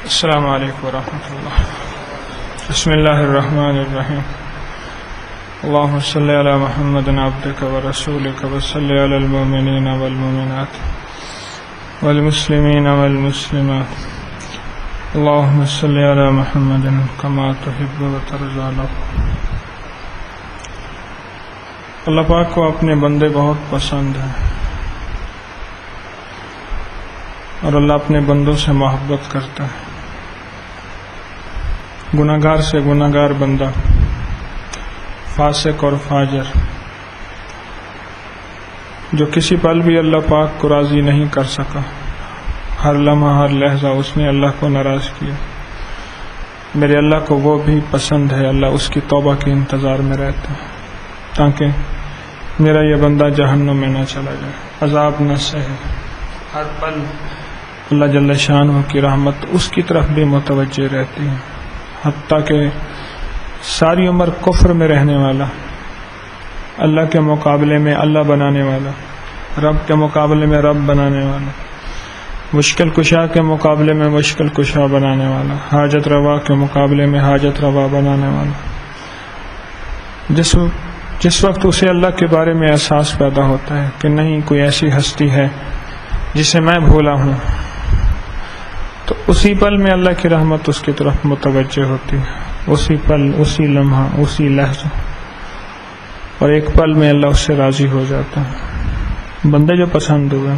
السلام علیکم ورحمۃ اللہ. بسم اللہ الرحمن الرحیم. اللہم صلی علی محمد عبدک ورسولک وصلی علی المؤمنین والمؤمنات والمسلمین والمسلمات. اللہم صلی علی محمد کما تحب وترضی. اللہ پاک کو اپنے بندے بہت پسند ہیں اور اللہ اپنے بندوں سے محبت کرتا ہے. گناہگار سے گناہگار بندہ، فاسق اور فاجر، جو کسی پل بھی اللہ پاک کو راضی نہیں کر سکا، ہر لمحہ ہر لہجہ اس نے اللہ کو ناراض کیا، میرے اللہ کو وہ بھی پسند ہے. اللہ اس کی توبہ کے انتظار میں رہتا ہے تاکہ میرا یہ بندہ جہنم میں نہ چلا جائے، عذاب نہ سہے. ہر پل اللہ جل شانہ کی رحمت اس کی طرف بھی متوجہ رہتی ہے، حتیٰ کہ ساری عمر کفر میں رہنے والا، اللہ کے مقابلے میں اللہ بنانے والا، رب کے مقابلے میں رب بنانے والا، مشکل کشا کے مقابلے میں مشکل کشا بنانے والا، حاجت روا کے مقابلے میں حاجت روا بنانے والا، جس وقت اسے اللہ کے بارے میں احساس پیدا ہوتا ہے کہ نہیں کوئی ایسی ہستی ہے جسے میں بھولا ہوں، تو اسی پل میں اللہ کی رحمت اس کی طرف متوجہ ہوتی ہے. اسی پل، اسی لمحہ، اسی لحظہ، اور ایک پل میں اللہ اس سے راضی ہو جاتا ہے. بندے جو پسند ہوئے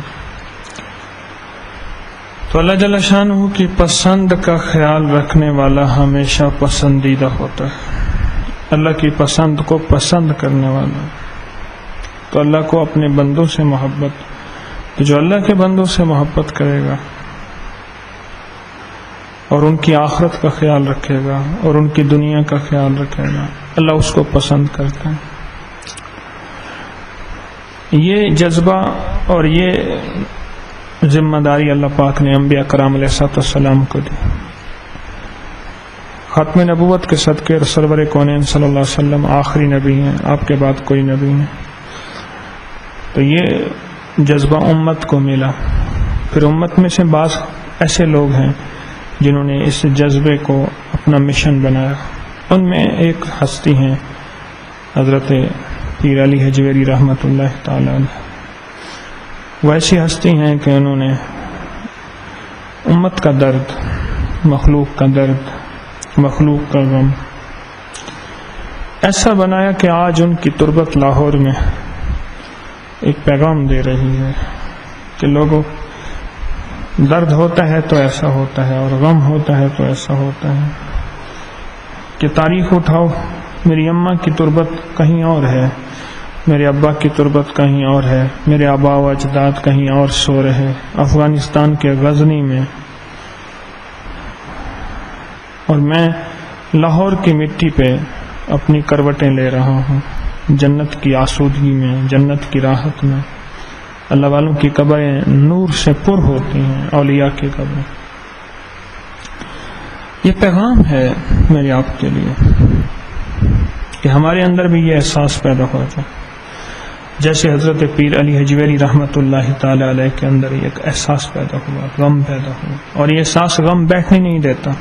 تو اللہ جل شانہ کی پسند کا خیال رکھنے والا ہمیشہ پسندیدہ ہوتا ہے. اللہ کی پسند کو پسند کرنے والا، تو اللہ کو اپنے بندوں سے محبت، تو جو اللہ کے بندوں سے محبت کرے گا اور ان کی آخرت کا خیال رکھے گا اور ان کی دنیا کا خیال رکھے گا، اللہ اس کو پسند کرتا ہے. یہ جذبہ اور یہ ذمہ داری اللہ پاک نے انبیاء کرام علیہ السلام کو دی. ختم نبوت کے صدقے سرور کونین صلی اللہ علیہ وسلم آخری نبی ہیں، آپ کے بعد کوئی نبی نہیں. تو یہ جذبہ امت کو ملا. پھر امت میں سے بعض ایسے لوگ ہیں جنہوں نے اس جذبے کو اپنا مشن بنایا. ان میں ایک ہستی ہیں حضرت پیر علی حجویری رحمۃ اللہ تعالی علیہ. وہ ایسی ہستی ہیں کہ انہوں نے امت کا درد، مخلوق کا درد، مخلوق کا غم ایسا بنایا کہ آج ان کی تربت لاہور میں ایک پیغام دے رہی ہے کہ لوگوں، درد ہوتا ہے تو ایسا ہوتا ہے اور غم ہوتا ہے تو ایسا ہوتا ہے کہ تاریخ اٹھاؤ، میری اماں کی تربت کہیں اور ہے، میرے ابا کی تربت کہیں اور ہے، میرے آبا و اجداد کہیں اور سو رہے افغانستان کے غزنی میں، اور میں لاہور کی مٹی پہ اپنی کروٹیں لے رہا ہوں، جنت کی آسودگی میں، جنت کی راحت میں. اللہ والوں کی قبریں نور سے پر ہوتی ہیں، اولیاء کی قبریں. یہ پیغام ہے میرے آپ کے لیے کہ ہمارے اندر بھی یہ احساس پیدا ہو جائے، جیسے حضرت پیر علی حجویری رحمۃ اللہ تعالی علیہ کے اندر ایک احساس پیدا ہوا، غم پیدا ہوا، اور یہ احساس غم بیٹھنے نہیں دیتا.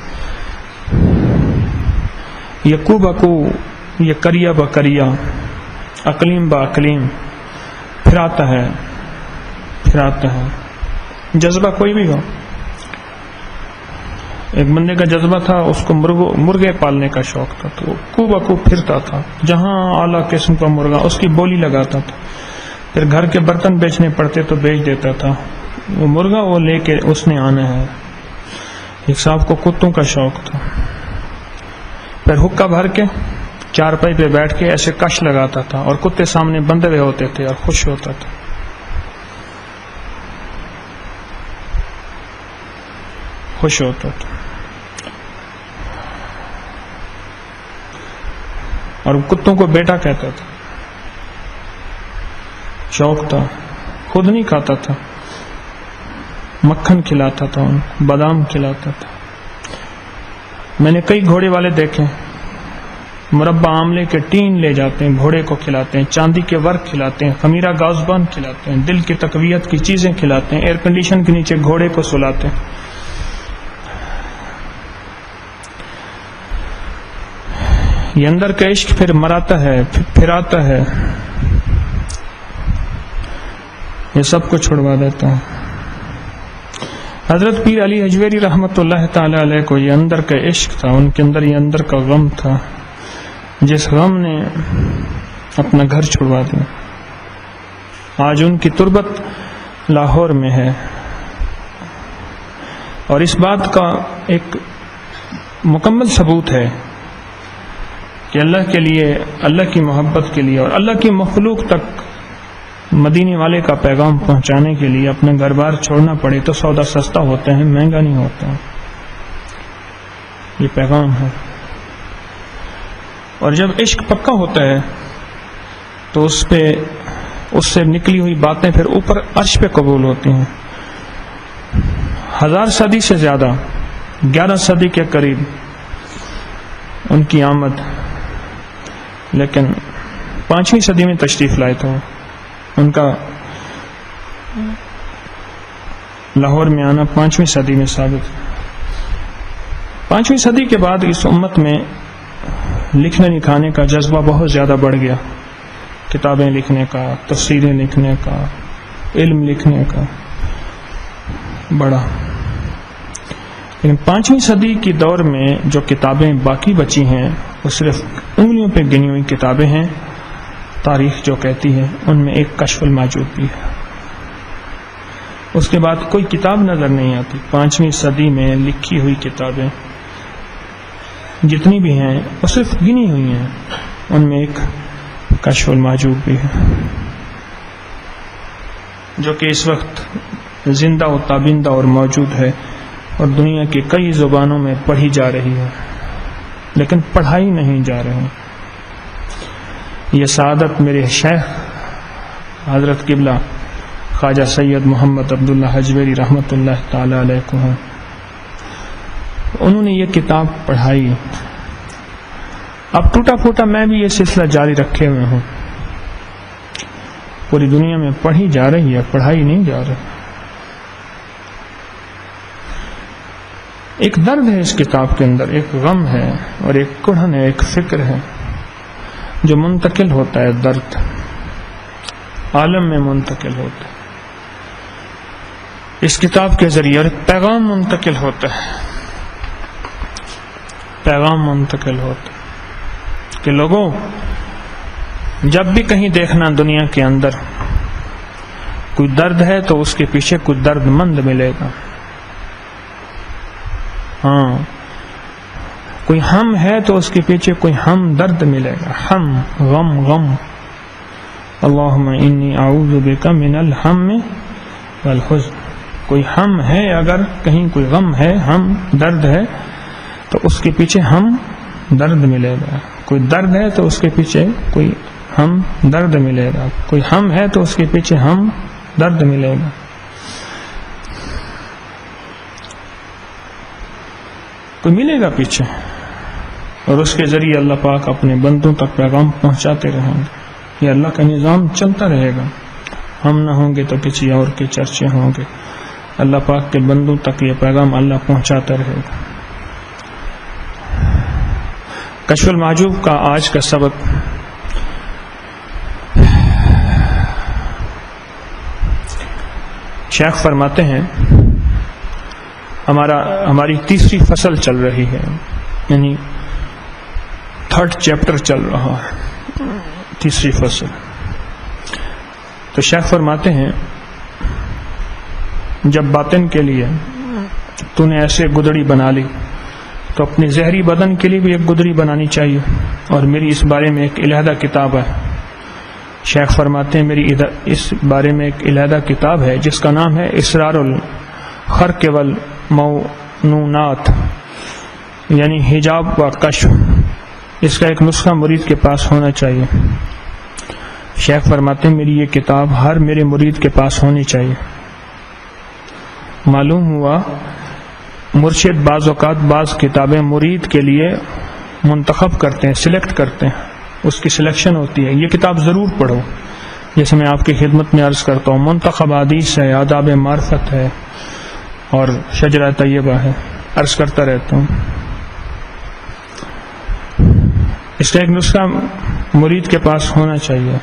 یکو بکو، یہ کریا بکریا، اقلیم با اقلیم پھر آتا ہے. جذبہ کوئی بھی ہو. ایک بندے کا جذبہ تھا، اس کو مرغے پالنے کا شوق تھا، تو کو بکو پھرتا تھا، جہاں اعلیٰ قسم کا مرغا اس کی بولی لگاتا تھا. پھر گھر کے برتن بیچنے پڑتے تو بیچ دیتا تھا. وہ مرغا وہ لے کے اس نے آنا ہے. ایک صاحب کو کتوں کا شوق تھا، پھر حکا بھر کے چارپائی پہ بیٹھ کے ایسے کش لگاتا تھا اور کتے سامنے بندھے ہوئے ہوتے تھے اور خوش ہوتا تھا. اور کتوں کو بیٹا کہتا تھا. شوق تھا، خود نہیں کھاتا تھا، مکھن کھلاتا تھا، ان کو بادام کھلاتا تھا. میں نے کئی گھوڑے والے دیکھے، مربع آملے کے ٹین لے جاتے ہیں، گھوڑے کو کھلاتے ہیں، چاندی کے ورق کھلاتے ہیں، خمیرہ گازبان کھلاتے ہیں، دل کی تقویت کی چیزیں کھلاتے ہیں، ایئر کنڈیشن کے نیچے گھوڑے کو سلاتے ہیں. یہ اندر کا عشق پھر مراتا ہے، پھر آتا ہے، یہ سب کو چھڑوا دیتا ہے۔ حضرت پیر علی حجویری رحمۃ اللہ تعالی علیہ کو یہ اندر کا عشق تھا، ان کے اندر یہ اندر کا غم تھا، جس غم نے اپنا گھر چھڑوا دیا۔ آج ان کی تربت لاہور میں ہے، اور اس بات کا ایک مکمل ثبوت ہے کہ اللہ کے لیے، اللہ کی محبت کے لیے اور اللہ کی مخلوق تک مدینے والے کا پیغام پہنچانے کے لیے اپنا گھر بار چھوڑنا پڑے تو سودا سستا ہوتا ہے، مہنگا نہیں ہوتا۔ یہ پیغام ہے، اور جب عشق پکا ہوتا ہے تو اس سے نکلی ہوئی باتیں پھر اوپر عرش پہ قبول ہوتی ہیں۔ 1000 صدی سے زیادہ، 11 صدی کے قریب ان کی آمد، لیکن 5ویں صدی میں تشریف لائے تھے۔ ان کا لاہور میں آنا 5ویں صدی میں ثابت ہے۔ 5ویں صدی کے بعد اس امت میں لکھنے لکھانے کا جذبہ بہت زیادہ بڑھ گیا، کتابیں لکھنے کا، تفسیریں لکھنے کا، علم لکھنے کا بڑا۔ لیکن 5ویں صدی کی دور میں جو کتابیں باقی بچی ہیں وہ صرف انگلیوں پہ گنی ہوئی کتابیں ہیں، تاریخ جو کہتی ہے، ان میں ایک کشف الموجود بھی ہے۔ اس کے بعد کوئی کتاب نظر نہیں آتی۔ 5ویں صدی میں لکھی ہوئی کتابیں جتنی بھی ہیں وہ صرف گنی ہوئی ہیں، ان میں ایک کشف الموجود بھی ہے، جو کہ اس وقت زندہ و تابندہ اور موجود ہے، اور دنیا کی کئی زبانوں میں پڑھی جا رہی ہے، لیکن پڑھائی نہیں جا رہی۔ یہ سعادت میرے شیخ حضرت قبلہ خواجہ سید محمد عبداللہ حجویری رحمۃ اللہ تعالی علیہ کو ہے۔ انہوں نے یہ کتاب پڑھائی، اب ٹوٹا پھوٹا میں بھی یہ سلسلہ جاری رکھے ہوئے ہوں۔ پوری دنیا میں پڑھی جا رہی ہے، پڑھائی نہیں جا رہی۔ ایک درد ہے اس کتاب کے اندر، ایک غم ہے اور ایک کڑھن ہے، ایک فکر ہے جو منتقل ہوتا ہے، درد عالم میں منتقل ہوتا ہے اس کتاب کے ذریعے، اور ایک پیغام منتقل ہوتا ہے، پیغام منتقل ہوتا ہے کہ لوگوں، جب بھی کہیں دیکھنا دنیا کے اندر کوئی درد ہے تو اس کے پیچھے کوئی درد مند ملے گا۔ ہاں، کوئی ہم ہے تو اس کے پیچھے کوئی ہم درد ملے گا، ہم غم۔ اللہم انی اعوذ بک من الہم والحزن۔ کوئی ہم ہے، اگر کہیں کوئی غم ہے، ہم درد ہے، تو اس کے پیچھے ہم درد ملے گا۔ کوئی درد ہے تو اس کے پیچھے کوئی ہم درد ملے گا، کوئی ہم ہے تو اس کے پیچھے ہم درد ملے گا۔ کوئی ملے گا پیچھے، اور اس کے ذریعے اللہ پاک اپنے بندوں تک پیغام پہنچاتے رہیں گے۔ یہ اللہ کا نظام چلتا رہے گا، ہم نہ ہوں گے تو کسی اور کے چرچے ہوں گے۔ اللہ پاک کے بندوں تک یہ پیغام اللہ پہنچاتا رہے گا۔ کشف المحجوب کا آج کا سبق شیخ فرماتے ہیں، ہماری تیسری فصل چل رہی ہے، یعنی 3rd چیپٹر چل رہا ہے، تیسری فصل۔ تو شیخ فرماتے ہیں، جب باطن کے لیے تو نے ایسے گدڑی بنا لی تو اپنی زہری بدن کے لیے بھی ایک گدڑی بنانی چاہیے، اور میری اس بارے میں ایک علیحدہ کتاب ہے۔ شیخ فرماتے ہیں، میری اس بارے میں ایک علیحدہ کتاب ہے جس کا نام ہے اسرار الخرق والمونات، یعنی حجاب و کشف۔ اس کا ایک نسخہ مرید کے پاس ہونا چاہیے۔ شیخ فرماتے ہیں، میری یہ کتاب ہر میرے مرید کے پاس ہونی چاہیے۔ معلوم ہوا مرشد بعض اوقات بعض کتابیں مرید کے لیے منتخب کرتے ہیں، سلیکٹ کرتے ہیں، اس کی سلیکشن ہوتی ہے، یہ کتاب ضرور پڑھو۔ جیسے میں آپ کی خدمت میں عرض کرتا ہوں، منتخب حدیث ہے، آداب معرفت ہے، اور شجرہ طیبہ ہے، عرض کرتا رہتا ہوں۔ اس کا ایک نسخہ مرید کے پاس ہونا چاہیے،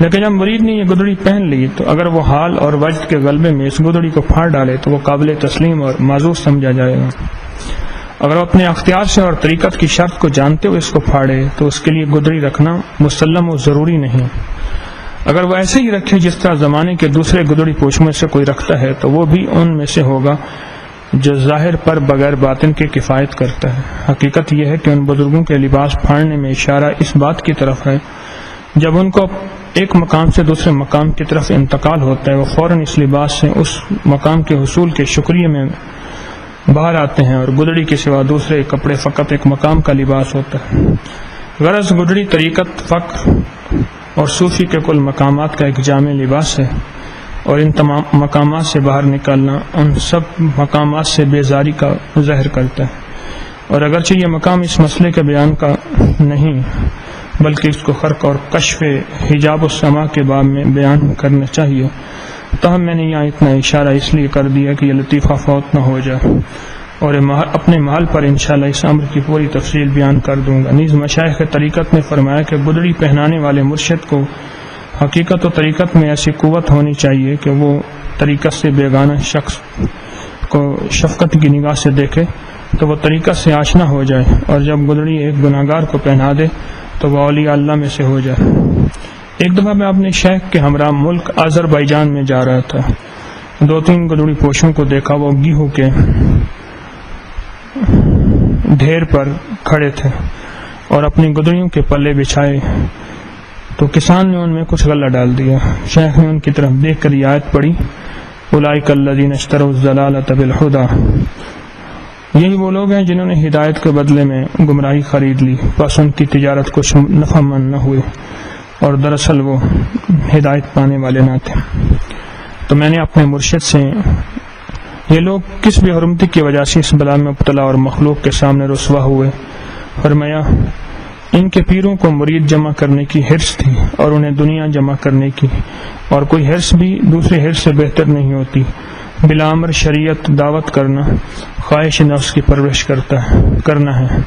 لیکن جب مرید نے یہ گدڑی پہن لی تو اگر وہ حال اور وجد کے غلبے میں اس گدڑی کو پھاڑ ڈالے تو وہ قابل تسلیم اور معذور سمجھا جائے گا۔ اگر وہ اپنے اختیار سے اور طریقت کی شرط کو جانتے ہوئے اس کو پھاڑے تو اس کے لیے گدڑی رکھنا مسلم و ضروری نہیں۔ اگر وہ ایسے ہی رکھے جس طرح زمانے کے دوسرے گدڑی پوش میں سے کوئی رکھتا ہے تو وہ بھی ان میں سے ہوگا جو ظاہر پر بغیر باطن کے کفایت کرتا ہے۔ حقیقت یہ ہے کہ ان بزرگوں کے لباس پھاڑنے میں اشارہ اس بات کی طرف ہے جب ان کو ایک مقام سے دوسرے مقام کی طرف انتقال ہوتا ہے وہ فوراً اس لباس سے اس مقام کے حصول کے شکریہ میں باہر آتے ہیں، اور گدڑی کے سوا دوسرے کپڑے فقط ایک مقام کا لباس ہوتا ہے۔ غرض گدڑی طریقت، فقر اور صوفی کے کل مقامات کا ایک جامع لباس ہے، اور ان تمام مقامات سے باہر نکالنا ان سب مقامات سے بیزاری کا ظاہر کرتا ہے۔ اور اگرچہ یہ مقام اس مسئلے کے بیان کا نہیں بلکہ اس کو خرق اور کشف حجاب السماء کے باب میں بیان کرنا چاہیے، تاہم میں نے یہاں اتنا اشارہ اس لیے کر دیا کہ یہ لطیفہ فوت نہ ہو جائے، اور اپنے محل پر انشاءاللہ اس امر کی پوری تفصیل بیان کر دوں گا۔ نیز مشائخ طریقت نے فرمایا کہ گدڑی پہنانے والے مرشد کو حقیقت و طریقت میں ایسی قوت ہونی چاہیے کہ وہ طریقت سے بیگانہ شخص کو شفقت کی نگاہ سے دیکھے تو وہ طریقت سے آشنا ہو جائے، اور جب گدڑی ایک گناہگار کو پہنا دے تو وہ اولیاء اللہ میں سے ہو جائے۔ ایک دفعہ میں اپنے شیخ کے ہمراہ ملک آذربائیجان میں جا رہا تھا، 2-3 گدڑی پوشوں کو دیکھا، وہ گیہوں کے ڈھیر پر کھڑے تھے اور اپنی گدڑیوں کے پلے بچھائے، تو کسان نے ان میں کچھ غلہ ڈال دیا۔ شیخ نے ان کی طرف دیکھ کر یہ آیت پڑھی، اولئک الذین اشتروا الضلالۃ بالہدی، یہی وہ لوگ ہیں جنہوں نے ہدایت کے بدلے میں گمراہی خرید لی، پس ان کی تجارت کچھ نفع مند نہ ہوئی، اور دراصل وہ ہدایت پانے والے نہ تھے۔ تو میں نے اپنے مرشد سے یہ لوگ کس بے حرمتی کی وجہ سے اس بلا میں مبتلا اور مخلوق کے سامنے رسوا ہوئے، فرمایا ان کے پیروں کو مرید جمع کرنے کی حرص تھی اور انہیں دنیا جمع کرنے کی، اور کوئی حرص بھی دوسرے حرص سے بہتر نہیں ہوتی۔ بلا امر شریعت دعوت کرنا خواہش نفس کی پرورش کرنا ہے۔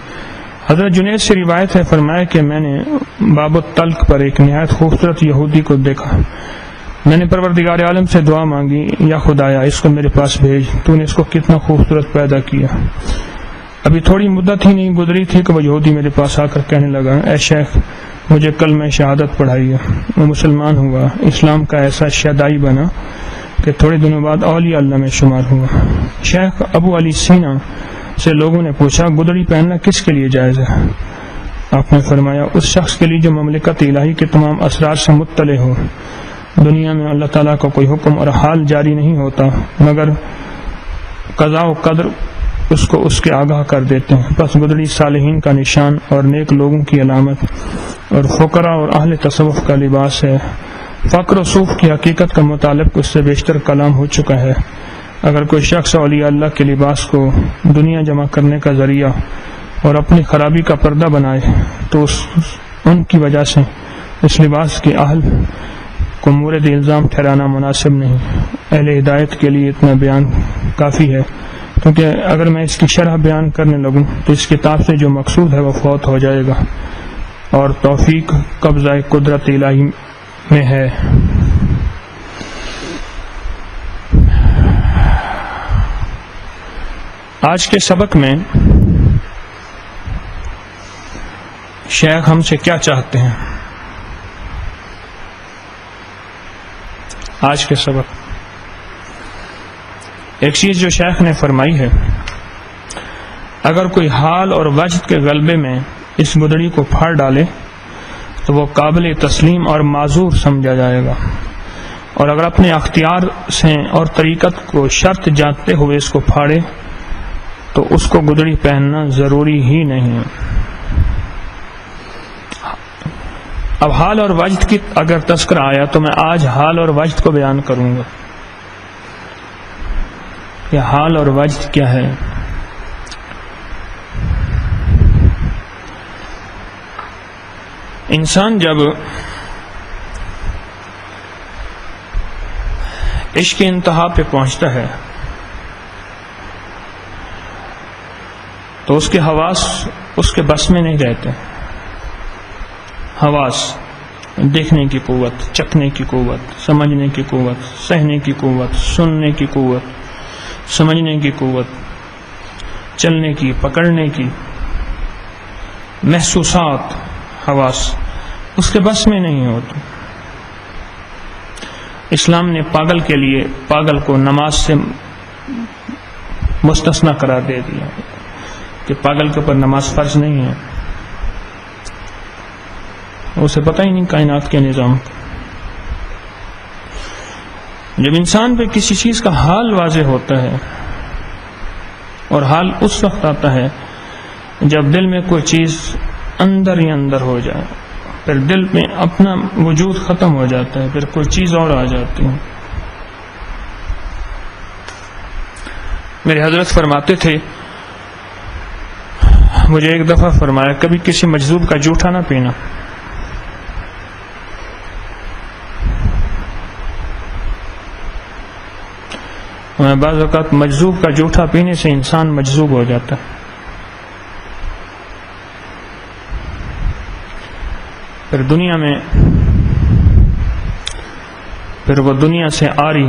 حضرت جنید سے روایت ہے، فرمایا کہ میں نے باب الطلق پر ایک نہایت خوبصورت یہودی کو دیکھا، میں نے پروردگار عالم سے دعا مانگی، یا خدایا اس کو میرے پاس بھیج، تو نے اس کو کتنا خوبصورت پیدا کیا۔ ابھی تھوڑی مدت ہی نہیں گزری تھی کہ وہ یہودی میرے پاس آ کر کہنے لگا، اے شیخ مجھے کلمہ شہادت پڑھائیے۔ وہ مسلمان ہوا، اسلام کا ایسا شیدائی بنا کہ تھوڑے دنوں بعد اولیاء اللہ میں شمار ہوا۔ شیخ ابو علی سینا سے لوگوں نے پوچھا، گدڑی پہننا کس کے لیے جائز ہے؟ آپ نے فرمایا اس شخص کے لیے جو مملکت الہی کے تمام اسرار سے مطلع ہو۔ دنیا میں اللہ تعالیٰ کا کوئی حکم اور حال جاری نہیں ہوتا مگر قضاء و قدر اس کو اس کے آگاہ کر دیتے ہیں، پس گدڑی صالحین کا نشان اور نیک لوگوں کی علامت اور فقراء اور اہل تصوف کا لباس ہے۔ فقر و صوف کی حقیقت کا متعلق اس سے بیشتر کلام ہو چکا ہے۔ اگر کوئی شخص اولیاء اللہ کے لباس کو دنیا جمع کرنے کا ذریعہ اور اپنی خرابی کا پردہ بنائے تو ان کی وجہ سے اس لباس کے اہل کو مورد الزام ٹھہرانا مناسب نہیں۔ اہل ہدایت کے لیے اتنا بیان کافی ہے، کیونکہ اگر میں اس کی شرح بیان کرنے لگوں تو اس کتاب سے جو مقصود ہے وہ فوت ہو جائے گا، اور توفیق قبضہ قدرت الہی میں ہے۔ آج کے سبق میں شیخ ہم سے کیا چاہتے ہیں؟ آج کے سبق ایک چیز جو شیخ نے فرمائی ہے، اگر کوئی حال اور وجد کے غلبے میں اس گدڑی کو پھاڑ ڈالے تو وہ قابل تسلیم اور معذور سمجھا جائے گا، اور اگر اپنے اختیار سے اور طریقت کو شرط جانتے ہوئے اس کو پھاڑے تو اس کو گدڑی پہننا ضروری ہی نہیں۔ اب حال اور وجد کی اگر تذکرہ آیا تو میں آج حال اور وجد کو بیان کروں گا کہ حال اور وجد کیا ہے۔ انسان جب عشق کی انتہا پہ پہنچتا ہے تو اس کے حواس اس کے بس میں نہیں رہتے، حواس، دیکھنے کی قوت، چکھنے کی قوت، سمجھنے کی قوت، سہنے کی قوت، سننے کی قوت، سمجھنے کی قوت، چلنے کی، پکڑنے کی، محسوسات، حواس اس کے بس میں نہیں ہوتے. اسلام نے پاگل کے لیے پاگل کو نماز سے مستثنی قرار دے دیا کہ پاگل کے اوپر نماز فرض نہیں ہے، اسے پتہ ہی نہیں کائنات کے نظام. جب انسان پہ کسی چیز کا حال واضح ہوتا ہے، اور حال اس وقت آتا ہے جب دل میں کوئی چیز اندر ہی اندر ہو جائے، پھر دل میں اپنا وجود ختم ہو جاتا ہے، پھر کوئی چیز اور آ جاتی ہے. میرے حضرت فرماتے تھے، مجھے ایک دفعہ فرمایا کبھی کسی مجذوب کا جوٹا نہ پینا. بعض اوقات مجذوب کا جوٹا پینے سے انسان مجذوب ہو جاتا ہے. پھر دنیا میں پھر وہ دنیا سے آری،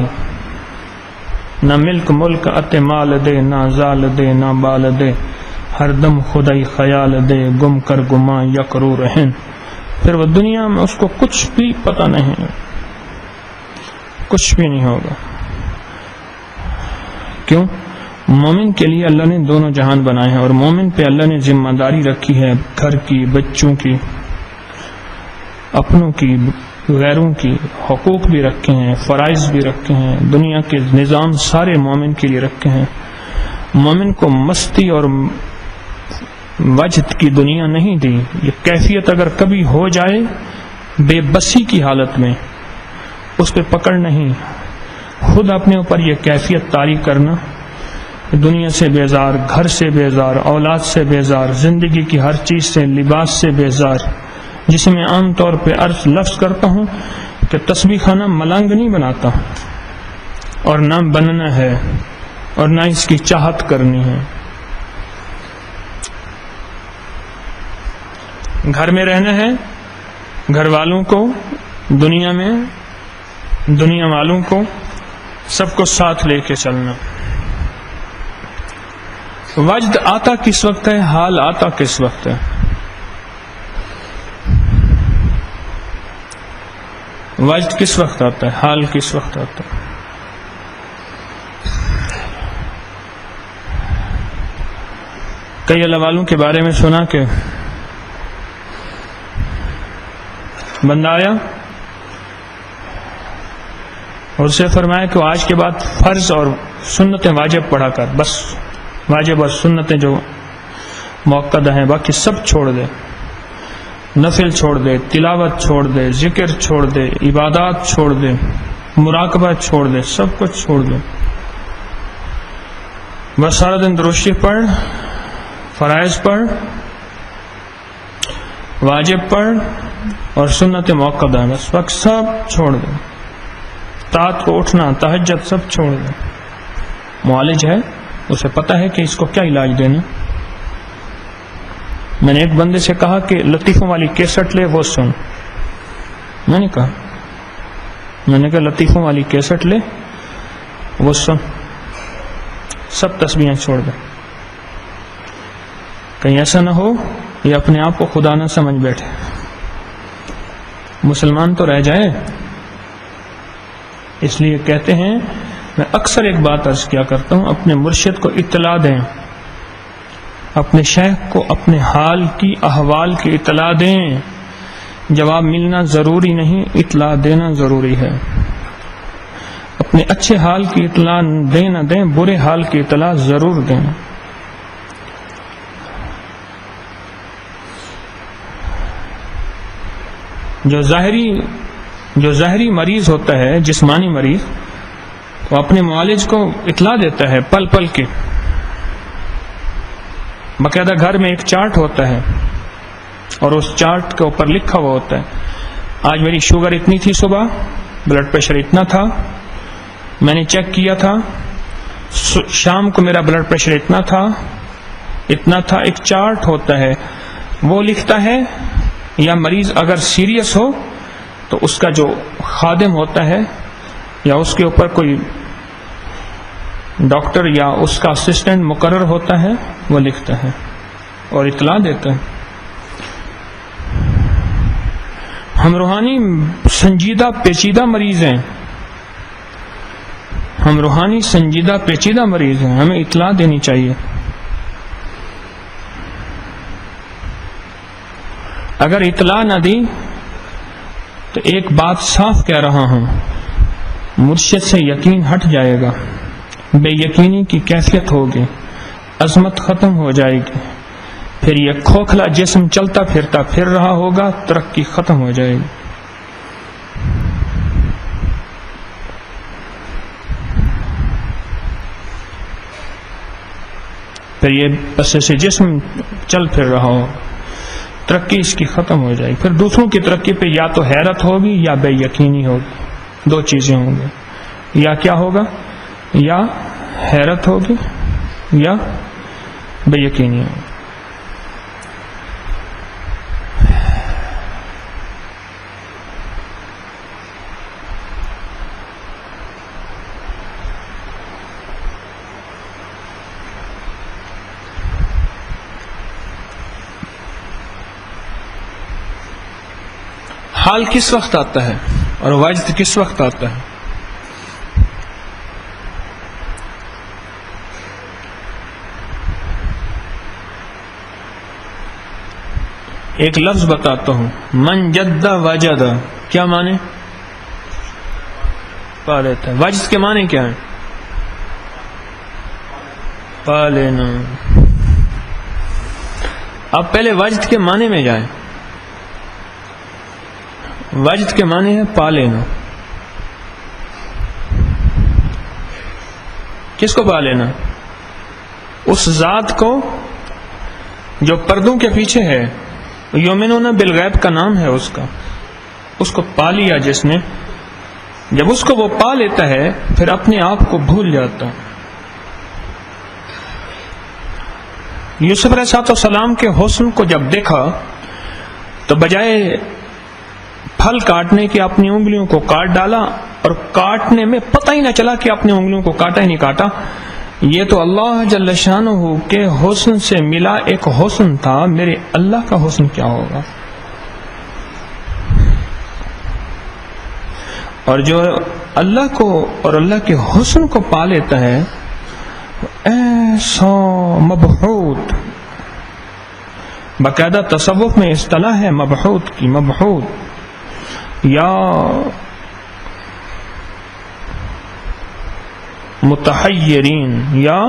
نہ ملک ملک اتے مال دے، نہ زال دے نہ بال دے، ہر دم خدائی خیال دے، گم کر گما یکرو رہن. پھر وہ دنیا میں اس کو کچھ بھی پتہ نہیں، کچھ بھی نہیں ہوگا. کیوں؟ مومن کے لیے اللہ نے دونوں جہان بنائے ہیں، اور مومن پہ اللہ نے ذمہ داری رکھی ہے گھر کی، بچوں کی، اپنوں کی، غیروں کی. حقوق بھی رکھے ہیں، فرائض بھی رکھے ہیں، دنیا کے نظام سارے مومن کے لیے رکھے ہیں. مومن کو مستی اور وجد کی دنیا نہیں دی. یہ کیفیت اگر کبھی ہو جائے بے بسی کی حالت میں، اس پہ پکڑ نہیں. خود اپنے اوپر یہ کیفیت طاری کرنا، دنیا سے بیزار، گھر سے بیزار، اولاد سے بیزار، زندگی کی ہر چیز سے، لباس سے بیزار، جسے میں عام طور پہ لفظ کرتا ہوں کہ تسبیح خانہ ملنگ نہیں بناتا، اور نہ بننا ہے، اور نہ اس کی چاہت کرنی ہے. گھر میں رہنا ہے، گھر والوں کو، دنیا میں دنیا والوں کو، سب کو ساتھ لے کے چلنا. وجد آتا کس وقت ہے، حال آتا کس وقت ہے. وجد کس وقت آتا ہے، حال کس وقت آتا ہے. کئی اللہ والوں کے بارے میں سنا کہ بندہ آیا اور اسے فرمایا کہ آج کے بعد فرض اور سنتیں واجب پڑھا کر، بس واجب اور سنتیں جو موقع ہیں باقی سب چھوڑ دے، نفل چھوڑ دے، تلاوت چھوڑ دے، ذکر چھوڑ دے، عبادات چھوڑ دے، مراقبہ چھوڑ دے، سب کچھ چھوڑ دے. بس سارا دن درود پڑھ، فرائض پڑھ، واجب پڑھ اور سنت موقع ہے، بس وقت سب چھوڑ دے. رات کو اٹھنا، تہجد سب چھوڑ دے. معالج ہے، اسے پتہ ہے کہ اس کو کیا علاج دینا. میں نے ایک بندے سے کہا کہ لطیفوں والی کیسٹ لے، وہ سن. میں نے کہا لطیفوں والی کیسٹ لے، وہ سن، سب تسبیحیں چھوڑ دے. کہیں ایسا نہ ہو یہ اپنے آپ کو خدا نہ سمجھ بیٹھے، مسلمان تو رہ جائے. اس لیے کہتے ہیں، میں اکثر ایک بات عرض کیا کرتا ہوں، اپنے مرشد کو اطلاع دیں، اپنے شیخ کو اپنے حال کی، احوال کی اطلاع دیں. جواب ملنا ضروری نہیں، اطلاع دینا ضروری ہے. اپنے اچھے حال کی اطلاع دیں نہ دیں، برے حال کی اطلاع ضرور دیں. جو ظاہری مریض ہوتا ہے، جسمانی مریض، وہ اپنے معالج کو اطلاع دیتا ہے پل پل کے. باقاعدہ گھر میں ایک چارٹ ہوتا ہے اور اس چارٹ کے اوپر لکھا ہوا ہوتا ہے، آج میری شوگر اتنی تھی، صبح بلڈ پریشر اتنا تھا، میں نے چیک کیا تھا، شام کو میرا بلڈ پریشر اتنا تھا. ایک چارٹ ہوتا ہے، وہ لکھتا ہے یا مریض اگر سیریس ہو تو اس کا جو خادم ہوتا ہے یا اس کے اوپر کوئی ڈاکٹر یا اس کا اسسٹنٹ مقرر ہوتا ہے، وہ لکھتا ہے اور اطلاع دیتا ہے۔ ہم روحانی سنجیدہ پیچیدہ مریض ہیں، ہم روحانی سنجیدہ پیچیدہ مریض ہیں، ہمیں اطلاع دینی چاہیے۔ اگر اطلاع نہ دی تو ایک بات صاف کہہ رہا ہوں، مرشد سے یقین ہٹ جائے گا، بے یقینی کی کیفیت ہوگی، عظمت ختم ہو جائے گی، پھر یہ کھوکھلا جسم چلتا پھرتا پھر رہا ہوگا، ترقی ختم ہو جائے گی۔ پھر یہ بس ایسے جسم چل پھر رہا ہو، ترقی اس کی ختم ہو جائے گی۔ پھر دوسروں کی ترقی پہ یا تو حیرت ہوگی یا بے یقینی ہوگی، دو چیزیں ہوں گی، یا کیا ہوگا؟ یا حیرت ہوگی یا بے یقینی ہوگی۔ حال کس وقت آتا ہے اور وجد کس وقت آتا ہے؟ ایک لفظ بتاتا ہوں، من جد وجد، کیا معنی؟ پا لیتا ہے۔ وجد کے معنی کیا ہے؟ پا لینا۔ اب پہلے وجد کے معنی میں جائیں۔ وجد کے معنی ہے پا لینا۔ کس کو پا لینا؟ اس ذات کو جو پردوں کے پیچھے ہے، یومنون بالغیب کا نام ہے اس کا، اس کو پا لیا جس نے، جب اس کو وہ پا لیتا ہے پھر اپنے آپ کو بھول جاتا۔ یوسف علیہ السلام کے حسن کو جب دیکھا تو بجائے پھل کاٹنے کے اپنی انگلیوں کو کاٹ ڈالا، اور کاٹنے میں پتہ ہی نہ چلا کہ اپنی انگلیوں کو کاٹا ہی نہیں کاٹا۔ یہ تو اللہ جل شانہ کے حسن سے ملا ایک حسن تھا، میرے اللہ کا حسن کیا ہوگا؟ اور جو اللہ کو اور اللہ کے حسن کو پا لیتا ہے، ایسا مبہوت، باقاعدہ تصوف میں اصطلاح ہے مبہوت کی، مبہوت یا متحیرین، یا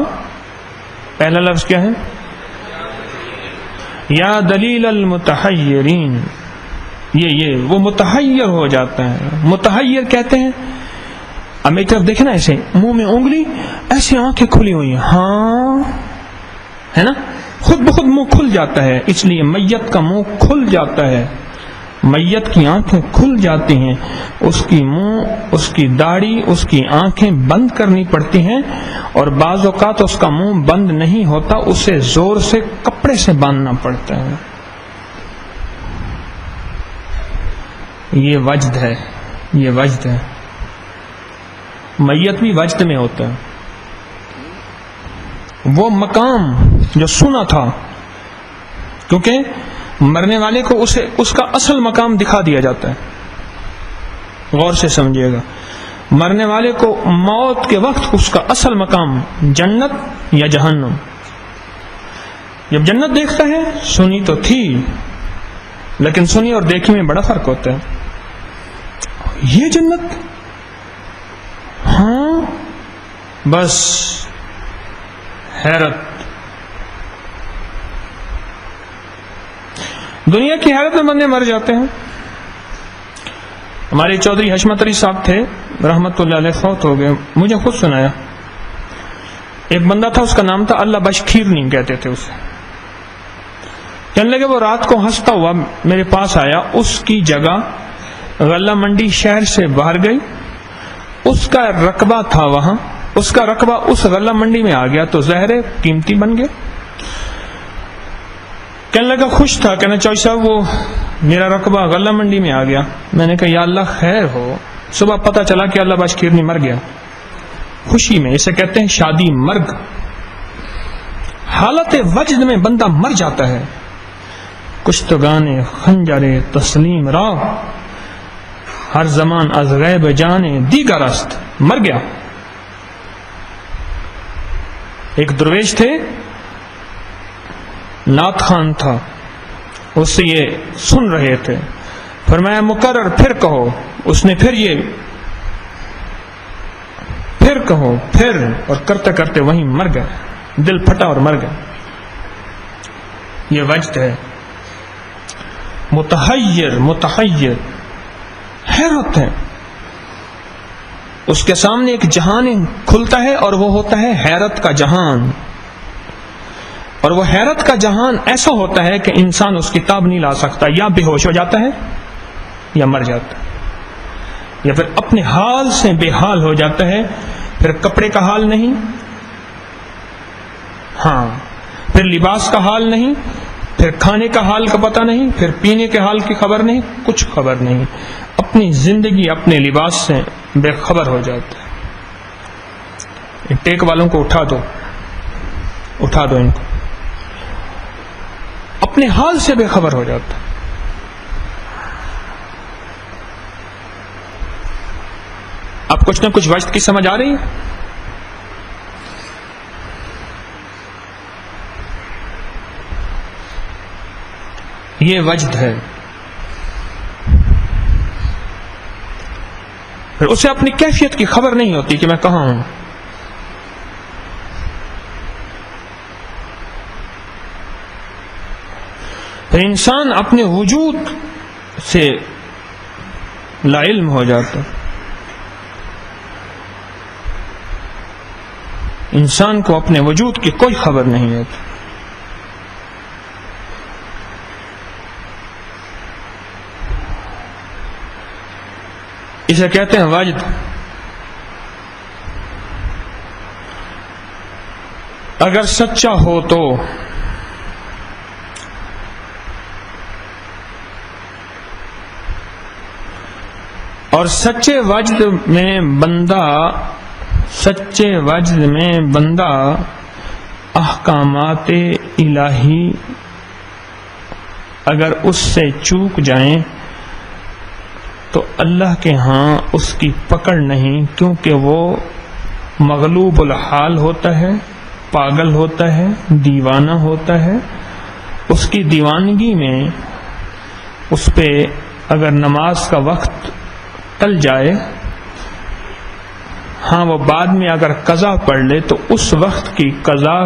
پہلا لفظ کیا ہے؟ یا دلیل المتحیرین، یہ وہ متحیر ہو جاتا ہے۔ متحیر کہتے ہیں، اب میری طرف دیکھیں نا، ایسے منہ میں انگلی، ایسے آنکھیں کھلی ہوئی ہیں، ہاں ہے نا، خود بخود منہ کھل جاتا ہے۔ اس لیے میت کا منہ کھل جاتا ہے، میت کی آنکھیں کھل جاتی ہیں، اس کی منہ، اس کی داڑھی، اس کی آنکھیں بند کرنی پڑتی ہیں، اور بعض اوقات اس کا منہ بند نہیں ہوتا، اسے زور سے کپڑے سے باندھنا پڑتا ہے۔ یہ وجد ہے، یہ وجد ہے۔ میت بھی وجد میں ہوتا ہے، وہ مقام جو سنا تھا، کیونکہ مرنے والے کو اس کا اصل مقام دکھا دیا جاتا ہے۔ غور سے سمجھیے گا، مرنے والے کو موت کے وقت اس کا اصل مقام جنت یا جہنم۔ جب جنت دیکھتا ہے، سنی تو تھی لیکن سنی اور دیکھی میں بڑا فرق ہوتا ہے۔ یہ جنت، ہاں، بس حیرت، دنیا کی حیرت میں بندے مر جاتے ہیں۔ ہمارے چودھری حشمت علی صاحب تھے رحمت اللہ علیہ، فوت ہو گئے، مجھے خود سنایا۔ ایک بندہ تھا، اس کا نام تھا اللہ بخش کھیرنی کہتے تھے اسے۔ کہنے لگے وہ رات کو ہنستا ہوا میرے پاس آیا، اس کی جگہ غلہ منڈی شہر سے باہر گئی، اس کا رقبہ تھا وہاں، اس کا رقبہ اس غلہ منڈی میں آ گیا تو زہر قیمتی بن گیا۔ کہنے لگا خوش تھا، کہنا چوہی صاحب وہ میرا رقبہ غلہ منڈی میں آ گیا. میں نے کہا یا اللہ خیر ہو. صبح پتہ چلا کہ اللہ بخش کیرنی مر گیا. خوشی میں، اسے کہتے ہیں شادی مرگ. حالت وجد میں بندہ مر جاتا ہے. کشتگانے خنجرے تسلیم را، ہر زمان از غیب جانے دیگر است. مر گیا. ایک درویش تھے، نعت خان تھا، اس سے یہ سن رہے تھے. فرمایا مقرر پھر کہو. اس نے پھر کہو پھر، اور کرتے کرتے وہیں مر گئے. دل پھٹا اور مر گئے. یہ وجد ہے. متحیر حیرت ہے. اس کے سامنے ایک جہان کھلتا ہے اور وہ ہوتا ہے حیرت کا جہان. اور وہ حیرت کا جہان ایسا ہوتا ہے کہ انسان اس کی تاب نہیں لا سکتا. یا بے ہوش ہو جاتا ہے یا مر جاتا ہے، یا پھر اپنے حال سے بے حال ہو جاتا ہے. پھر کپڑے کا حال نہیں، ہاں پھر لباس کا حال نہیں، پھر کھانے کا حال کا پتہ نہیں، پھر پینے کے حال کی خبر نہیں، کچھ خبر نہیں. اپنی زندگی اپنے لباس سے بے خبر ہو جاتا ہے. ٹیک والوں کو اٹھا دو ان کو. اپنے حال سے بے خبر ہو جاتا ہے. اب کچھ نہ کچھ وجد کی سمجھ آ رہی ہے؟ یہ وجد ہے. پھر اسے اپنی کیفیت کی خبر نہیں ہوتی کہ میں کہاں ہوں. پھر انسان اپنے وجود سے لا علم ہو جاتا. انسان کو اپنے وجود کی کوئی خبر نہیں ہوتی. اسے کہتے ہیں وجد. اگر سچا ہو تو اور سچے وجد میں بندہ احکامات الہی اگر اس سے چوک جائیں تو اللہ کے ہاں اس کی پکڑ نہیں، کیونکہ وہ مغلوب الحال ہوتا ہے، پاگل ہوتا ہے، دیوانہ ہوتا ہے. اس کی دیوانگی میں اس پہ اگر نماز کا وقت ٹل جائے، ہاں وہ بعد میں اگر قضا پڑھ لے تو اس وقت کی قضا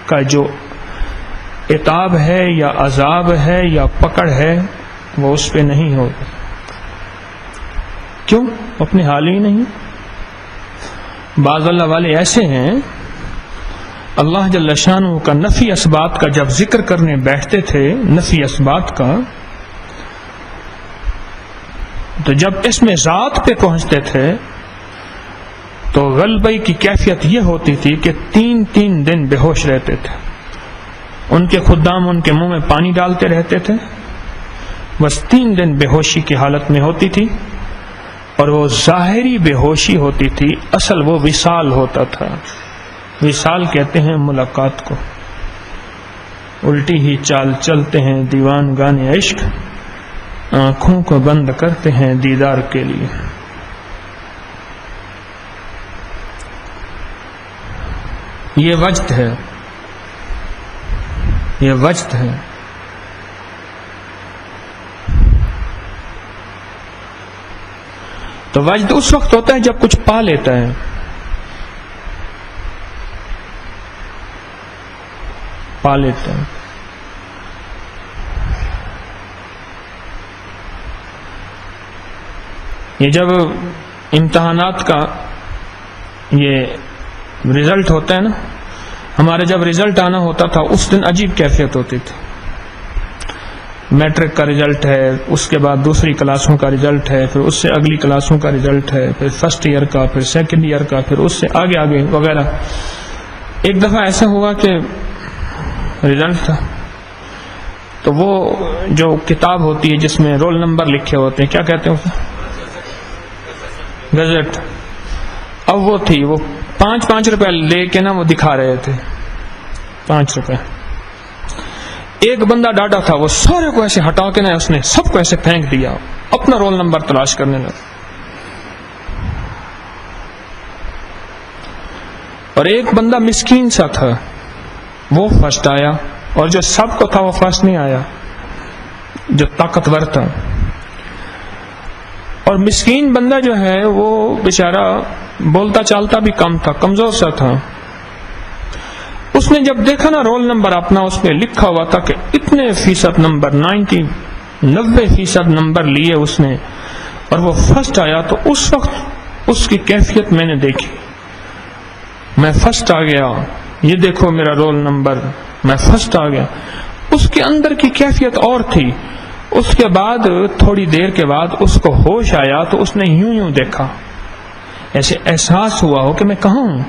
کا جو عتاب ہے یا عذاب ہے یا پکڑ ہے وہ اس پہ نہیں ہوگا. کیوں؟ اپنے حال ہی نہیں. بعض اللہ والے ایسے ہیں، اللہ جل شانہ کا نفی اسبات کا جب ذکر کرنے بیٹھتے تھے، نفی اسبات کا، تو جب اس میں ذات پہ پہنچتے تھے تو غلبے کی کیفیت یہ ہوتی تھی کہ 3 دن بے ہوش رہتے تھے. ان کے خدام ان کے منہ میں پانی ڈالتے رہتے تھے. بس 3 دن بے ہوشی کی حالت میں ہوتی تھی، اور وہ ظاہری بے ہوشی ہوتی تھی، اصل وہ وصال ہوتا تھا. وصال کہتے ہیں ملاقات کو. الٹی ہی چال چلتے ہیں دیوان گانے عشق، آنکھوں کو بند کرتے ہیں دیدار کے لیے. یہ وجد ہے. یہ وجد ہے. تو وجد اس وقت ہوتا ہے جب کچھ پا لیتا ہے. پا لیتا ہے. یہ جب امتحانات کا یہ رزلٹ ہوتا ہے نا، ہمارے جب رزلٹ آنا ہوتا تھا اس دن عجیب کیفیت ہوتی تھی. میٹرک کا رزلٹ ہے، اس کے بعد دوسری کلاسوں کا رزلٹ ہے، پھر اس سے اگلی کلاسوں کا رزلٹ ہے، پھر فرسٹ ایئر کا، پھر سیکنڈ ایئر کا، پھر اس سے آگے وغیرہ. ایک دفعہ ایسا ہوا کہ رزلٹ تھا تو وہ جو کتاب ہوتی ہے جس میں رول نمبر لکھے ہوتے ہیں، کیا کہتے ہیں اسے؟ گزٹ. اب وہ تھی، وہ 5 روپے لے کے نا وہ دکھا رہے تھے، 5 روپے. ایک بندہ ڈاٹا تھا، وہ سارے کو ایسے ہٹا کے نا اس نے سب کو ایسے پھینک دیا، اپنا رول نمبر تلاش کرنے لگا. اور ایک بندہ مسکین سا تھا، وہ فرسٹ آیا، اور جو سب کو تھا وہ فرسٹ نہیں آیا، جو طاقتور تھا. اور مسکین بندہ جو ہے وہ بیچارہ بولتا چالتا بھی کم تھا، کمزور سا تھا. اس نے جب دیکھا نا رول نمبر اپنا، اس میں لکھا ہوا تھا کہ اتنے فیصد نمبر، 90% نمبر لیے اس نے، اور وہ فرسٹ آیا. تو اس وقت اس کی کیفیت میں نے دیکھی، میں فرسٹ آ گیا، یہ دیکھو میرا رول نمبر، میں فرسٹ آ گیا. اس کے اندر کی کیفیت اور تھی. اس کے بعد تھوڑی دیر کے بعد اس کو ہوش آیا تو اس نے یوں دیکھا، ایسے احساس ہوا ہو کہ میں کہاں ہوں.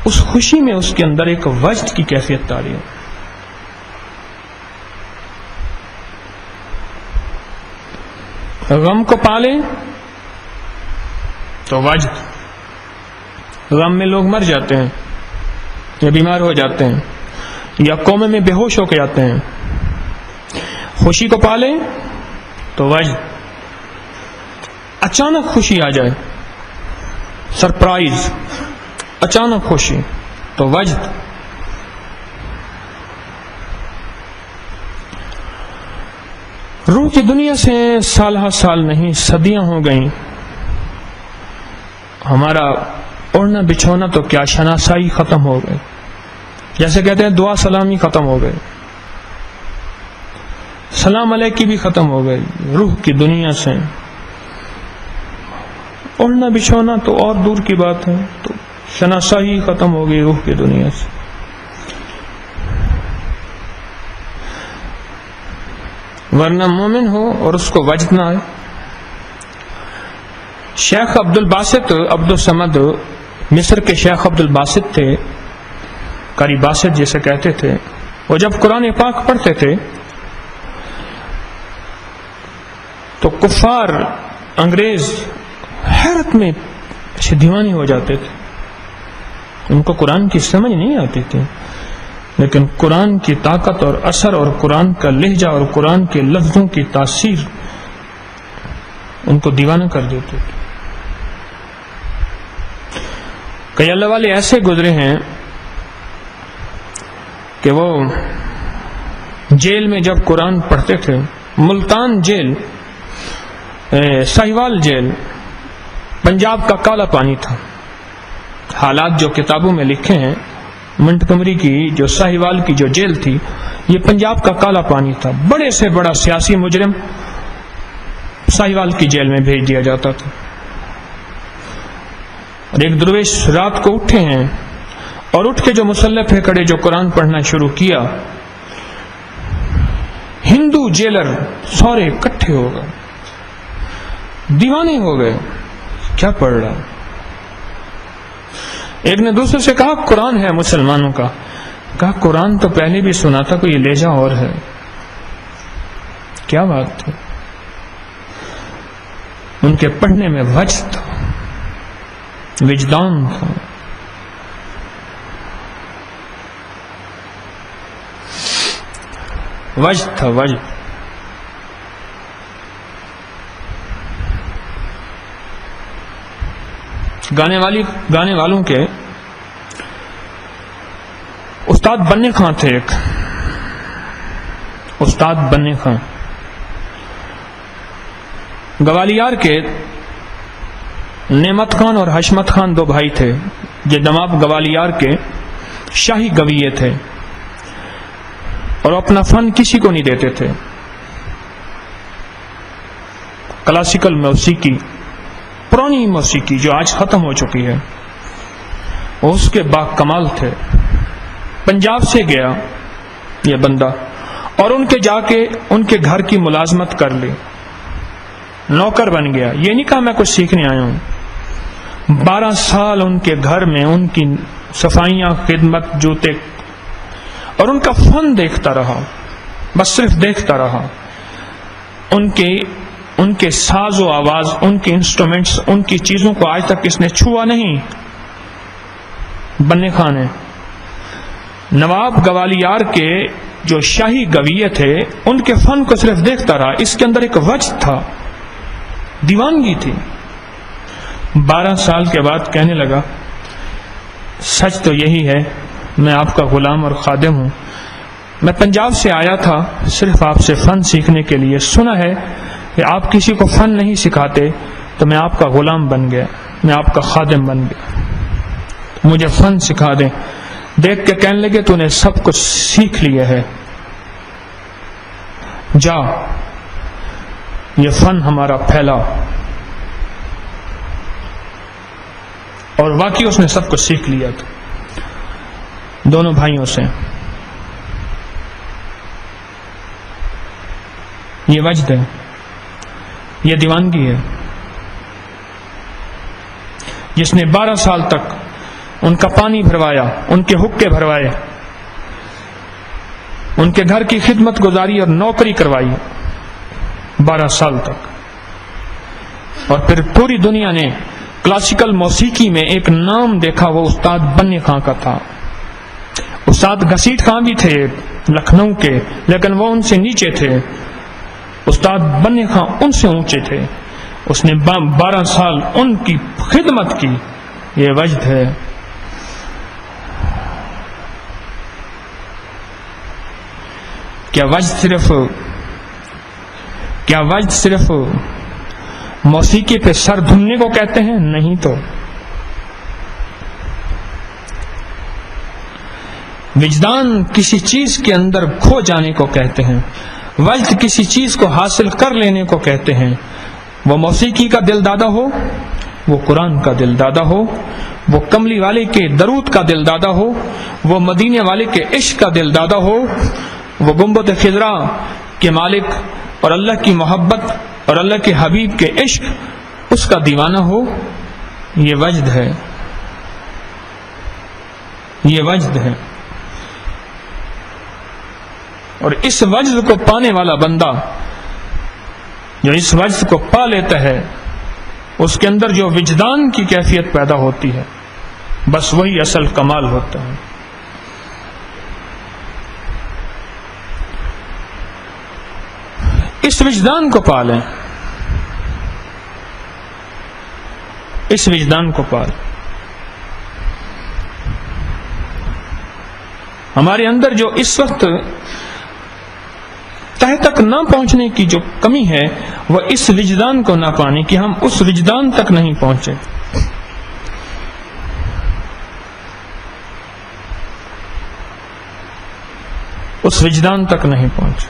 اس خوشی میں اس کے اندر ایک وجد کی کیفیت تاری ہے. غم کو پالے تو وجد. غم میں لوگ مر جاتے ہیں یا بیمار ہو جاتے ہیں یا کومے میں بے ہوش ہو کے جاتے ہیں. خوشی کو پالے تو وجد. اچانک خوشی آ جائے، سرپرائز، اچانک خوشی تو وجد. روح کی دنیا سے سال ہر سال نہیں، صدیاں ہو گئیں. ہمارا اوڑھنا بچھونا تو کیا، شناسائی ختم ہو گئی. جیسے کہتے ہیں دعا سلامی ختم ہو گئی، سلام علیکی بھی ختم ہو گئی. روح کی دنیا سے اوڑھنا بچھونا تو اور دور کی بات ہے، تو شناسائی ختم ہو گئی روح کی دنیا سے. ورنہ مومن ہو اور اس کو وجد نہ آئے. شیخ عبد الباسط عبد الصمد، مصر کے شیخ عبد الباسط تھے، قاری باسط جیسے کہتے تھے. وہ جب قرآن پاک پڑھتے تھے تو کفار انگریز حیرت میں ایسے دیوانے ہو جاتے تھے. ان کو قرآن کی سمجھ نہیں آتی تھی، لیکن قرآن کی طاقت اور اثر اور قرآن کا لہجہ اور قرآن کے لفظوں کی تاثیر ان کو دیوانہ کر دیتے تھے. کئی اللہ والے ایسے گزرے ہیں کہ وہ جیل میں جب قرآن پڑھتے تھے، ملتان جیل، ساہیوال جیل، پنجاب کا کالا پانی تھا. حالات جو کتابوں میں لکھے ہیں، منٹگمری کی جو ساہیوال کی جو جیل تھی، یہ پنجاب کا کالا پانی تھا. بڑے سے بڑا سیاسی مجرم ساہیوال کی جیل میں بھیج دیا جاتا تھا. اور ایک درویش رات کو اٹھے ہیں اور اٹھ کے جو مسلح پہ کھڑے جو قرآن پڑھنا شروع کیا، ہندو جیلر سارے اکٹھے ہو گئے، دیوانے ہو گئے، کیا پڑھ رہا. ایک نے دوسرے سے کہا قرآن ہے مسلمانوں کا. کہا قرآن تو پہلے بھی سنا تھا، کوئی لہجہ اور ہے. کیا بات تھی. ان کے پڑھنے میں وجد تھا، وجدان تھا. وجد تھا، وجد. گانے والوں کے استاد بنے خان تھے. ایک استاد بنے خان گوالیار کے نعمت خان اور حشمت خان دو بھائی تھے. یہ نواب گوالیار کے شاہی گویے تھے اور اپنا فن کسی کو نہیں دیتے تھے. کلاسیکل موسیقی، پرانی موسیقی جو آج ختم ہو چکی ہے، اس کے با کمال تھے. پنجاب سے گیا یہ بندہ اور ان کے جا کے ان کے گھر کی ملازمت کر لی، نوکر بن گیا. یہ نہیں کہا میں کچھ سیکھنے آیا ہوں. 12 سال ان کے گھر میں ان کی صفائیاں، خدمت، جوتے اور ان کا فن دیکھتا رہا، بس صرف دیکھتا رہا. ان کے ساز و آواز، ان کے انسٹرومنٹس، ان کی چیزوں کو آج تک اس نے چھوا نہیں. بننے خان ہے، نواب گوالیار کے جو شاہی گویے تھے، ان کے فن کو صرف دیکھتا رہا. اس کے اندر ایک وجد تھا، دیوانگی تھی. 12 سال کے بعد کہنے لگا سچ تو یہی ہے، میں آپ کا غلام اور خادم ہوں. میں پنجاب سے آیا تھا صرف آپ سے فن سیکھنے کے لیے. سنا ہے کہ آپ کسی کو فن نہیں سکھاتے، تو میں آپ کا غلام بن گیا، میں آپ کا خادم بن گیا. مجھے فن سکھا دیں. دیکھ کے کہنے لگے تو نے سب کچھ سیکھ لیا ہے، جا یہ فن ہمارا پھیلا. اور واقعی اس نے سب کچھ سیکھ لیا تھا دونوں بھائیوں سے. یہ وجد ہے، یہ دیوانگی ہے. جس نے 12 سال تک ان کا پانی بھروایا، ان کے حقے بھروائے، ان کے گھر کی خدمت گزاری اور نوکری کروائی 12 سال تک. اور پھر پوری دنیا نے کلاسیکل موسیقی میں ایک نام دیکھا، وہ استاد بننے خان کا تھا. استاد گھسیٹ خان بھی تھے لکھنؤ کے، لیکن وہ ان سے نیچے تھے. استاد بننے خان ان سے اونچے تھے. اس نے 12 سال ان کی خدمت کی. یہ وجد ہے. کیا وجد صرف موسیقی پہ سر دھننے کو کہتے ہیں؟ نہیں تو. وجدان کسی چیز کے اندر کھو جانے کو کہتے ہیں. وجد کسی چیز کو حاصل کر لینے کو کہتے ہیں. وہ موسیقی کا دل دادا ہو، وہ قرآن کا دل دادا ہو، وہ کملی والے کے درود کا دل دادا ہو، وہ مدینے والے کے عشق کا دل دادا ہو، وہ گنبد خضرا کے مالک اور اللہ کی محبت اور اللہ کے حبیب کے عشق اس کا دیوانہ ہو. یہ وجد ہے، یہ وجد ہے. اور اس وجد کو پانے والا بندہ جو اس وجد کو پا لیتا ہے، اس کے اندر جو وجدان کی کیفیت پیدا ہوتی ہے، بس وہی اصل کمال ہوتا ہے. اس وجدان کو پالیں، اس وجدان کو پال. ہمارے اندر جو اس وقت تہ تک نہ پہنچنے کی جو کمی ہے، وہ اس وجدان کو نہ پانے کی. ہم اس وجدان تک نہیں پہنچے. اس وجدان تک نہیں پہنچے.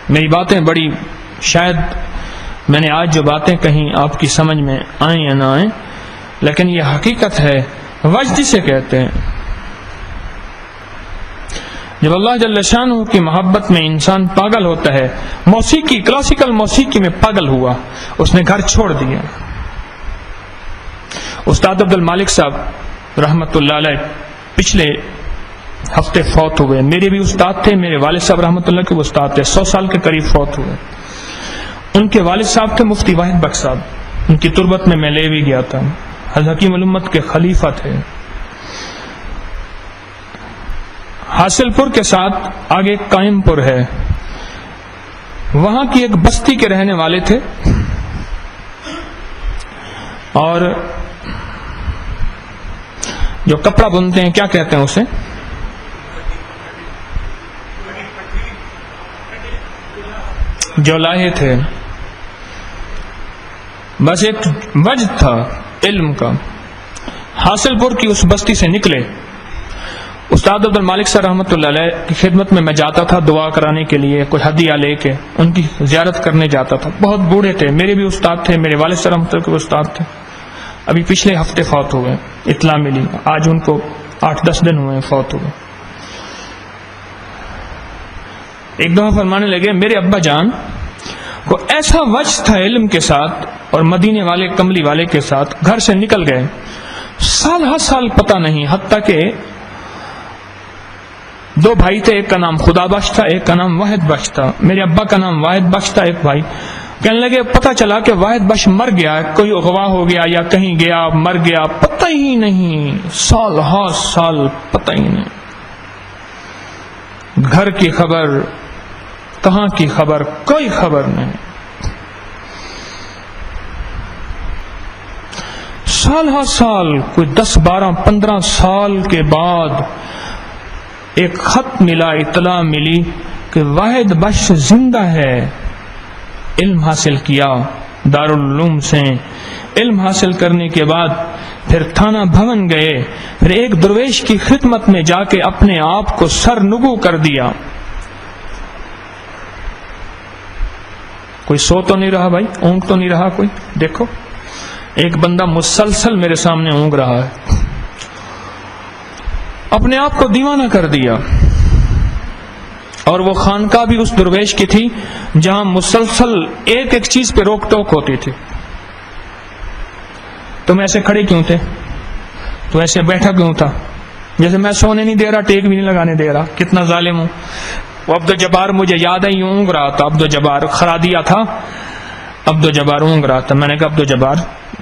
میری باتیں بڑی، شاید میں نے آج جو باتیں کہیں آپ کی سمجھ میں آئیں یا نہ آئیں، لیکن یہ حقیقت ہے. وجد سے کہتے ہیں جب اللہ جل شانہ کی محبت میں انسان پاگل ہوتا ہے. موسیقی، کلاسیکل موسیقی میں پاگل ہوا، اس نے گھر چھوڑ دیا. استاد عبد المالک صاحب رحمت اللہ علیہ پچھلے ہفتے فوت ہوئے. میرے بھی استاد تھے، میرے والد صاحب رحمۃ اللہ کے وہ استاد تھے. 100 سال کے قریب فوت ہوئے. ان کے والد صاحب تھے مفتی واحد بخش صاحب. ان کی تربت میں لے بھی گیا تھا. حضرت حکیم الامت کے خلیفہ تھے. حاصل پور کے ساتھ آگے قائم پور ہے، وہاں کی ایک بستی کے رہنے والے تھے. اور جو کپڑا بنتے ہیں، کیا کہتے ہیں اسے؟ جو لاہے تھے. بس ایک وجد تھا علم کا. حاصل پور کی اس بستی سے نکلے. استاد عبد المالک صاحب رحمۃ اللہ علیہ کی خدمت میں جاتا تھا دعا کرانے کے لیے، کوئی ہدیہ لے کے ان کی زیارت کرنے جاتا تھا. بہت بوڑھے تھے. میرے بھی استاد تھے، میرے والد صاحب رحمۃ اللہ کے استاد تھے. ابھی پچھلے ہفتے فوت ہوئے، اطلاع ملی. آج ان کو 8-10 دن ہوئے فوت ہوئے. ایک دفعہ فرمانے لگے میرے ابا جان کو ایسا وجد تھا علم کے ساتھ، اور مدینے والے کملی والے کے ساتھ گھر سے نکل گئے. سال ہر سال پتہ نہیں، حتیٰ کہ 2 بھائی تھے، ایک کا نام خدا بخش تھا، ایک کا نام واحد بخش تھا. میرے ابا کا نام واحد بخش تھا. ایک بھائی کہنے لگے پتہ چلا کہ واحد بخش مر گیا، کوئی اغوا ہو گیا یا کہیں گیا مر گیا، پتہ ہی نہیں. سال ہر سال پتہ ہی نہیں. گھر کی خبر، کہاں کی خبر، کوئی خبر نہیں. سال ہر سال، کوئی 10 12 15 سال کے بعد ایک خط ملا، اطلاع ملی کہ واحد بخش زندہ ہے. علم حاصل کیا دارالعلوم سے. علم حاصل کرنے کے بعد پھر تھانہ بھون گئے، پھر ایک درویش کی خدمت میں جا کے اپنے آپ کو سرنگو کر دیا. کوئی سو تو نہیں رہا بھائی، اونگ تو نہیں رہا کوئی. دیکھو ایک بندہ مسلسل میرے سامنے اونگ رہا ہے، اپنے آپ کو دیوانہ کر دیا. اور وہ خانقاہ بھی اس درویش کی تھی جہاں مسلسل ایک ایک چیز پہ روک ٹوک ہوتی تھی. تم ایسے کھڑے کیوں تھے؟ تو ایسے بیٹھا کیوں تھا؟ جیسے میں سونے نہیں دے رہا، ٹیک بھی نہیں لگانے دے رہا. کتنا ظالم ہوں. وہ عبدالجبار مجھے یاد ہے، اونگ رہا تھا. عبدالجبار کھڑا دیا تھا، عبدالجبار اونگ رہا تھا. میں نے کہا عبدالجبار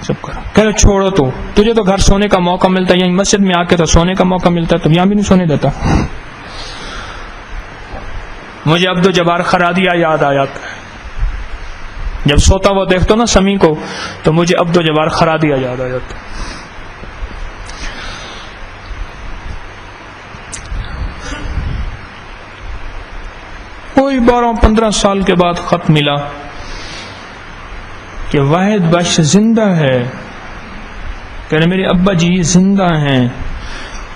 سب کرو. کہ چھوڑو، تو تجھے تو گھر سونے کا موقع ملتا ہے، یہیں مسجد میں آ کے تو سونے کا موقع ملتا ہے، تم یہاں بھی نہیں سونے دیتا. مجھے عبدالجبار خرادیہ یاد آیا. جب سوتا وہ دیکھتا نا سمی کو تو مجھے عبدالجبار خرادیہ یاد آ جاتا. کوئی 12-15 سال کے بعد خط ملا کہ واحد بخش زندہ ہے. کہنے میرے ابا جی زندہ ہیں.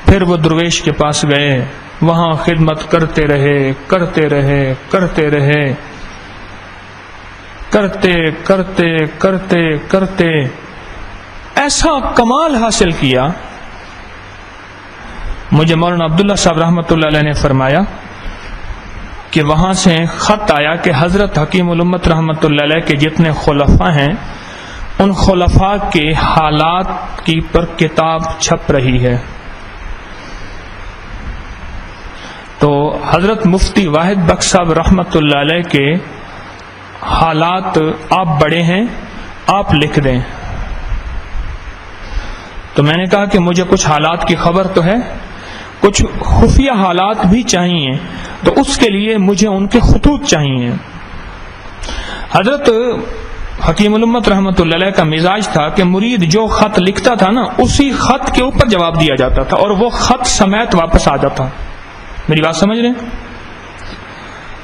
پھر وہ درویش کے پاس گئے، وہاں خدمت کرتے رہے کرتے رہے کرتے رہے کرتے کرتے کرتے کرتے ایسا کمال حاصل کیا. مجھے مولانا عبداللہ صاحب رحمۃ اللہ علیہ نے فرمایا کہ وہاں سے خط آیا کہ حضرت حکیم الامت رحمۃ اللہ علیہ کے جتنے خلفاء ہیں ان خلفاء کے حالات کی پر کتاب چھپ رہی ہے. تو حضرت مفتی واحد بخش صاحب رحمۃ اللہ علیہ کے حالات آپ بڑے ہیں، آپ لکھ دیں. تو میں نے کہا کہ مجھے کچھ حالات کی خبر تو ہے، کچھ خفیہ حالات بھی چاہیے، تو اس کے لیے مجھے ان کے خطوط چاہیے. حضرت حکیم الامت رحمۃ اللہ علیہ کا مزاج تھا کہ مرید جو خط لکھتا تھا نا اسی خط کے اوپر جواب دیا جاتا تھا اور وہ خط سمیت واپس آ جاتا. میری بات سمجھ رہے ہیں؟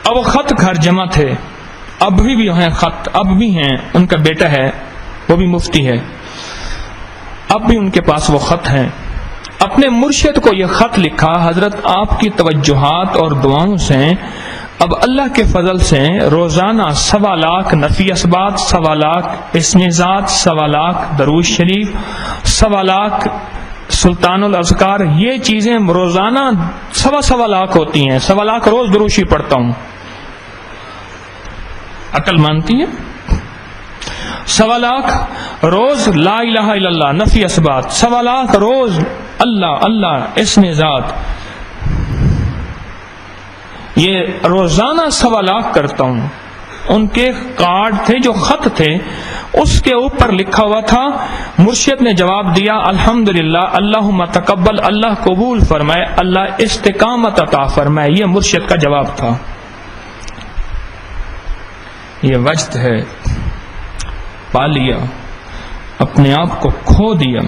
اب وہ خط گھر جمع تھے، اب بھی ہیں خط، اب بھی ہیں. ان کا بیٹا ہے وہ بھی مفتی ہے، اب بھی ان کے پاس وہ خط ہیں. اپنے مرشد کو یہ خط لکھا، حضرت آپ کی توجہات اور دعاؤں سے اب اللہ کے فضل سے روزانہ 1.25 لاکھ نفی اسبات، 1.25 لاکھ اسم ذات، 1.25 لاکھ درود شریف، 1.25 لاکھ سلطان الاذکار، یہ چیزیں روزانہ 1.25 لاکھ ہوتی ہیں. 1.25 لاکھ روز درود شریف پڑھتا ہوں. عقل مانتی ہے؟ 1.25 لاکھ روز لا الہ الا اللہ نفی اسبات، 1.25 لاکھ روز اللہ اللہ اسم ذات، یہ روزانہ 1.25 لاکھ کرتا ہوں. ان کے کارڈ تھے جو خط تھے، اس کے اوپر لکھا ہوا تھا، مرشد نے جواب دیا الحمدللہ اللہم تقبل، اللہ قبول فرمائے، اللہ استقامت عطا فرمائے. یہ مرشد کا جواب تھا. یہ وجد ہے، پا لیا، اپنے آپ کو کھو دیا،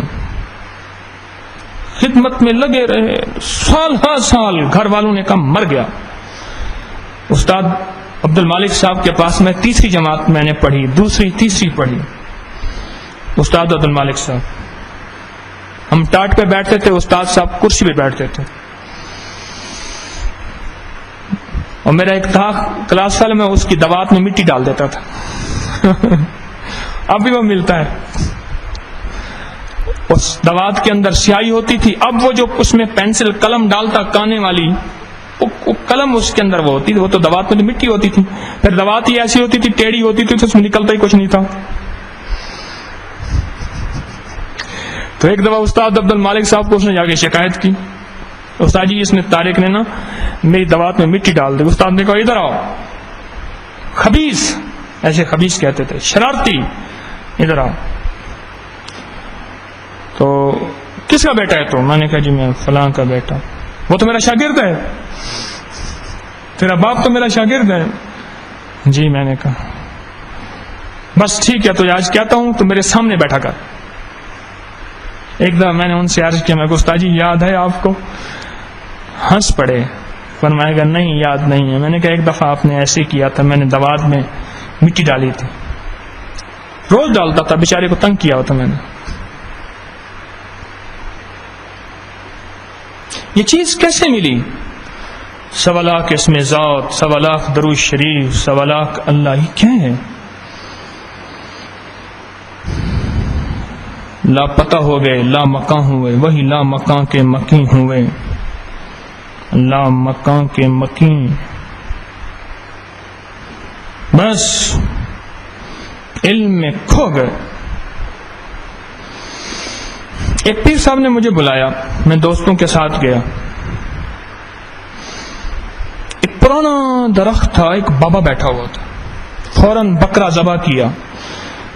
خدمت میں لگے رہے سال ہر سال. گھر والوں نے کہا مر گیا. استاد عبد المالک صاحب کے پاس میں 3ری جماعت میں نے پڑھی، 2ری 3ری پڑھی. استاد عبد المالک صاحب، ہم ٹاٹ پہ بیٹھتے تھے، استاد صاحب کرسی پہ بیٹھتے تھے. اور میرا ایک تھا کلاس فیل، میں اس کی دوات میں مٹی ڈال دیتا تھا. اب بھی وہ ملتا ہے. اس دوات کے اندر سیاہی ہوتی تھی. اب وہ جو اس میں پینسل قلم ڈالتا کانے والی، وہ قلم اس کے اندر وہ ہوتی تھی، وہ تو دوات میں مٹی ہوتی تھی. پھر دوات ہی ایسی ہوتی تھی، ٹیڑھی ہوتی تھی، تو اس میں نکلتا ہی کچھ نہیں تھا. تو ایک دفعہ استاد عبد المالک صاحب کو اس نے جا کے شکایت کی، استاد جی اس نے طارق نے نا میری دوات میں مٹی ڈال دی۔ استاد نے کہا ادھر آؤ، خبیث، ایسے خبیث کہتے تھے، شرارتی، ادھر آؤ۔ تو کس کا بیٹا ہے تو؟ میں نے کہا جی میں فلاں کا بیٹا۔ وہ تو میرا شاگرد ہے، تیرا باپ تو میرا شاگرد ہے۔ جی میں نے کہا بس ٹھیک ہے، تو آج کہتا ہوں تو میرے سامنے بیٹھا کر۔ ایک دفعہ میں نے ان سے عرض کیا، میں استاد جی یاد ہے آپ کو؟ ہنس پڑے، فرمائے گا نہیں یاد نہیں ہے۔ میں نے کہا ایک دفعہ آپ نے ایسے کیا تھا، میں نے دوات میں مٹی ڈالی تھی، روز ڈالتا تھا، بیچارے کو تنگ کیا ہوتا میں نے۔ یہ چیز کیسے ملی؟ 1.25 لاکھ اسم ذات، 1.25 لاکھ درود شریف، 1.25 لاکھ اللہ، یہ کیا ہے؟ لاپتہ ہو گئے، لا مکان ہوئے، وہی لا مکان کے مکین ہوئے، لا مکان کے مکین، بس علم میں کھو گئے۔ ایک پیر صاحب نے مجھے بلایا، میں دوستوں کے ساتھ گیا، ایک پرانا درخت تھا، ایک بابا بیٹھا ہوا تھا، فوراً بکرا ذبح کیا۔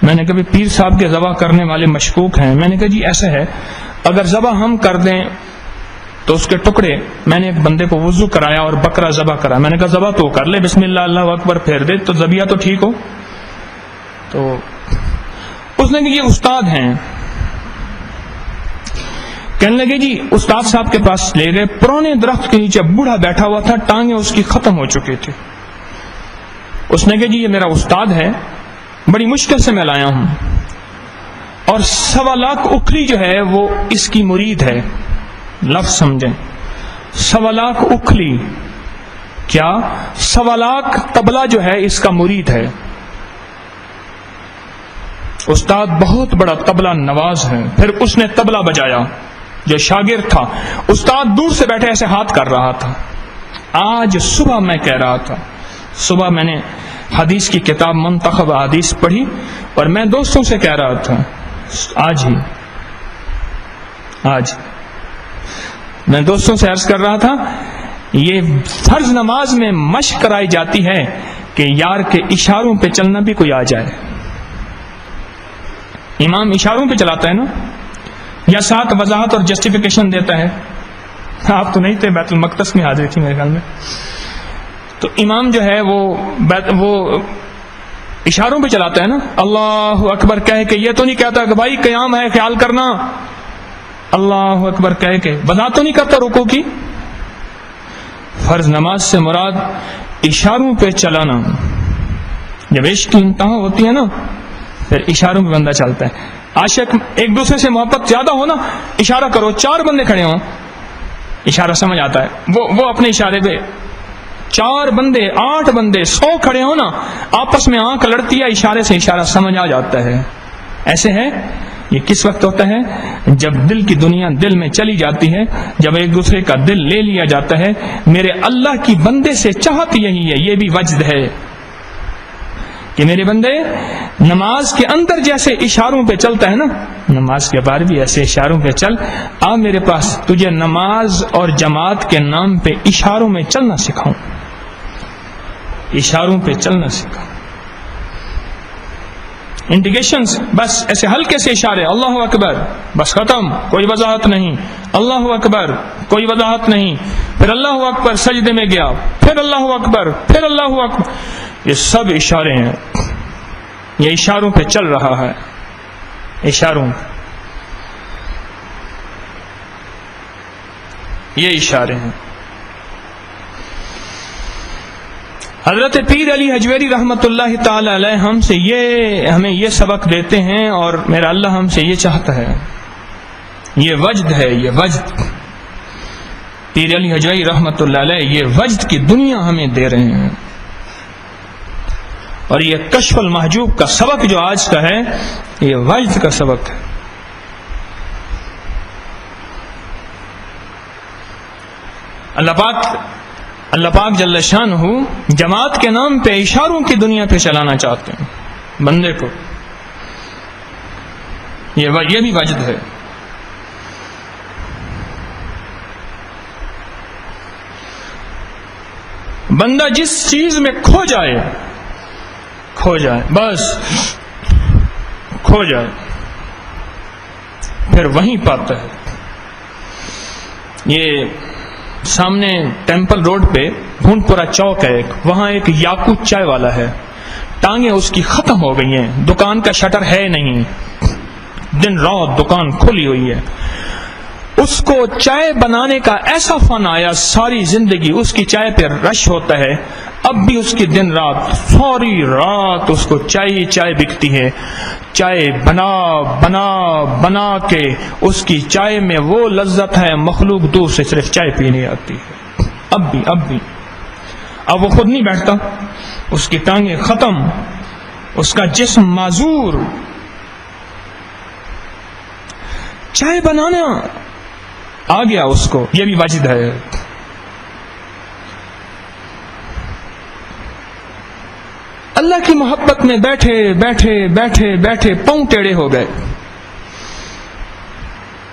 میں نے کہا پیر صاحب کے ذبح کرنے والے مشکوک ہیں۔ میں نے کہا جی ایسا ہے، اگر ذبح ہم کر دیں تو اس کے ٹکڑے، میں نے ایک بندے کو وضو کرایا اور بکرا ذبح کرا، میں نے کہا ذبح تو کر لے، بسم اللہ اللہ اکبر پھیر دے تو ذبیحہ تو ٹھیک ہو۔ تو اس نے کہا یہ استاد ہیں، کہنے لگے جی استاد صاحب کے پاس لے گئے، پرانے درخت کے نیچے بوڑھا بیٹھا ہوا تھا، ٹانگیں اس کی ختم ہو چکی تھی۔ اس نے کہا جی یہ میرا استاد ہے، بڑی مشکل سے میں لایا ہوں، اور 1.25 لاکھ اکھلی جو ہے وہ اس کی مرید ہے۔ لفظ سمجھیں، 1.25 لاکھ اکھلی، کیا 1.25 لاکھ طبلہ جو ہے اس کا مرید ہے۔ استاد بہت بڑا طبلہ نواز ہے۔ پھر اس نے طبلہ بجایا، جو شاگرد تھا، استاد دور سے بیٹھے ایسے ہاتھ کر رہا تھا۔ آج صبح میں کہہ رہا تھا، صبح میں نے حدیث کی کتاب منتخب حدیث پڑھی اور میں دوستوں سے کہہ رہا تھا، آج میں دوستوں سے عرض کر رہا تھا، یہ فرض نماز میں مشق کرائی جاتی ہے کہ یار کے اشاروں پہ چلنا بھی کوئی آ جائے۔ امام اشاروں پہ چلاتا ہے نا، یا ساتھ وضاحت اور جسٹیفیکیشن دیتا ہے۔ آپ تو نہیں تھے، بیت المقدس میں حاضری تھی میرے خیال میں، تو امام جو ہے وہ اشاروں پہ چلاتا ہے نا، اللہ اکبر کہہ کے، یہ تو نہیں کہتا کہ بھائی قیام ہے خیال کرنا، اللہ اکبر کہہ کے وضاحت تو نہیں کرتا رکوع کی۔ فرض نماز سے مراد اشاروں پہ چلانا۔ جب عشق کی انتہا ہوتی ہے نا، پھر اشاروں پہ بندہ چلتا ہے۔ عاشق ایک دوسرے سے محبت زیادہ ہو نا، اشارہ کرو، 4 بندے کھڑے ہوں، اشارہ سمجھ آتا ہے، وہ اپنے اشارے پہ 4 بندے 8 بندے 100 کھڑے ہو نا، آپس میں آنکھ لڑتی ہے، اشارے سے اشارہ سمجھ آ جاتا ہے۔ ایسے ہے، یہ کس وقت ہوتا ہے؟ جب دل کی دنیا دل میں چلی جاتی ہے، جب ایک دوسرے کا دل لے لیا جاتا ہے۔ میرے اللہ کی بندے سے چاہت یہی ہے، یہ بھی وجد ہے کہ میرے بندے نماز کے اندر جیسے اشاروں پہ چلتا ہے نا، نماز کے بعد بھی ایسے اشاروں پہ چل۔ آ میرے پاس، تجھے نماز اور جماعت کے نام پہ اشاروں میں چلنا سکھاؤں، اشاروں پہ چلنا سکھاؤں۔ انڈیکیشنز، بس ایسے ہلکے سے اشارے، اللہ اکبر، بس ختم، کوئی وضاحت نہیں، اللہ اکبر، کوئی وضاحت نہیں، پھر اللہ اکبر سجدے میں گیا، پھر اللہ اکبر، پھر اللہ اکبر، یہ سب اشارے ہیں، یہ اشاروں پہ چل رہا ہے، اشاروں، یہ اشارے ہیں۔ حضرت پیر علی حجویری رحمت اللہ تعالی علیہ ہمیں یہ سبق دیتے ہیں، اور میرا اللہ ہم سے یہ چاہتا ہے، یہ وجد ہے، یہ وجد۔ پیر علی حجویری رحمت اللہ علیہ یہ وجد کی دنیا ہمیں دے رہے ہیں، اور یہ کشف المحجوب کا سبق جو آج کا ہے، یہ وجد کا سبق ہے۔ اللہ پاک جل شانہ جماعت کے نام پہ اشاروں کی دنیا پہ چلانا چاہتے ہیں بندے کو، یہ بھی وجد ہے۔ بندہ جس چیز میں کھو جائے بس کھو جائے، پھر وہیں پاتا ہے۔ یہ سامنے ٹیمپل روڈ پہ بھونڈپورہ چوک ہے، وہاں ایک یاقوت چائے والا ہے، ٹانگیں اس کی ختم ہو گئی ہیں، دکان کا شٹر ہے نہیں، دن رات دکان کھلی ہوئی ہے۔ اس کو چائے بنانے کا ایسا فن آیا، ساری زندگی اس کی چائے پہ رش ہوتا ہے، اب بھی اس کی دن رات ساری رات اس کو چائے بکتی ہے۔ چائے بنا بنا بنا کے اس کی چائے میں وہ لذت ہے مخلوق دور سے صرف چائے پینے آتی ہے۔ اب بھی اب وہ خود نہیں بیٹھتا، اس کی ٹانگیں ختم، اس کا جسم معذور، چائے بنانا آ گیا اس کو، یہ بھی واجد ہے۔ اللہ کی محبت میں بیٹھے بیٹھے بیٹھے بیٹھے پاؤں ٹیڑھے ہو گئے،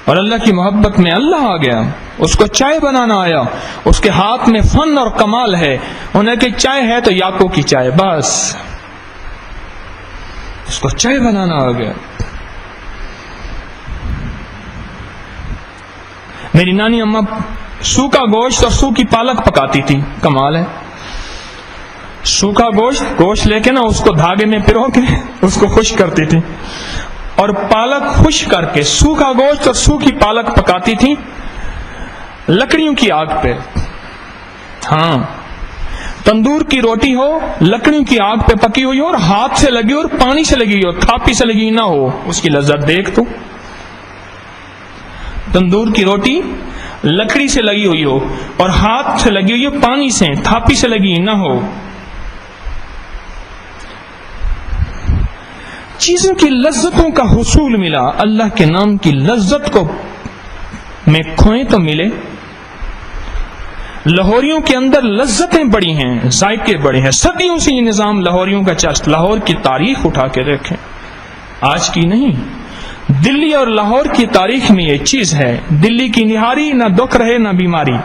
اور اللہ کی محبت میں اللہ آ گیا، اس کو چائے بنانا آیا، اس کے ہاتھ میں فن اور کمال ہے، انہیں کہ چائے ہے تو یاکو کی چائے، بس اس کو چائے بنانا آ گیا۔ میری نانی اماں سوکھا گوشت اور سوکھی پالک پکاتی تھی، کمال ہے۔ سوکھا گوشت لے کے نا اس کو دھاگے میں پرو کے اس کو خشک کرتی تھی، اور پالک خشک کر کے سوکھا گوشت اور سوکھی پالک پکاتی تھی لکڑیوں کی آگ پہ۔ ہاں، تندور کی روٹی ہو، لکڑیوں کی آگ پہ پکی ہوئی ہو، اور ہاتھ سے لگی اور پانی سے لگی ہو، تھاپی سے لگی نہ ہو، اس کی لذت دیکھ تو۔ تندور کی روٹی لکڑی سے لگی ہوئی ہو اور ہاتھ سے لگی ہوئی ہو، پانی سے، تھاپی سے لگی نہ ہو۔ چیزوں کی لذتوں کا حصول ملا، اللہ کے نام کی لذت کو میں کھوئیں تو ملے۔ لاہوریوں کے اندر لذتیں بڑی ہیں، ذائقے بڑے ہیں، صدیوں سے یہ نظام لاہوریوں کا چل، لاہور کی تاریخ اٹھا کے دیکھیں، آج کی نہیں، دلی اور لاہور کی تاریخ میں یہ چیز ہے۔ دلی کی نہاری، نہ دکھ رہے نہ بیماری۔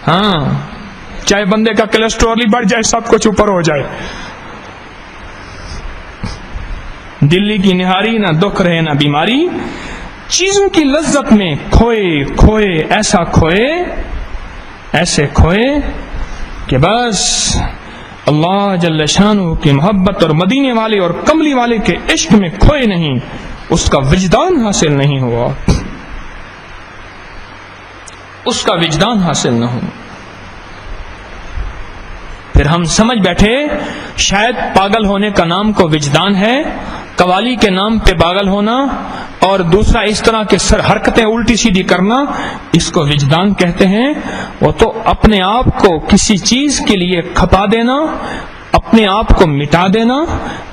ہاں، چاہے بندے کا کولیسٹرول ہی بڑھ جائے، سب کچھ اوپر ہو جائے، دلی کی نہاری، نہ دکھ رہے نہ بیماری۔ چیزوں کی لذت میں کھوئے ایسے کھوئے کہ بس اللہ جل شانہ کی محبت اور مدینے والے اور کملی والے کے عشق میں کھوئے نہیں، اس کا وجدان حاصل نہیں ہوا، اس کا وجدان حاصل نہ ہوا۔ پھر ہم سمجھ بیٹھے شاید پاگل ہونے کا نام کو وجدان ہے، قوالی کے نام پہ پاگل ہونا، اور دوسرا اس طرح کے حرکتیں الٹی سیدھی کرنا، اس کو وجدان کہتے ہیں۔ وہ تو اپنے آپ کو کسی چیز کے لیے کھپا دینا، اپنے آپ کو مٹا دینا،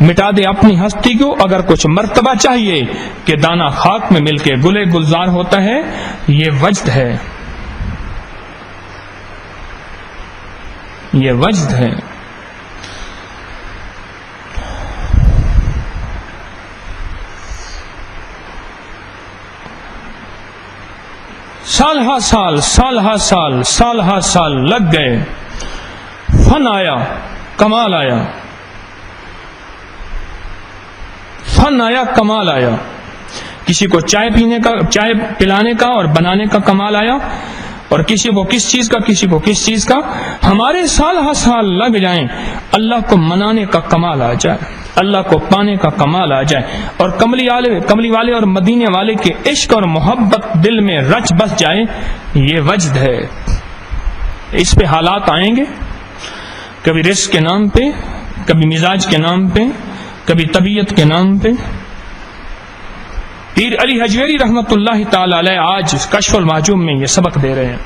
مٹا دے اپنی ہستی کو۔ اگر کچھ مرتبہ چاہیے کہ دانہ خاک میں مل کے گلے گلزار ہوتا ہے، یہ وجد ہے، یہ وجد ہے۔ سال ہا سال لگ گئے، فن آیا، کمال آیا، فن آیا، کمال آیا۔ کسی کو چائے پلانے کا اور بنانے کا کمال آیا، اور کسی کو کس چیز کا۔ ہمارے سال ہا سال لگ جائیں، اللہ کو منانے کا کمال آ جائے، اللہ کو پانے کا کمال آ جائے، اور کملی والے اور مدینے والے کے عشق اور محبت دل میں رچ بس جائے، یہ وجد ہے۔ اس پہ حالات آئیں گے، کبھی رزق کے نام پہ، کبھی مزاج کے نام پہ، کبھی طبیعت کے نام پہ۔ پیر علی حجویری رحمت اللہ تعالی علیہ آج کشف المحجوم میں یہ سبق دے رہے ہیں،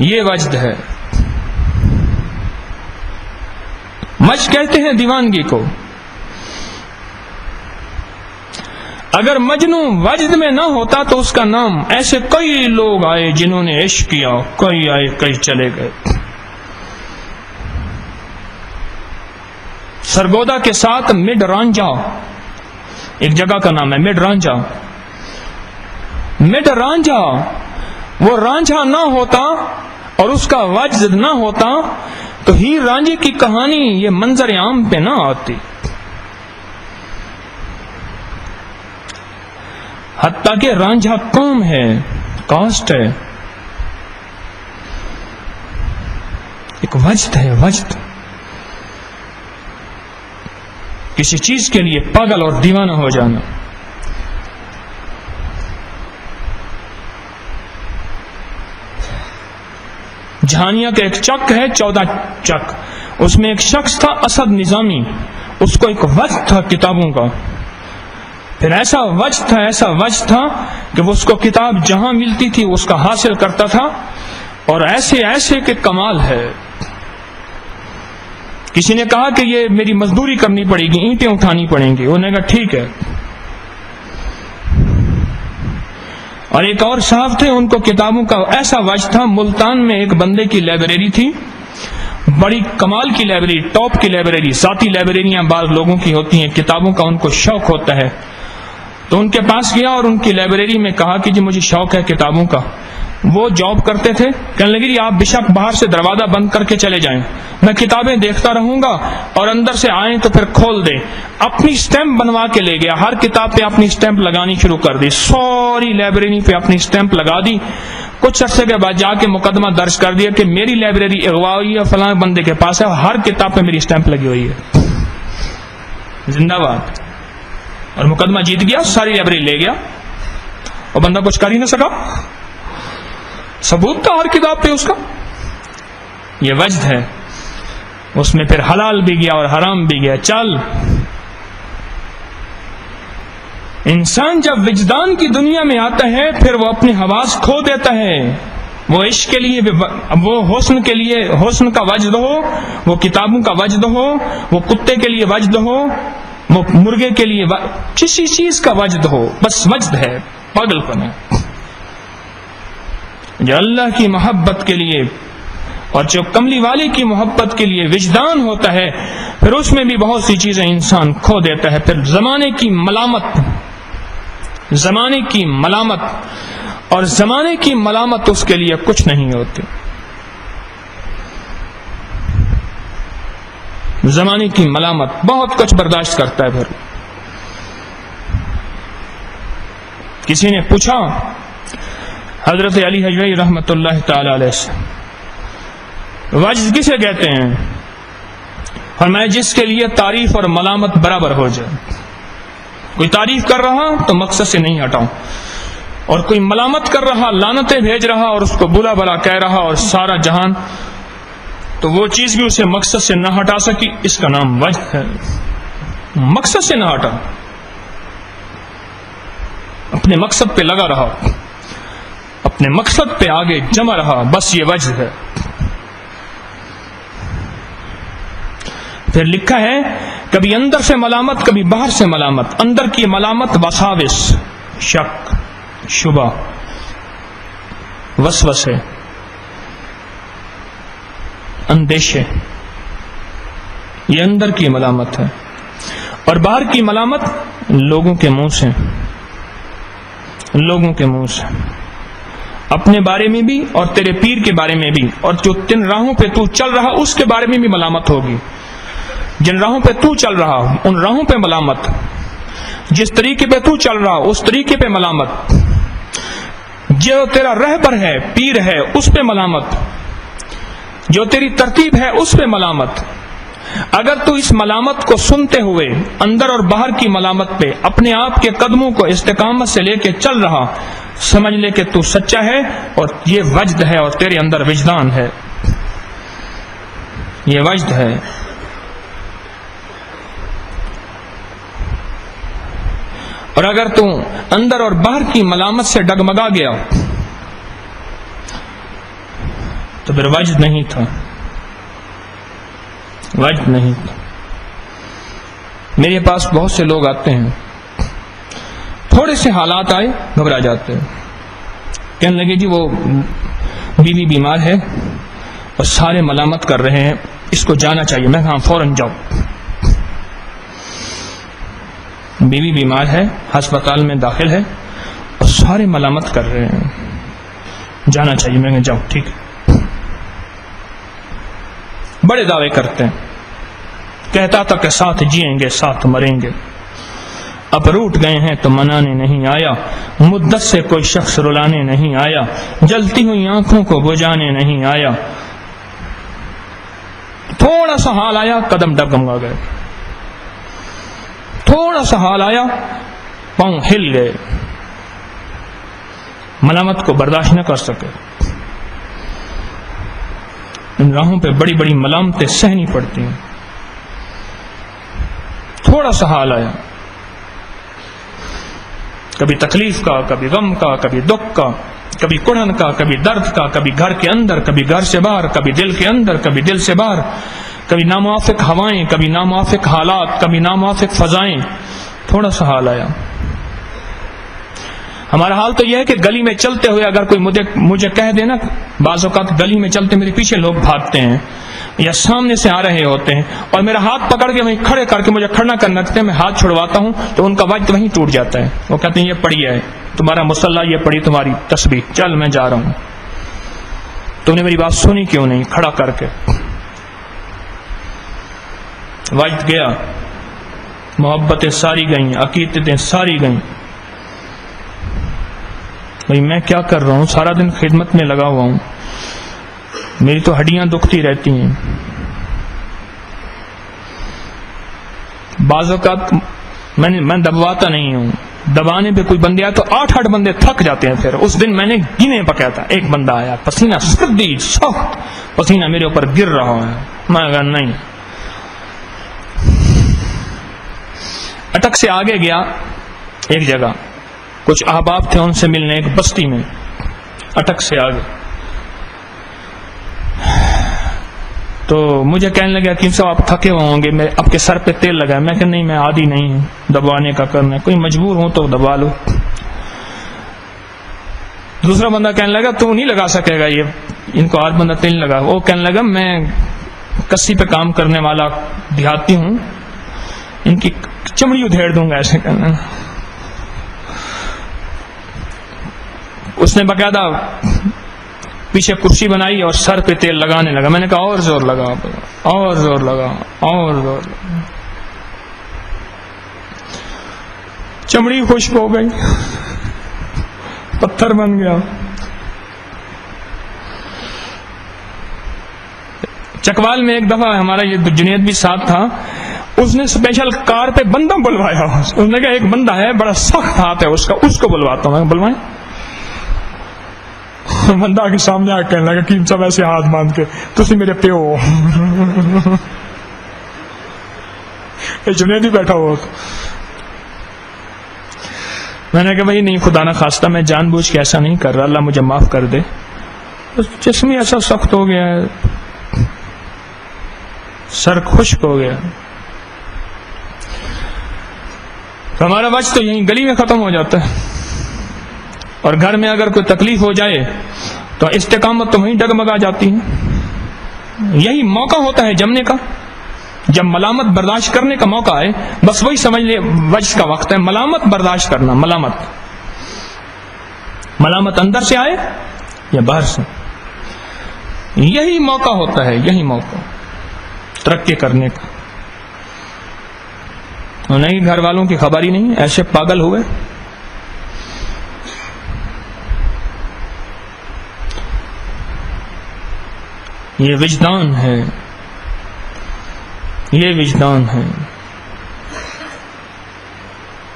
یہ وجد ہے۔ مجد کہتے ہیں دیوانگی کو۔ اگر مجنوں وجد میں نہ ہوتا تو اس کا نام، ایسے کئی لوگ آئے جنہوں نے عشق کیا، کئی آئے کئی چلے گئے۔ سرگودا کے ساتھ مڈ رانجھا، ایک جگہ کا نام ہے مڈ رانجھا۔ مڈ رانجھا، وہ رانجھا نہ ہوتا اور اس کا وجد نہ ہوتا تو ہیر رانجھے کی کہانی یہ منظر عام پہ نہ آتی. حتیٰ کہ رانجھا قوم ہے، کاسٹ ہے، ایک وجد ہے، وجد. کسی چیز کے لیے پاگل اور دیوانہ ہو جانا. جہانیہ کا ایک چک ہے، 14 چک، اس میں ایک شخص تھا اسد نظامی، اس کو ایک وجد تھا کتابوں کا. پھر ایسا وجد تھا کہ وہ اس کو کتاب جہاں ملتی تھی اس کا حاصل کرتا تھا، اور ایسے کہ کمال ہے. کسی نے کہا کہ یہ میری مزدوری کرنی پڑے گی، اینٹیں اٹھانی پڑیں گی. انہوں نے کہا ٹھیک ہے. اور ایک اور صاحب تھے، ان کو کتابوں کا ایسا وجد تھا. ملتان میں ایک بندے کی لائبریری تھی، بڑی کمال کی لائبریری، ٹاپ کی لائبریری. ذاتی لائبریریاں بعض لوگوں کی ہوتی ہیں، کتابوں کا ان کو شوق ہوتا ہے. تو ان کے پاس گیا اور ان کی لائبریری میں کہا کہ جی مجھے شوق ہے کتابوں کا. وہ جاب کرتے تھے. کہنے لگے جی آپ بے شک باہر سے دروازہ بند کر کے چلے جائیں، میں کتابیں دیکھتا رہوں گا، اور اندر سے آئیں تو پھر کھول دیں. اپنی سٹیمپ بنوا کے لے گیا، ہر کتاب پہ اپنی سٹیمپ لگانی شروع کر دی، ساری لائبریری پہ اپنی سٹیمپ لگا دی. کچھ عرصے کے بعد جا کے مقدمہ درج کر دیا کہ میری لائبریری اغوا ہوئی ہے، فلاں بندے کے پاس ہے، ہر کتاب پہ میری سٹیمپ لگی ہوئی ہے. زندہ باد. اور مقدمہ جیت گیا، ساری لائبریری لے گیا، اور بندہ کچھ کر ہی نہ سکا. ثبوت تھا ہر کتاب پہ اس کا. یہ وجد ہے. اس میں پھر حلال بھی گیا اور حرام بھی گیا. چل، انسان جب وجدان کی دنیا میں آتا ہے پھر وہ اپنے حواس کھو دیتا ہے. وہ عشق کے لیے، وہ حسن کے لیے حسن کا وجد ہو، وہ کتابوں کا وجد ہو، وہ کتے کے لیے وجد ہو، وہ مرغے کے لیے کسی چیز کا وجد ہو، بس وجد ہے، پاگل پن ہے. جو اللہ کی محبت کے لیے اور جو کملی والی کی محبت کے لیے وجدان ہوتا ہے، پھر اس میں بھی بہت سی چیزیں انسان کھو دیتا ہے. پھر زمانے کی ملامت اور زمانے کی ملامت اس کے لیے کچھ نہیں ہوتی. زمانے کی ملامت بہت کچھ برداشت کرتا ہے. پھر کسی نے پوچھا حضرت علی حجوی رحمۃ اللہ تعالی علیہ سے، وجد کسے کہتے ہیں؟ اور میں جس کے لیے تعریف اور ملامت برابر ہو جائے. کوئی تعریف کر رہا تو مقصد سے نہیں ہٹاؤں، اور کوئی ملامت کر رہا، لعنتیں بھیج رہا اور اس کو بلا بلا کہہ رہا اور سارا جہان، تو وہ چیز بھی اسے مقصد سے نہ ہٹا سکی، اس کا نام وجد ہے. مقصد سے نہ ہٹا، اپنے مقصد پہ لگا رہا، اپنے مقصد پہ آگے جمع رہا، بس یہ وجد ہے. پھر لکھا ہے کبھی اندر سے ملامت، کبھی باہر سے ملامت. اندر کی ملامت وساوس، شک، شبہ، وسوسے، اندیشے، یہ اندر کی ملامت ہے. اور باہر کی ملامت لوگوں کے منہ سے، لوگوں کے منہ سے، اپنے بارے میں بھی اور تیرے پیر کے بارے میں بھی، اور جو جن راہوں پہ تو چل رہا اس کے بارے میں بھی ملامت ہوگی. جن راہوں پہ تو چل رہا ان راہوں پہ ملامت، جس طریقے پہ تو چل رہا اس طریقے پہ ملامت، جو تیرا رہبر ہے، پیر ہے، اس پہ ملامت، جو تیری ترتیب ہے اس پہ ملامت. اگر تو اس ملامت کو سنتے ہوئے اندر اور باہر کی ملامت پہ اپنے آپ کے قدموں کو استقامت سے لے کے چل رہا، سمجھ لے کہ تو سچا ہے، اور یہ وجد ہے، اور تیرے اندر وجدان ہے. یہ وجد ہے. اور اگر تو اندر اور باہر کی ملامت سے ڈگمگا گیا تو پھر وجد نہیں تھا، وجد نہیں تھا. میرے پاس بہت سے لوگ آتے ہیں، تھوڑے سے حالات آئے گھبرا جاتے ہیں، کہنے لگے جی وہ بیوی بیمار ہے اور سارے ملامت کر رہے ہیں، اس کو جانا چاہیے. میں کہا فوراً جاؤ. بیوی بیمار ہے، ہسپتال میں داخل ہے اور سارے ملامت کر رہے ہیں، جانا چاہیے. میں کہا جاؤ، ٹھیک ہے. بڑے دعوے کرتے ہیں. کہتا تھا کہ ساتھ جئیں گے ساتھ مریں گے. اب روٹ گئے ہیں تو منانے نہیں آیا, مدت سے کوئی شخص رلانے نہیں آیا, جلتی ہوئی آنکھوں کو بجھانے نہیں آیا. تھوڑا سا حال آیا قدم ڈگمگا گئے, تھوڑا سا حال آیا پاؤں ہل گئے, ملامت کو برداشت نہ کر سکے. ان راہوں پہ بڑی بڑی ملامتیں سہنی پڑتی ہیں. تھوڑا سا حال آیا, کبھی تکلیف کا, کبھی غم کا, کبھی دکھ کا, کبھی کڑھن کا, کبھی درد کا, کبھی گھر کے اندر, کبھی گھر سے باہر, کبھی دل کے اندر, کبھی دل سے باہر, کبھی ناموافق ہوائیں, کبھی ناموافق حالات, کبھی ناموافق فضائیں. تھوڑا سا حال آیا. ہمارا حال تو یہ ہے کہ گلی میں چلتے ہوئے اگر کوئی مجھے کہہ دے نا, بعض اوقات گلی میں چلتے میرے پیچھے لوگ بھاگتے ہیں یا سامنے سے آ رہے ہوتے ہیں اور میرا ہاتھ پکڑ کے وہیں کھڑے کر کے مجھے کھڑا کرنا کہتے ہیں, میں ہاتھ چھڑواتا ہوں تو ان کا وجد وہیں ٹوٹ جاتا ہے. وہ کہتے ہیں یہ پڑھی ہے تمہارا مصلی, یہ پڑھی تمہاری تسبیح, چل میں جا رہا ہوں. تو نے میری بات سنی کیوں نہیں؟ کھڑا کر کے وجد گیا, محبتیں ساری گئیں, عقیدتیں ساری گئیں. بھئی میں کیا کر رہا ہوں؟ سارا دن خدمت میں لگا ہوا ہوں, میری تو ہڈیاں دکھتی رہتی ہیں. بعض اوقات میں دبواتا نہیں ہوں, دبانے پہ کوئی بندے آئے تو 8 بندے تھک جاتے ہیں. پھر اس دن میں نے گنے پکیا تھا, ایک بندہ آیا پسینہ سردی سخت پسینہ میرے اوپر گر رہا ہے. میں کہا نہیں. اٹک سے آگے گیا ایک جگہ, کچھ احباب تھے ان سے ملنے, ایک بستی میں. اٹک سے آگے تو مجھے کہنے لگا کہ صاحب آپ تھکے ہوئے ہوں گے, میں آپ کے سر پہ تیل لگا. میں کہ نہیں, میں عادی نہیں ہوں دبوانے کا کرنا, کوئی مجبور ہوں تو دبا لو. دوسرا بندہ کہنے لگا تو نہیں لگا سکے گا, یہ ان کو آج بندہ تیل لگا. وہ کہنے لگا میں کسی پہ کام کرنے والا دیہاتی ہوں, ان کی چمڑی ادھیڑ دوں گا. ایسے کہنا. اس نے باقاعدہ پیچھے کرسی بنائی اور سر پہ تیل لگانے لگا. میں نے کہا اور زور لگا, اور زور لگا, اور زور لگا. چمڑی خشک ہو گئی, پتھر بن گیا. چکوال میں ایک دفعہ ہمارا یہ جنید بھی ساتھ تھا, اس نے اسپیشل کار پہ بندہ بلوایا. اس نے کہا ایک بندہ ہے بڑا سخت ہاتھ ہے اس کا, اس کو بلواتا ہوں. بلوائیں. بندہ کے سامنے آ کے کہنے لگا کہ سب ایسے ہاتھ باندھ کے تسی میرے پیو ہو. جنید ہی بیٹھا ہوا. میں نے کہا بھائی نہیں, خدا نہ خواستہ میں جان بوجھ کے ایسا نہیں کر رہا, اللہ مجھے معاف کر دے. جسم ہی ایسا سخت ہو گیا ہے, سر خشک ہو گیا. تو ہمارا وجہ تو یہیں گلی میں ختم ہو جاتا ہے, اور گھر میں اگر کوئی تکلیف ہو جائے تو استقامت تو وہیں ڈگمگا جاتی ہے. یہی موقع ہوتا ہے جمنے کا, جب ملامت برداشت کرنے کا موقع آئے, بس وہی سمجھ لے وجہ کا وقت ہے. ملامت برداشت کرنا, ملامت اندر سے آئے یا باہر سے, یہی موقع ہوتا ہے, یہی موقع ترقی کرنے کا. نہیں, گھر والوں کی خبر ہی نہیں, ایسے پاگل ہوئے. یہ وجدان ہے, یہ وجدان ہے.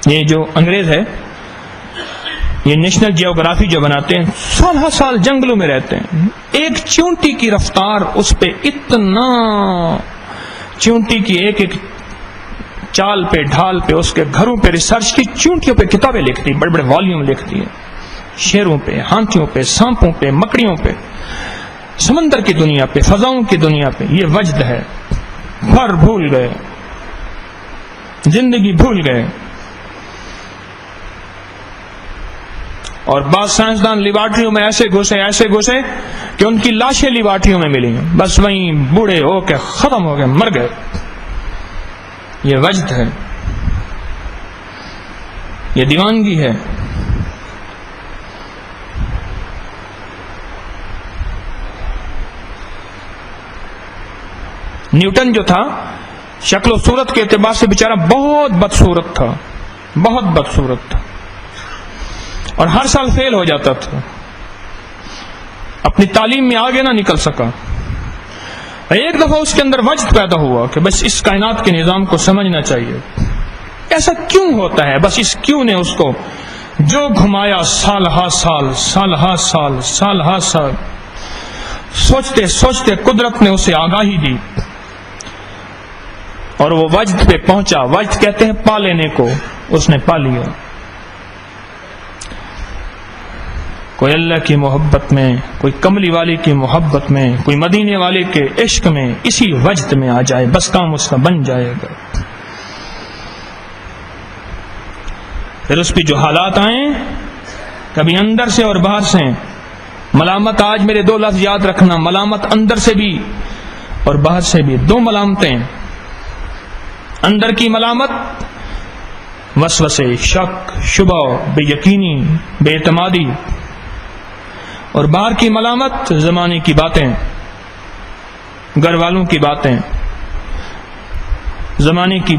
یہ جو انگریز ہے, یہ نیشنل جیوگرافی جو بناتے ہیں, سال ہر سال جنگلوں میں رہتے ہیں. ایک چونٹی کی رفتار اس پہ اتنا, چونٹی کی ایک ایک چال پہ, ڈھال پہ, اس کے گھروں پہ ریسرچ کی, چونٹیوں پہ کتابیں لکھتی, بڑے بڑے والیوم لکھتی ہے, شیروں پہ, ہاتھیوں پہ, سانپوں پہ, مکڑیوں پہ, سمندر کی دنیا پہ, فضاؤں کی دنیا پہ. یہ وجد ہے. گھر بھول گئے, زندگی بھول گئے. اور بعض سائنسدان لیبارٹریوں میں ایسے گھسے کہ ان کی لاشیں لیبارٹریوں میں ملی ہیں, بس وہیں بوڑھے ہو کے ختم ہو گئے, مر گئے. یہ وجد ہے, یہ دیوانگی ہے. نیوٹن جو تھا شکل و صورت کے اعتبار سے بیچارہ بہت بدصورت تھا، بہت بدصورت تھا، اور ہر سال فیل ہو جاتا تھا، اپنی تعلیم میں آگے نہ نکل سکا۔ ایک دفعہ اس کے اندر وجد پیدا ہوا کہ بس اس کائنات کے نظام کو سمجھنا چاہیے، ایسا کیوں ہوتا ہے، بس اس کیوں نے اس کو جو گھمایا سال ہا سال، سال ہا سال، سال ہا سال، سوچتے سوچتے قدرت نے اسے آگاہی دی اور وہ وجد پہ پہنچا۔ وجد کہتے ہیں پا لینے کو، اس نے پا لیا۔ کوئی اللہ کی محبت میں، کوئی کملی والے کی محبت میں، کوئی مدینے والے کے عشق میں، اسی وجد میں آ جائے بس کام اس کا بن جائے گا۔ پھر اس پہ جو حالات آئیں، کبھی اندر سے اور باہر سے، ملامت، آج میرے دو لفظ یاد رکھنا، ملامت اندر سے بھی اور باہر سے بھی، دو ملامتیں۔ اندر کی ملامت وسوسے، شک، شبہ، بے یقینی، بے اعتمادی، اور باہر کی ملامت زمانے کی باتیں، گھر والوں کی باتیں، زمانے کی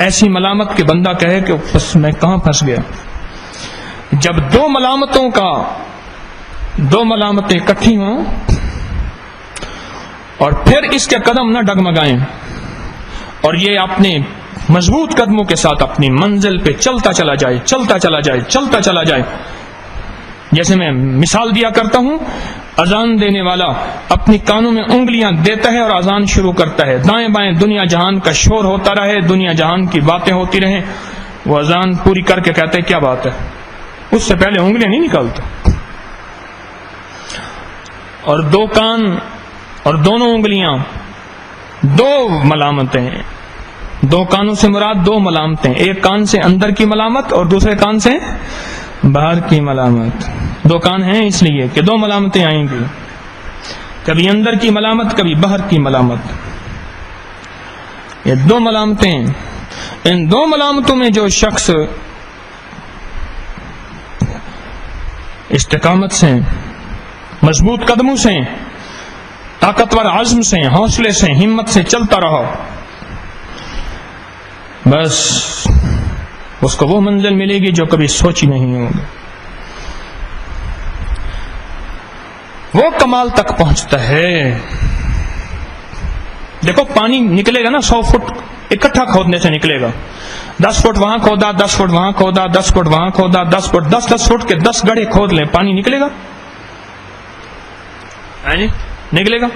ایسی ملامت کہ بندہ کہے کہ بس میں کہاں پھنس گیا۔ جب دو ملامتیں اکٹھی ہوں اور پھر اس کے قدم نہ ڈگمگائیں اور یہ اپنے مضبوط قدموں کے ساتھ اپنی منزل پہ چلتا چلا جائے، چلتا چلا جائے، چلتا چلا جائے۔ جیسے میں مثال دیا کرتا ہوں، اذان دینے والا اپنی کانوں میں انگلیاں دیتا ہے اور اذان شروع کرتا ہے، دائیں بائیں دنیا جہان کا شور ہوتا رہے، دنیا جہان کی باتیں ہوتی رہیں، وہ اذان پوری کر کے کہتا ہے کیا بات ہے، اس سے پہلے انگلیاں نہیں نکالتا۔ اور دو کان اور دونوں انگلیاں، دو ملامتیں، دو کانوں سے مراد دو ملامتیں، ایک کان سے اندر کی ملامت اور دوسرے کان سے باہر کی ملامت۔ دو کان ہیں اس لیے کہ دو ملامتیں آئیں گی، کبھی اندر کی ملامت، کبھی باہر کی ملامت۔ یہ دو ملامتیں، ان دو ملامتوں میں جو شخص استقامت سے، مضبوط قدموں سے، طاقتور عزم سے، حوصلے سے، ہمت سے چلتا رہا، بس اس کو وہ منزل ملے گی جو کبھی سوچی نہیں ہوگی، وہ کمال تک پہنچتا ہے۔ دیکھو پانی نکلے گا نا 100 فٹ اکٹھا کھودنے سے نکلے گا، 10 فٹ وہاں کھودا، 10 فٹ وہاں کھودا، 10 فٹ وہاں کھودا، 10 فٹ، 10 فٹ کے 10 گڑھے کھود لیں، پانی نکلے گا؟ نکلے گا؟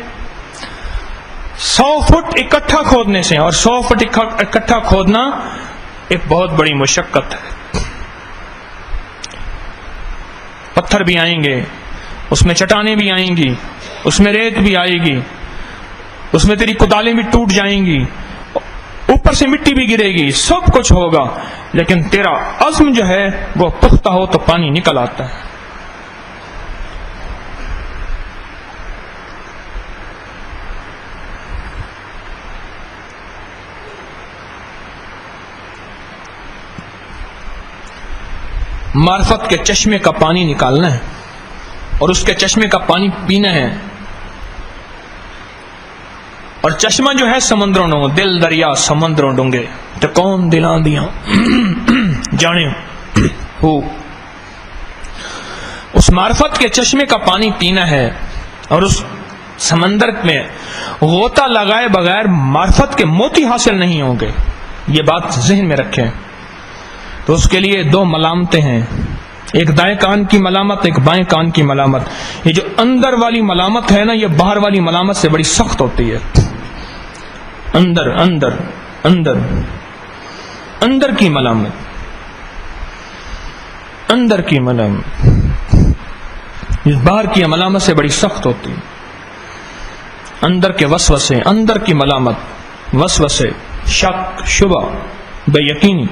100 فٹ اکٹھا کھودنے سے، اور 100 فٹ اکٹھا کھودنا ایک بہت بڑی مشقت ہے۔ پتھر بھی آئیں گے، اس میں چٹانیں بھی آئیں گی، اس میں ریت بھی آئے گی، اس میں تیری کدالیں بھی ٹوٹ جائیں گی، اوپر سے مٹی بھی گرے گی، سب کچھ ہوگا، لیکن تیرا عزم جو ہے وہ پختہ ہو تو پانی نکل آتا ہے۔ معرفت کے چشمے کا پانی نکالنا ہے اور اس کے چشمے کا پانی پینا ہے، اور چشمہ جو ہے سمندروں ڈونگے، دل دریا سمندروں ڈونگے، تو کون دلاں دیاں جانے ہو، اس معرفت کے چشمے کا پانی پینا ہے، اور اس سمندر میں غوطہ لگائے بغیر معرفت کے موتی حاصل نہیں ہوں گے، یہ بات ذہن میں رکھیں۔ تو اس کے لیے دو ملامتیں ہیں، ایک دائیں کان کی ملامت، ایک بائیں کان کی ملامت۔ یہ جو اندر والی ملامت ہے نا، یہ باہر والی ملامت سے بڑی سخت ہوتی ہے۔ اندر اندر اندر اندر کی ملامت، اندر کی ملامت اس باہر کی ملامت سے بڑی سخت ہوتی ہے۔ اندر کے وسوسے، اندر کی ملامت، وسوسے، شک، شبہ، بے یقینی،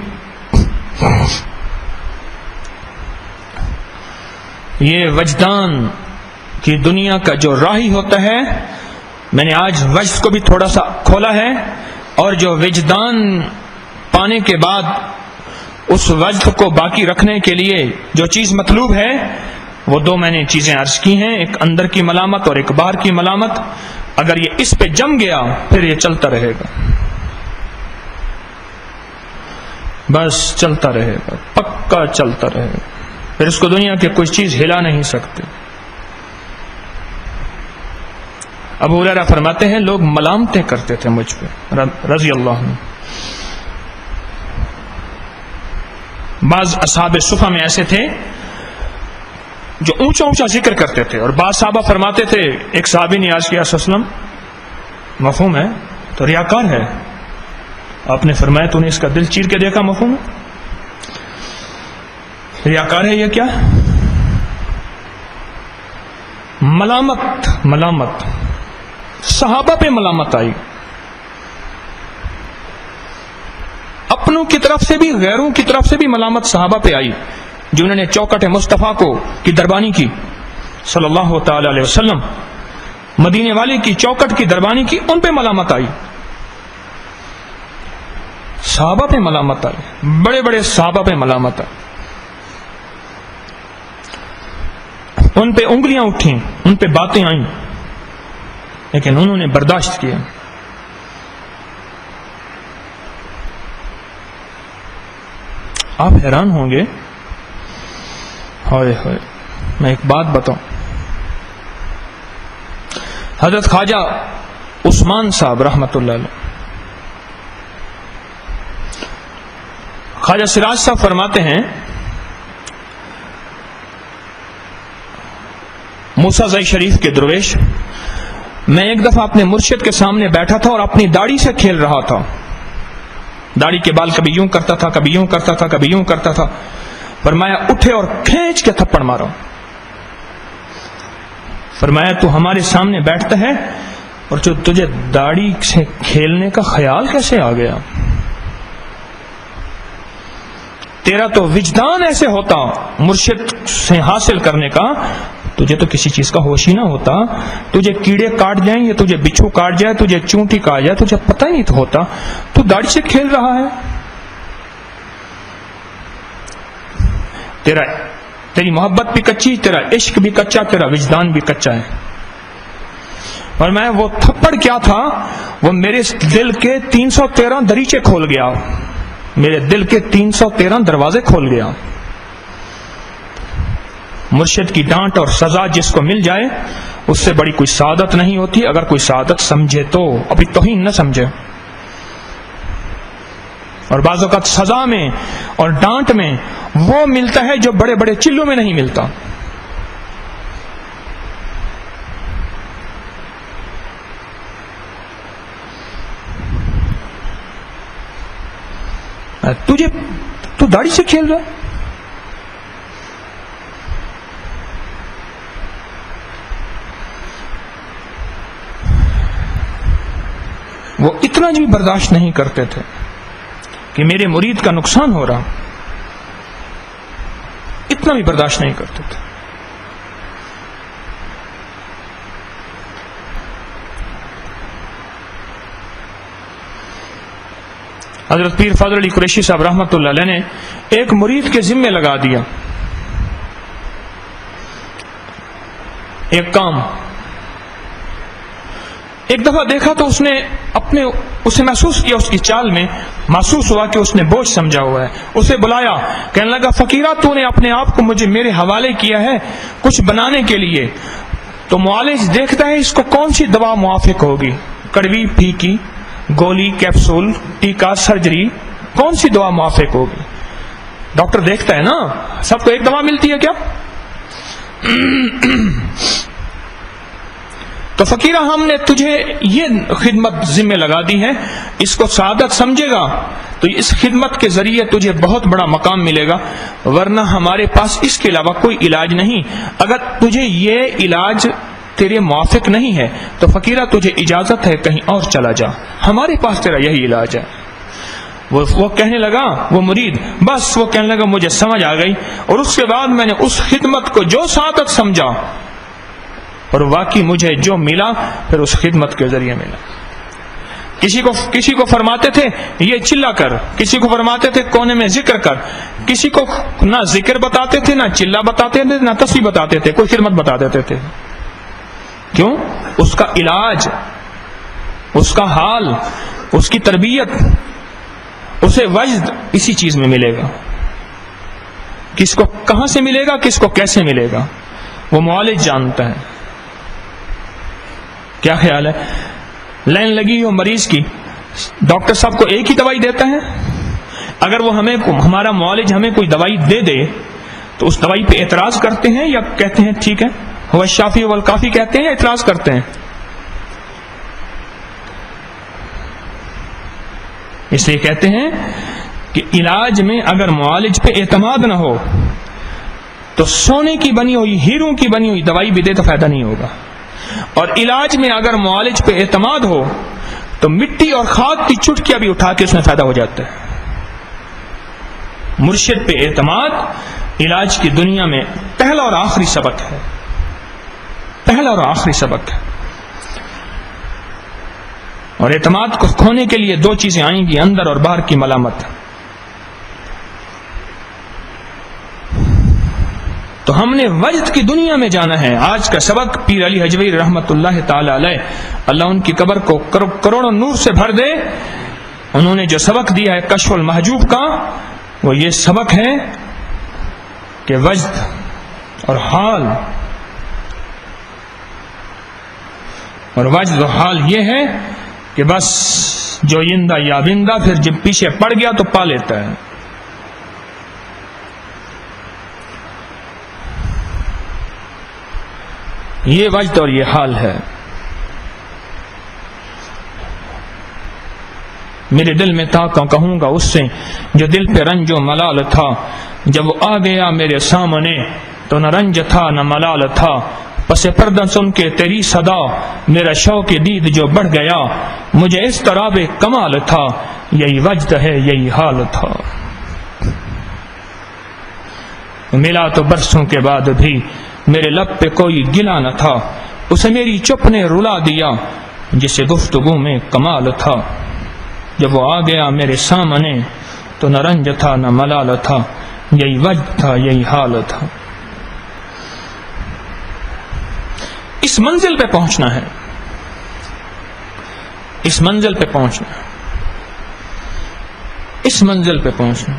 یہ وجدان کی دنیا کا جو راہی ہوتا ہے، میں نے آج وجد کو بھی تھوڑا سا کھولا ہے، اور جو وجدان پانے کے بعد اس وجد کو باقی رکھنے کے لیے جو چیز مطلوب ہے، وہ دو میں نے چیزیں عرض کی ہیں، ایک اندر کی ملامت اور ایک باہر کی ملامت۔ اگر یہ اس پہ جم گیا پھر یہ چلتا رہے گا، بس چلتا رہے گا، پکا چلتا رہے گا، پھر اس کو دنیا کی کوئی چیز ہلا نہیں سکتے۔ ابو ہریرہ فرماتے ہیں لوگ ملامتیں کرتے تھے مجھ پہ رضی اللہ عنہ۔ بعض اصحاب صفہ میں ایسے تھے جو اونچا اونچا ذکر کرتے تھے، اور بعض صحابہ فرماتے تھے، ایک صحابی نے عرض کیا صلی اللہ علیہ وسلم مفہوم ہے تو ریاکار ہے، آپ نے فرمایا تو نے اس کا دل چیر کے دیکھا، مفہوم ہے ریاکار ہے یہ کیا؟ ملامت صحابہ پہ ملامت آئی، اپنوں کی طرف سے بھی غیروں کی طرف سے بھی ملامت صحابہ پہ آئی، جنہوں نے چوکٹ مصطفیٰ کو کی دربانی کی صلی اللہ تعالی علیہ وسلم، مدینے والے کی چوکٹ کی دربانی کی، ان پہ ملامت آئی، صحابہ پہ ملامت آئی، بڑے بڑے صحابہ پہ ملامت آئی، ان پہ انگلیاں اٹھیں، ان پہ باتیں آئیں، لیکن انہوں نے برداشت کیا۔ آپ حیران ہوں گے، ہائے ہائے، میں ایک بات بتاؤں، حضرت خواجہ عثمان صاحب رحمت اللہ علیہ، خواجہ سراج صاحب فرماتے ہیں موسیٰ زئی شریف کے درویش، میں ایک دفعہ اپنے مرشد کے سامنے بیٹھا تھا اور اپنی داڑھی سے کھیل رہا تھا، داڑھی کے بال کبھی یوں کرتا تھا، کبھی یوں کرتا تھا، کبھی یوں کرتا تھا، فرمایا اٹھے اور کھینچ کے تھپڑ مارا، فرمایا تو ہمارے سامنے بیٹھتا ہے اور جو تجھے داڑھی سے کھیلنے کا خیال کیسے آ گیا؟ تیرا تو وجدان ایسے ہوتا مرشد سے حاصل کرنے کا، تجھے تو کسی چیز کا ہوش ہی نہ ہوتا، تجھے کیڑے کاٹ جائیں یا تجھے بچھو کاٹ جائے، تجھے چونٹی کاٹ جائے، تجھے پتہ ہی نہیں تو ہوتا، تو داڑھی سے کھیل رہا ہے، تیری محبت بھی کچی، تیرا عشق بھی کچا، تیرا وجدان بھی کچا ہے۔ اور میں وہ تھپڑ کیا تھا، وہ میرے دل کے 313 دریچے کھول گیا، میرے دل کے 313 دروازے کھول گیا۔ مرشد کی ڈانٹ اور سزا جس کو مل جائے اس سے بڑی کوئی سعادت نہیں ہوتی، اگر کوئی سعادت سمجھے تو، ابھی توہین نہ سمجھے۔ اور بعض اوقات سزا میں اور ڈانٹ میں وہ ملتا ہے جو بڑے بڑے چلوں میں نہیں ملتا۔ تو داڑھی سے کھیل رہا ہے، وہ اتنا بھی برداشت نہیں کرتے تھے کہ میرے مرید کا نقصان ہو رہا، اتنا بھی برداشت نہیں کرتے تھے۔ حضرت پیر فضل علی قریشی صاحب رحمۃ اللہ علیہ نے ایک مرید کے ذمے لگا دیا ایک کام، ایک دفعہ دیکھا تو اس نے اسے محسوس کیا، اس کی چال میں محسوس ہوا کہ اس نے بوجھ سمجھا ہوا ہے، اسے بلایا، کہنے لگا فقیرہ تو نے اپنے آپ کو میرے حوالے کیا ہے کچھ بنانے کے لیے، تو معالج دیکھتا ہے اس کو کون سی دوا موافق ہوگی، کڑوی، پھیکی، گولی، کیپسول، ٹیکا، سرجری، کون سی دوا موافق ہوگی؟ ڈاکٹر دیکھتا ہے نا، سب کو ایک دوا ملتی ہے کیا؟ تو فقیرہ ہم نے تجھے یہ خدمت ذمہ لگا دی ہے، اس کو سعادت سمجھے گا تو اس خدمت کے ذریعے تجھے بہت بڑا مقام ملے گا، ورنہ ہمارے پاس اس کے علاوہ کوئی علاج نہیں، اگر تجھے یہ علاج تیرے موافق نہیں ہے تو فقیرہ تجھے اجازت ہے کہیں اور چلا جا، ہمارے پاس تیرا یہی علاج ہے۔ وہ کہنے لگا، وہ مرید بس وہ کہنے لگا مجھے سمجھ آ گئی، اور اس کے بعد میں نے اس خدمت کو جو سعادت سمجھا اور واقعی مجھے جو ملا پھر اس خدمت کے ذریعے ملا۔ کسی کو فرماتے تھے یہ چلا کر، کسی کو فرماتے تھے کونے میں ذکر کر، کسی کو نہ ذکر بتاتے تھے، نہ چلا بتاتے تھے، نہ تسبیح بتاتے تھے، کوئی خدمت بتا دیتے تھے۔ کیوں؟ اس کا علاج، اس کا حال، اس کی تربیت، اسے وجد اسی چیز میں ملے گا. کس کو کہاں سے ملے گا، کس کو کیسے ملے گا، وہ معالج جانتا ہے. کیا خیال ہے؟ لائن لگی ہو مریض کی، ڈاکٹر صاحب کو ایک ہی دوائی دیتا ہے. اگر وہ ہمارا معالج ہمیں کوئی دوائی دے دے تو اس دوائی پہ اعتراض کرتے ہیں یا کہتے ہیں ٹھیک ہے ہو الشافی والکافی کہتے ہیں، یا اعتراض کرتے ہیں؟ اس لیے کہتے ہیں کہ علاج میں اگر معالج پہ اعتماد نہ ہو تو سونے کی بنی ہوئی، ہیروں کی بنی ہوئی دوائی بھی دے تو فائدہ نہیں ہوگا. اور علاج میں اگر معالج پہ اعتماد ہو تو مٹی اور خاک کی چٹکیاں بھی اٹھا کے اس میں فائدہ ہو جاتا ہے. مرشد پہ اعتماد علاج کی دنیا میں پہلا اور آخری سبق ہے، پہلا اور آخری سبق ہے. اور اعتماد کو کھونے کے لیے دو چیزیں آئیں گی، اندر اور باہر کی ملامت. تو ہم نے وجد کی دنیا میں جانا ہے. آج کا سبق پیر علی حجویری رحمت اللہ تعالی علیہ، اللہ ان کی قبر کو کروڑوں نور سے بھر دے، انہوں نے جو سبق دیا ہے کشف المحجوب کا، وہ یہ سبق ہے کہ وجد اور حال، اور وجد و حال یہ ہے کہ بس جو یندہ یا بندہ پھر جب پیچھے پڑ گیا تو پا لیتا ہے. یہ وجد اور یہ حال ہے. میرے دل میں تھا کہوں گا اس سے جو دل پہ رنج و ملال تھا، جب وہ آ گیا میرے سامنے تو نہ رنج تھا نہ ملال تھا. پس پردہ سن کے تیری صدا میرا شوق دید جو بڑھ گیا، مجھے اس طرح بے کمال تھا، یہی وجد ہے یہی حال تھا. ملا تو برسوں کے بعد بھی میرے لب پہ کوئی گلا نہ تھا، اسے میری چپ نے رلا دیا جسے گفتگو میں کمال تھا. جب وہ آ گیا میرے سامنے تو نہ رنج تھا نہ ملال تھا، یہی وجد تھا یہی حال تھا. اس منزل پہ پہنچنا ہے، اس منزل پہ پہنچنا ہے، اس منزل پہ پہنچنا.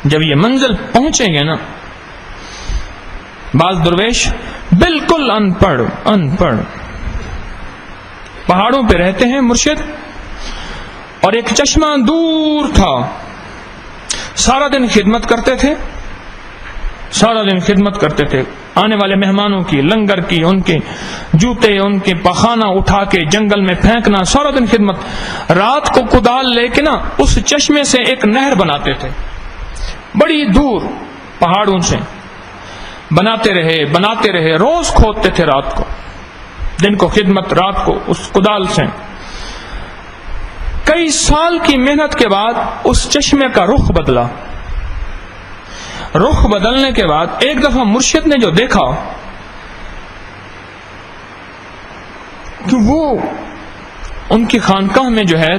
جب یہ منزل پہنچیں گے نا، بعض درویش بالکل ان پڑھ پہاڑوں پہ رہتے ہیں مرشد، اور ایک چشمہ دور تھا، سارا دن خدمت کرتے تھے، سارا دن خدمت کرتے تھے، آنے والے مہمانوں کی، لنگر کی، ان کے جوتے، ان کے پخانہ اٹھا کے جنگل میں پھینکنا، سارا دن خدمت. رات کو کدال لے کے نا اس چشمے سے ایک نہر بناتے تھے، بڑی دور پہاڑوں سے بناتے رہے، روز کھودتے تھے، رات کو، دن کو خدمت، رات کو اس کدال سے. کئی سال کی محنت کے بعد اس چشمے کا رخ بدلا. رخ بدلنے کے بعد ایک دفعہ مرشد نے جو دیکھا کہ وہ ان کی خانقاہ میں جو ہے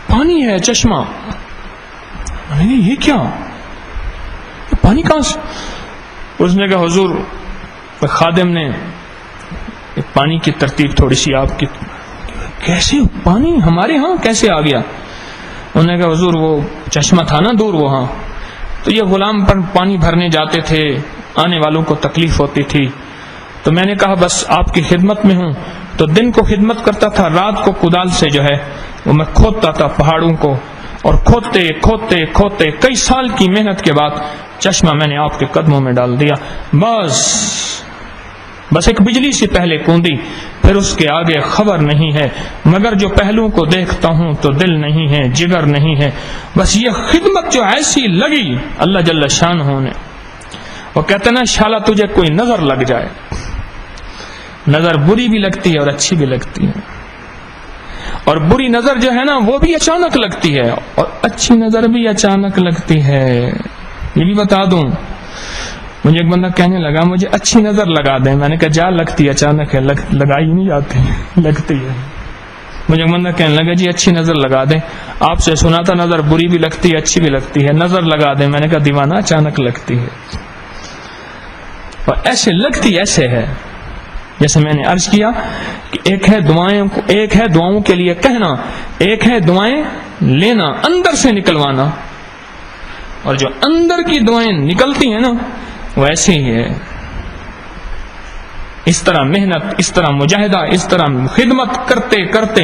پانی ہے، چشمہ. یہ کیا پانی کہاں سے؟ اس نے کہا حضور خادم نے پانی کی ترتیب تھوڑی سی آپ کی. کیسے پانی ہمارے ہاں کیسے آ گیا؟ انہوں نے کہا حضور وہ چشمہ تھا نا دور وہاں، تو یہ غلام پر پانی بھرنے جاتے تھے، آنے والوں کو تکلیف ہوتی تھی، تو میں نے کہا بس آپ کی خدمت میں ہوں. تو دن کو خدمت کرتا تھا، رات کو کدال سے جو ہے وہ میں کھودتا تھا پہاڑوں کو، اور کھودتے کئی سال کی محنت کے بعد چشمہ میں نے آپ کے قدموں میں ڈال دیا. بس ایک بجلی سے پہلے کوندی، پھر اس کے آگے خبر نہیں ہے، مگر جو پہلو کو دیکھتا ہوں تو دل نہیں ہے، جگر نہیں ہے. بس یہ خدمت جو ایسی لگی اللہ جل شانہ نے، وہ کہتے نا شالا تجھے کوئی نظر لگ جائے، نظر بری بھی لگتی ہے اور اچھی بھی لگتی ہے، اور بری نظر جو ہے نا وہ بھی اچانک لگتی ہے، اور اچھی نظر بھی اچانک لگتی ہے. یہ بھی بتا دوں، مجھے ایک بندہ کہنے لگا مجھے اچھی نظر لگا دیں. میں نے کہا جا لگتی اچانک ہے، لگائی نہیں جاتی، لگتی ہے. مجھے ایک بندہ کہنے لگا جی اچھی نظر لگا دیں. آپ سے سنا تھا نظر بری بھی لگتی ہے اچھی بھی لگتی ہے، نظر لگا دیں. میں نے کہا دیوانہ اچانک لگتی ہے. اور ایسے لگتی ایسے ہے جیسے میں نے عرض کیا کہ ایک ہے دعاؤں کے لیے کہنا، ایک ہے دعائیں لینا، اندر سے نکلوانا، اور جو اندر کی دعائیں نکلتی ہیں نا وہ ایسی ہی ہے. اس طرح محنت، اس طرح مجاہدہ، اس طرح خدمت کرتے کرتے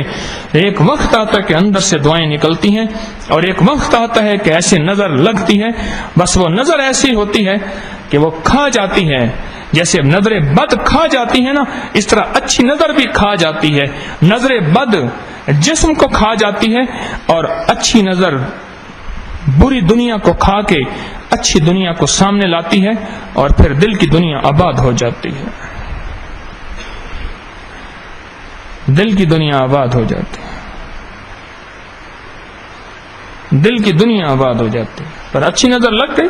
ایک وقت آتا ہے کہ اندر سے دعائیں نکلتی ہیں، اور ایک وقت آتا ہے کہ ایسے نظر لگتی ہے، بس وہ نظر ایسی ہوتی ہے کہ وہ کھا جاتی ہے. جیسے نظر بد کھا جاتی ہے نا، اس طرح اچھی نظر بھی کھا جاتی ہے. نظر بد جسم کو کھا جاتی ہے، اور اچھی نظر بری دنیا کو کھا کے اچھی دنیا کو سامنے لاتی ہے، اور پھر دل کی دنیا آباد ہو جاتی ہے. دل کی دنیا آباد ہو جاتی ہے، دل کی دنیا آباد ہو جاتی ہے. پر اچھی نظر لگ گئی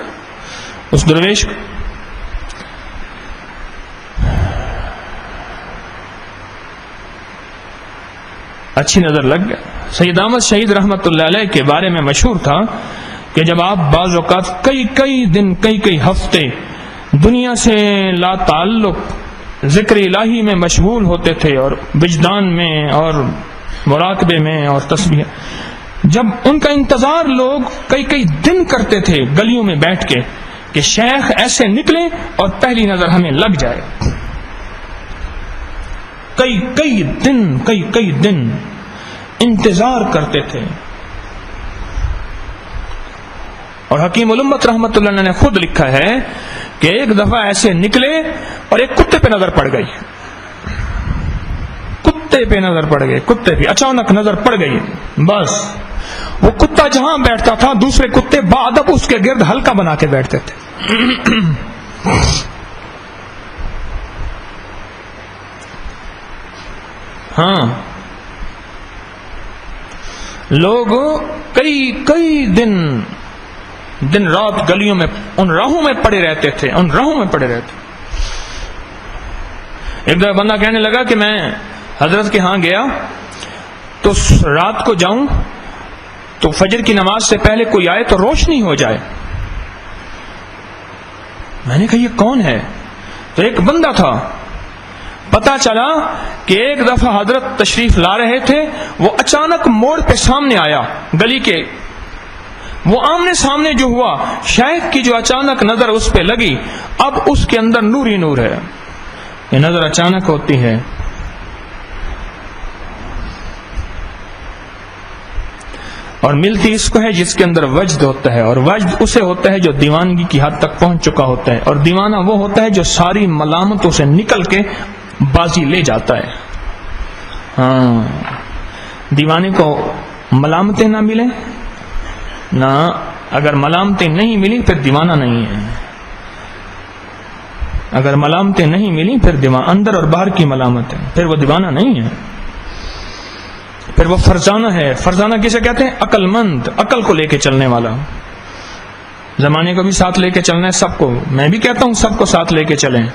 اس درویش کو، اچھی نظر لگ گیا. سید احمد شہید رحمت اللہ علیہ کے بارے میں مشہور تھا کہ جب آپ بعض اوقات کئی دن کئی ہفتے دنیا سے لا تعلق ذکر الہی میں مشغول ہوتے تھے، اور وجدان میں اور مراقبے میں اور تسبیح، جب ان کا انتظار لوگ کئی دن کرتے تھے گلیوں میں بیٹھ کے کہ شیخ ایسے نکلے اور پہلی نظر ہمیں لگ جائے. کئی دن انتظار کرتے تھے. اور حکیم الامت رحمت اللہ علیہ نے خود لکھا ہے کہ ایک دفعہ ایسے نکلے اور ایک کتے پہ نظر پڑ گئی، کتے پہ اچانک نظر پڑ گئی. بس وہ کتا جہاں بیٹھتا تھا دوسرے کتے بادب اس کے گرد حلقہ بنا کے بیٹھتے تھے. ہاں، لوگ کئی دن رات گلیوں میں ان راہوں میں پڑے رہتے تھے. ایک دفعہ بندہ کہنے لگا کہ میں حضرت کے ہاں گیا تو رات کو جاؤں تو فجر کی نماز سے پہلے کوئی آئے تو روشنی ہو جائے. میں نے کہا یہ کون ہے؟ تو ایک بندہ تھا. پتا چلا کہ ایک دفعہ حضرت تشریف لا رہے تھے، وہ اچانک موڑ پہ سامنے آیا گلی کے. وہ آمنے سامنے جو ہوا، شیخ کی جو اچانک نظر اس پہ لگی، اب اس کے اندر نور ہی نور ہے. یہ نظر اچانک ہوتی ہے. اور ملتی اس کو ہے جس کے اندر وجد ہوتا ہے، اور وجد اسے ہوتا ہے جو دیوانگی کی حد تک پہنچ چکا ہوتا ہے. اور دیوانہ وہ ہوتا ہے جو ساری ملامتوں سے نکل کے بازی لے جاتا ہے. ہاں، دیوانے کو ملامتیں نہ ملیں نہ، اگر ملامتیں نہیں ملی پھر دیوانہ نہیں ہے. اگر ملامتیں نہیں ملی پھر اندر اور باہر کی ملامت ہے، پھر وہ دیوانہ نہیں ہے، پھر وہ فرزانہ ہے. فرزانہ کسے کہتے ہیں؟ عقل مند، عقل کو لے کے چلنے والا. زمانے کو بھی ساتھ لے کے چلنا ہے سب کو. میں بھی کہتا ہوں سب کو ساتھ لے کے چلیں،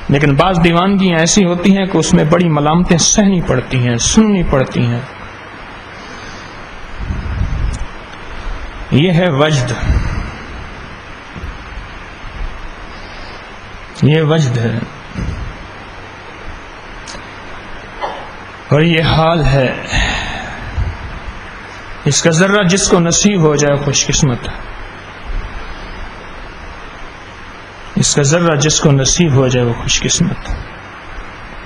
لیکن بعض دیوانگیاں ایسی ہوتی ہیں کہ اس میں بڑی ملامتیں سہنی پڑتی ہیں، سننی پڑتی ہیں. یہ ہے وجد، یہ وجد ہے، اور یہ حال ہے. اس کا ذرہ جس کو نصیب ہو جائے خوش قسمت. اس کا ذرہ جس کو نصیب ہو جائے وہ خوش قسمت.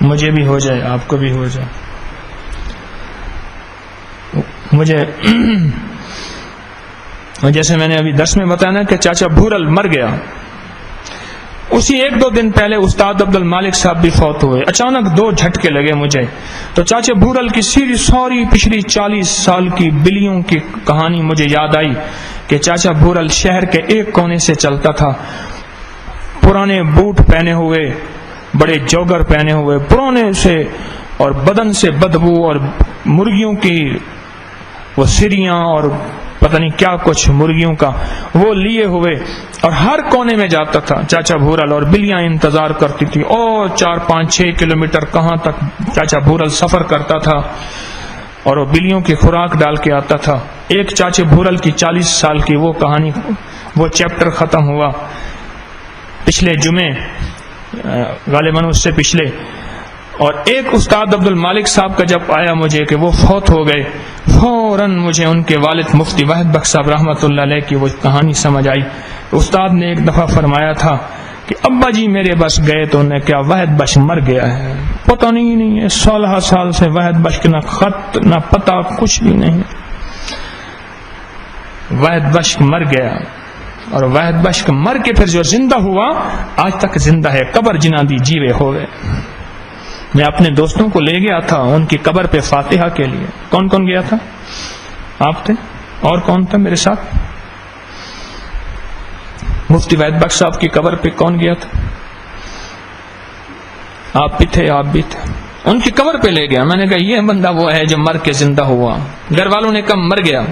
مجھے بھی ہو جائے، آپ کو بھی ہو جائے. مجھے جیسے میں نے ابھی درس میں بتایا نا کہ چاچا بھورل مر گیا، اسی 1-2 دن پہلے استاد عبد المالک صاحب بھی فوت ہوئے. اچانک 2 جھٹکے لگے مجھے. تو چاچا بھورل کی ساری پچھلی 40 سال کی بلیوں کی کہانی مجھے یاد آئی کہ چاچا بھورل شہر کے ایک کونے سے چلتا تھا، پرانے بوٹ پہنے ہوئے، بڑے جوگر پہنے ہوئے پرانے سے، اور بدن سے بدبو، اور مرغیوں کی وہ سریاں اور پتہ نہیں کیا کچھ مرغیوں کا وہ لیے ہوئے، اور ہر کونے میں جاتا تھا چاچا بھورل، اور بلیاں انتظار کرتی تھی. اور 4-5-6 کلومیٹر کہاں تک چاچا بھورل سفر کرتا تھا، اور وہ بلیوں کی خوراک ڈال کے آتا تھا. ایک چاچا بھورل کی 40 سال کی وہ کہانی، وہ چیپٹر ختم ہوا پچھلے جمعے. غالباً اس سے پچھلے. اور ایک استاد عبد المالک صاحب کا جب آیا مجھے کہ وہ فوت ہو گئے، فوراً مجھے ان کے والد مفتی واحد بخش صاحب رحمۃ اللہ علیہ کی وہ کہانی سمجھ آئی. استاد نے ایک دفعہ فرمایا تھا کہ ابا جی میرے بس گئے تو انہیں کیا واحد بخش مر گیا ہے. پتہ نہیں ہے 16 سال سے واحد بخش نہ خط نہ پتہ کچھ بھی نہیں. واحد بخش مر گیا، اور واحد بخش مر کے پھر جو زندہ ہوا آج تک زندہ ہے. قبر جنا دی جیوے ہوئے. میں اپنے دوستوں کو لے گیا تھا ان کی قبر پہ فاتحہ کے لیے. کون کون گیا تھا؟ آپ تھے؟ اور کون تھا میرے ساتھ؟ مفتی واحد بخش صاحب کی قبر پہ کون گیا تھا؟ آپ بھی تھے، آپ بھی تھے. ان کی قبر پہ لے گیا. میں نے کہا یہ بندہ وہ ہے جو مر کے زندہ ہوا. گھر والوں نے کہا مر گیا.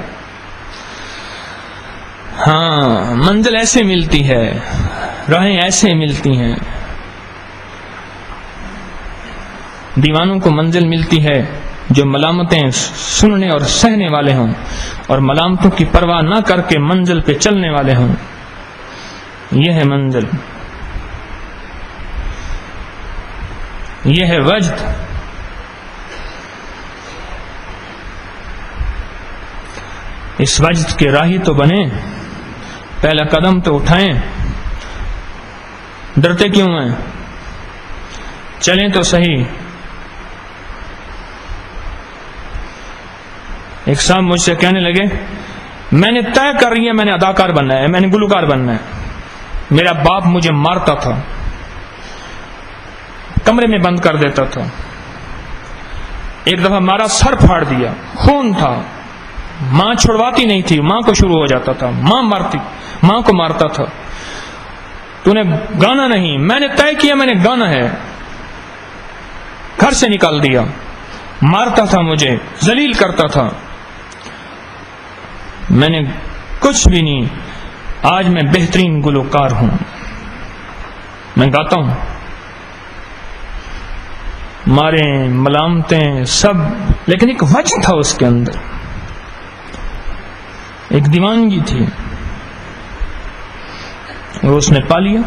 ہاں، منزل ایسے ملتی ہے، راہیں ایسے ملتی ہیں. دیوانوں کو منزل ملتی ہے جو ملامتیں سننے اور سہنے والے ہوں، اور ملامتوں کی پرواہ نہ کر کے منزل پہ چلنے والے ہوں. یہ ہے منزل، یہ ہے وجد. اس وجد کے راہی تو بنے، پہلا قدم تو اٹھائیں. ڈرتے کیوں ہیں؟ چلیں تو صحیح. ایک صاحب مجھ سے کہنے لگے میں نے طے کر رہی ہے، میں نے اداکار بننا ہے، میں نے گلوکار بننا ہے. میرا باپ مجھے مارتا تھا، کمرے میں بند کر دیتا تھا. ایک دفعہ مارا، سر پھاڑ دیا، خون تھا. ماں چھڑواتی نہیں تھی، ماں کو شروع ہو جاتا تھا، ماں کو مارتا تھا. تو نے گانا نہیں. میں نے طے کیا میں نے گانا ہے. گھر سے نکال دیا. مارتا تھا مجھے، ذلیل کرتا تھا. میں نے کچھ بھی نہیں. آج میں بہترین گلوکار ہوں، میں گاتا ہوں. مارے ملامتیں سب، لیکن ایک وجہ تھا اس کے اندر، ایک دیوانگی تھی، اور اس نے پا لیا.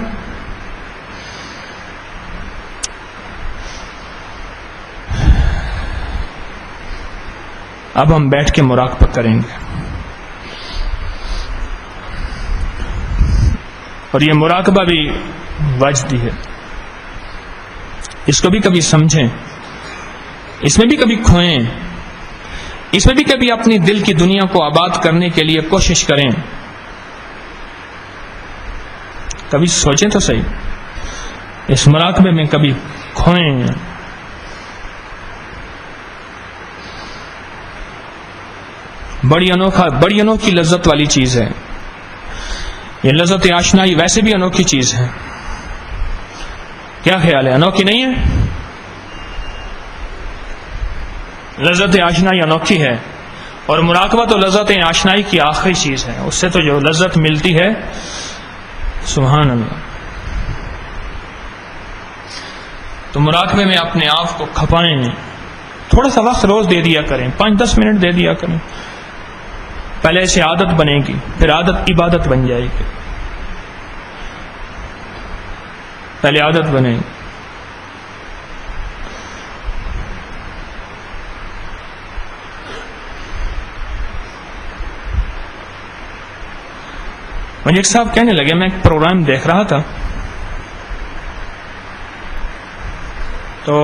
اب ہم بیٹھ کے مراقبہ کریں گے، اور یہ مراقبہ بھی وجدی ہے. اس کو بھی کبھی سمجھیں، اس میں بھی کبھی کھوئیں، اس میں بھی کبھی اپنی دل کی دنیا کو آباد کرنے کے لیے کوشش کریں. کبھی سوچیں تو صحیح، اس مراقبے میں کبھی کھوئیں. بڑی انوکھی لذت والی چیز ہے یہ. لذت آشنائی ویسے بھی انوکھی چیز ہے. کیا خیال ہے؟ انوکھی نہیں ہے؟ لذت آشنائی انوکھی ہے، اور مراقبہ تو لذت آشنائی کی آخری چیز ہے. اس سے تو جو لذت ملتی ہے، سبحان اللہ. تو مراقبے میں اپنے آپ کو کھپائیں. تھوڑا سا وقت روز دے دیا کریں، 5-10 منٹ دے دیا کریں. پہلے سے عادت بنے گی، پھر عادت عبادت بن جائے گی. پہلے عادت بنے گی. مجھے ایک صاحب کہنے لگے، میں ایک پروگرام دیکھ رہا تھا تو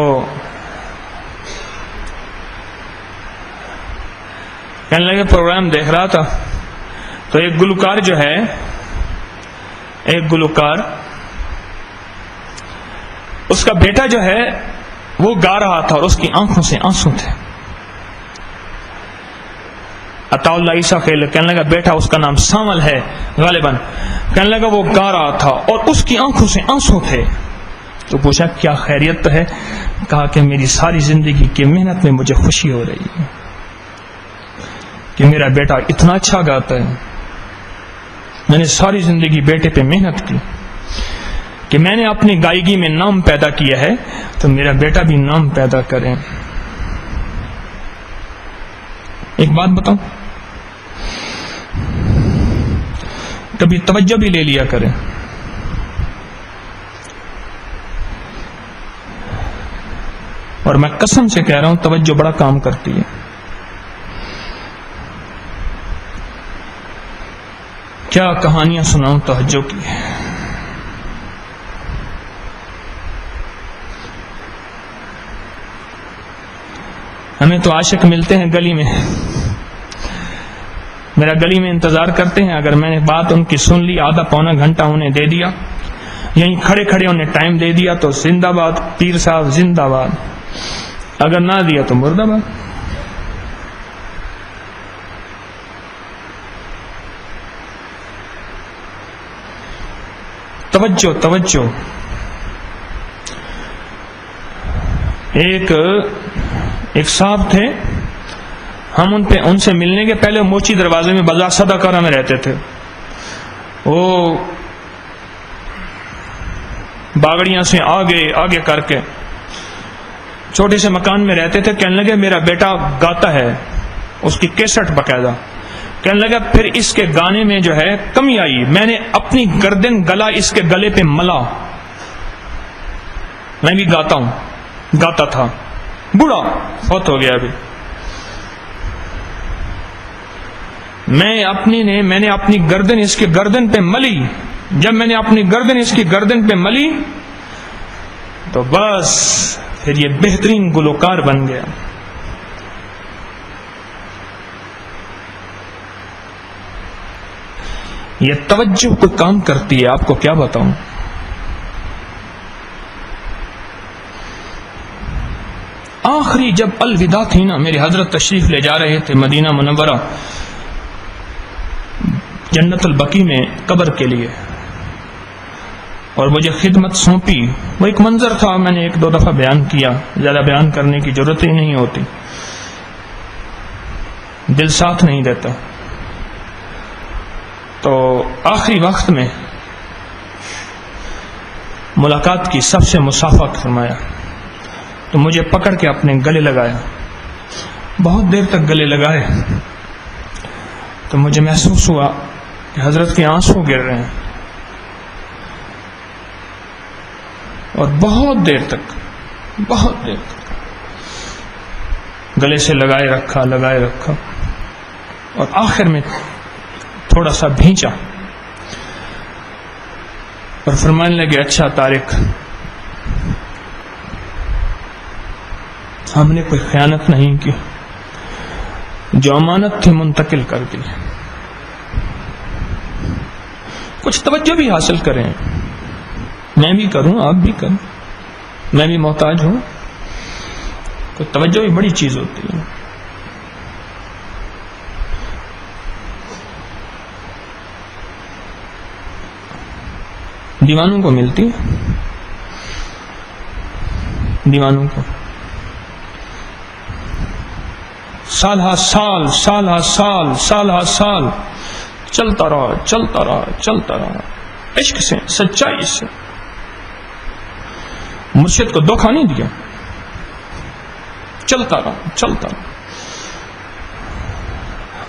کہنے لگے پروگرام دیکھ رہا تھا تو ایک گلوکار جو ہے، ایک گلوکار، اس کا بیٹا جو ہے وہ گا رہا تھا اور اس کی آنکھوں سے آنسو تھے. عطا اللہ عیسیٰ کہنے لگا بیٹا، اس کا نام سامل ہے غالباً، کہنے لگا وہ گا رہا تھا اور اس کی آنکھوں سے آنسو تھے. تو پوچھا کیا خیریت تو ہے؟ کہا کہ میری ساری زندگی کی محنت میں مجھے خوشی ہو رہی ہے کہ میرا بیٹا اتنا اچھا گاتا ہے. میں نے ساری زندگی بیٹے پہ محنت کی کہ میں نے اپنی گائیگی میں نام پیدا کیا ہے، تو میرا بیٹا بھی نام پیدا کرے. ایک بات بتاؤں، کبھی توجہ بھی لے لیا کریں. اور میں قسم سے کہہ رہا ہوں توجہ بڑا کام کرتی ہے. کیا کہانیاں سناؤں توجہ کی. ہمیں تو عاشق ملتے ہیں گلی میں، میرا گلی میں انتظار کرتے ہیں. اگر میں نے بات ان کی سن لی، آدھا پونا گھنٹہ انہیں دے دیا، یہیں کھڑے کھڑے انہیں ٹائم دے دیا تو زندہ باد پیر صاحب زندہ باد، اگر نہ دیا تو مردہ باد. توجہ توجہ. ایک صاحب تھے، ہم ان سے ملنے کے پہلے موچی دروازے میں بازار صدقہ میں رہتے تھے. وہ باگڑیاں سے آگے کر کے چھوٹے سے مکان میں رہتے تھے. کہنے لگے میرا بیٹا گاتا ہے، اس کی کیسٹ باقاعدہ. کہنے لگا پھر اس کے گانے میں جو ہے کمی آئی، میں نے اپنی گردن گلا اس کے گلے پہ ملا. میں بھی گاتا تھا، بوڑھا فوت ہو گیا ابھی. میں نے اپنی گردن اس کی گردن پہ ملی. جب میں نے اپنی گردن اس کی گردن پہ ملی تو بس پھر یہ بہترین گلوکار بن گیا. یہ توجہ کو کام کرتی ہے، آپ کو کیا بتاؤں. آخری جب الوداع تھی نا، میرے حضرت تشریف لے جا رہے تھے مدینہ منورہ جنت البقیع میں قبر کے لیے، اور مجھے خدمت سونپی. وہ ایک منظر تھا، میں نے 1-2 دفعہ بیان کیا، زیادہ بیان کرنے کی ضرورت ہی نہیں ہوتی، دل ساتھ نہیں دیتا. تو آخری وقت میں ملاقات کی، سب سے مصافحہ فرمایا، تو مجھے پکڑ کے اپنے گلے لگایا. بہت دیر تک گلے لگائے تو مجھے محسوس ہوا کہ حضرت کے آنسو گر رہے ہیں، اور بہت دیر تک گلے سے لگائے رکھا، اور آخر میں تھوڑا سا بھینچا اور فرمانے لگے اچھا طارق، ہم نے کوئی خیانت نہیں کی، جو امانت تھی منتقل کر دی. کچھ توجہ بھی حاصل کریں، میں بھی کروں آپ بھی کریں، میں بھی محتاج ہوں. کوئی توجہ بھی بڑی چیز ہوتی ہے. دیوانوں کو ملتی ہے، دیوانوں کو سال چلتا رہا عشق سے، سچائی سے. مرشد کو دھوکہ نہیں دیا، چلتا رہا.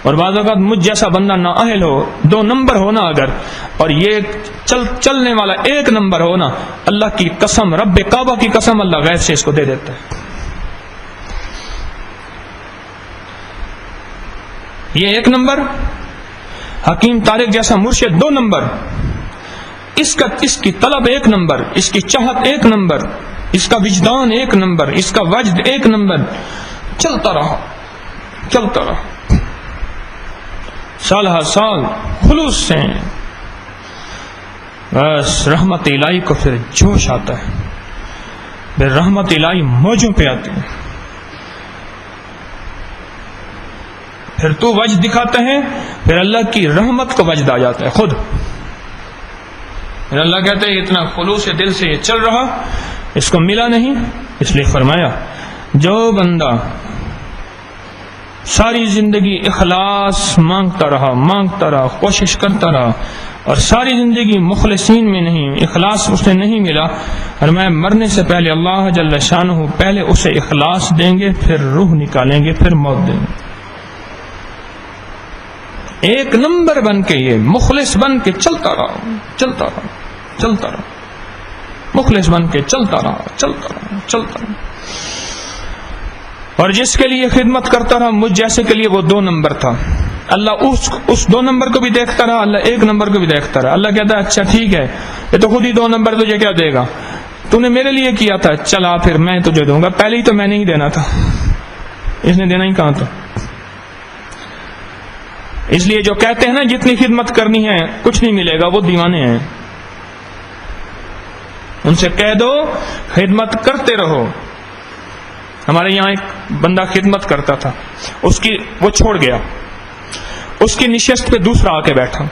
اور بعض اوقات مجھ جیسا بندہ نااہل ہو، 2 نمبر ہونا اگر، اور یہ چلنے والا 1 نمبر ہونا، اللہ کی قسم، رب کعبہ کی قسم، اللہ غیب سے اس کو دے دیتا ہے. یہ 1 نمبر، حکیم طارق جیسا مرشد 2 نمبر، اس کی طلب 1 نمبر، اس کی چاہت 1 نمبر، اس کا وجدان 1 نمبر، اس کا وجد 1 نمبر. چلتا رہا سال خلوص سے. بس رحمت الہی کو پھر جوش آتا ہے، پھر رحمت الہی موجوں پہ آتی ہے. پھر تو وجد دکھاتا ہے، پھر اللہ کی رحمت کو وجد آ جاتا ہے خود. پھر اللہ کہتا ہے اتنا خلوص دل سے یہ چل رہا، اس کو ملا نہیں. اس لیے فرمایا جو بندہ ساری زندگی اخلاص مانگتا رہا، کوشش کرتا رہا، اور ساری زندگی مخلصین میں نہیں، اخلاص اسے نہیں ملا، اور میں مرنے سے پہلے اللہ جل شانہ پہلے اسے اخلاص دیں گے، پھر روح نکالیں گے، پھر موت دیں گے. 1 نمبر بن کے، یہ مخلص بن کے چلتا رہا، مخلص بن کے چلتا رہا. اور جس کے لیے خدمت کرتا رہا مجھ جیسے کے لیے وہ 2 نمبر تھا، اللہ اس 2 نمبر کو بھی دیکھتا رہا، اللہ 1 نمبر کو بھی دیکھتا رہا۔ اللہ کہتا ہے اچھا ٹھیک ہے، یہ تو خود ہی 2 نمبر تجھے کیا دے گا، تو نے میرے لیے کیا تھا، چلا پھر میں تجھے دوں گا، پہلے ہی تو میں نے ہی دینا تھا، اس نے دینا ہی کہاں تھا۔ اس لیے جو کہتے ہیں نا جتنی خدمت کرنی ہے کچھ نہیں ملے گا، وہ دیوانے ہیں، ان سے کہہ دو خدمت کرتے رہو۔ ہمارے یہاں ایک بندہ خدمت کرتا تھا، وہ چھوڑ گیا، اس کی نشست پہ دوسرا آ کے بیٹھا،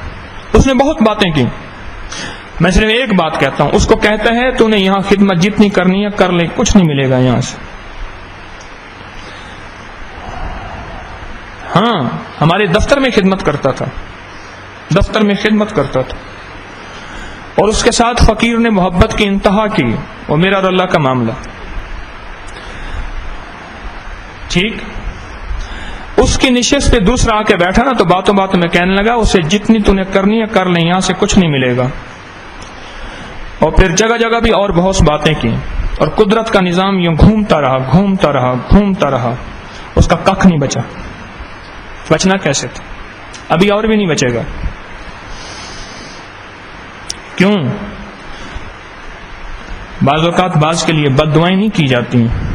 اس نے بہت باتیں کی، میں صرف ایک بات کہتا ہوں، اس کو کہتا ہے تو نے یہاں خدمت جتنی کرنی ہے کر لے، کچھ نہیں ملے گا یہاں سے۔ ہاں ہمارے دفتر میں خدمت کرتا تھا، دفتر میں خدمت کرتا تھا، اور اس کے ساتھ فقیر نے محبت کی انتہا کی، وہ میرا اور اللہ کا معاملہ، ٹھیک۔ اس کی نشست پہ دوسرا آ کے بیٹھا نا تو باتوں باتوں میں کہنے لگا اسے جتنی تو نے کرنی ہے کر لیں، یہاں سے کچھ نہیں ملے گا، اور پھر جگہ جگہ بھی اور بہت باتیں کی، اور قدرت کا نظام یوں گھومتا رہا، اس کا ککھ نہیں بچا۔ بچنا کیسے تھا، ابھی اور بھی نہیں بچے گا، کیوں؟ بعض اوقات بعض کے لیے بد دعائیں نہیں کی جاتی ہیں،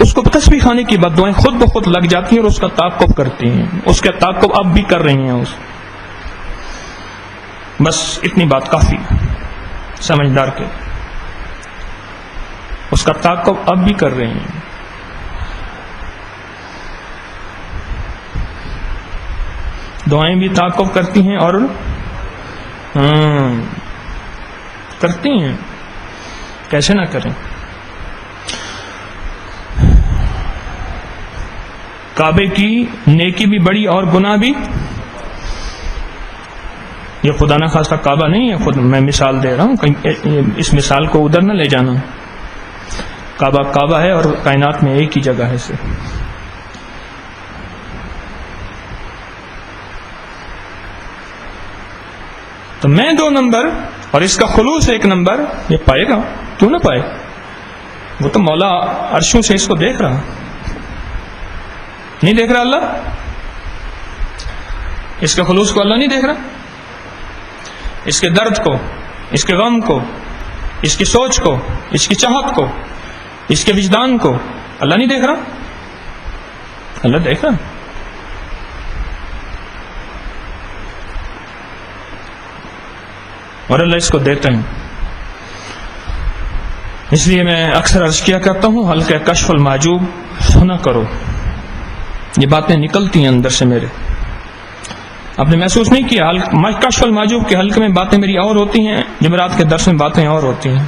اس کو تسبیح خانے کی بد دعائیں خود بخود لگ جاتی ہیں اور اس کا تعاقب کرتی ہیں، اس کا تعاقب اب بھی کر رہی ہیں، بس اتنی بات کافی سمجھدار کے، اس کا تعاقب اب بھی کر رہی ہیں۔ دعائیں بھی تعاقب کرتی ہیں اور کرتی ہیں، کیسے نہ کریں۔ کعبے کی نیکی بھی بڑی اور گناہ بھی، یہ خدا نہ خواستہ کعبہ نہیں ہے، خود میں مثال دے رہا ہوں، کہیں اس مثال کو ادھر نہ لے جانا، کعبہ کعبہ ہے اور کائنات میں ایک ہی جگہ ہے صرف۔ تو میں 2 نمبر اور اس کا خلوص 1 نمبر، یہ پائے گا، کیوں نہ پائے؟ وہ تو مولا عرشوں سے اس کو دیکھ رہا، نہیں دیکھ رہا اللہ؟ اس کے خلوص کو اللہ نہیں دیکھ رہا؟ اس کے درد کو، اس کے غم کو، اس کی سوچ کو، اس کی چاہت کو، اس کے وجدان کو اللہ نہیں دیکھ رہا؟ اللہ دیکھ رہا۔ اور اللہ اس کو دیتے ہیں۔ اس لیے میں اکثر عرض کیا کرتا ہوں، حلقہ کشف المحجوب سنا کرو، یہ باتیں نکلتی ہیں اندر سے میرے، آپ نے محسوس نہیں کیا؟ کشف المحجوب کے حلقے میں باتیں میری اور ہوتی ہیں، جمعرات کے درس میں باتیں اور ہوتی ہیں،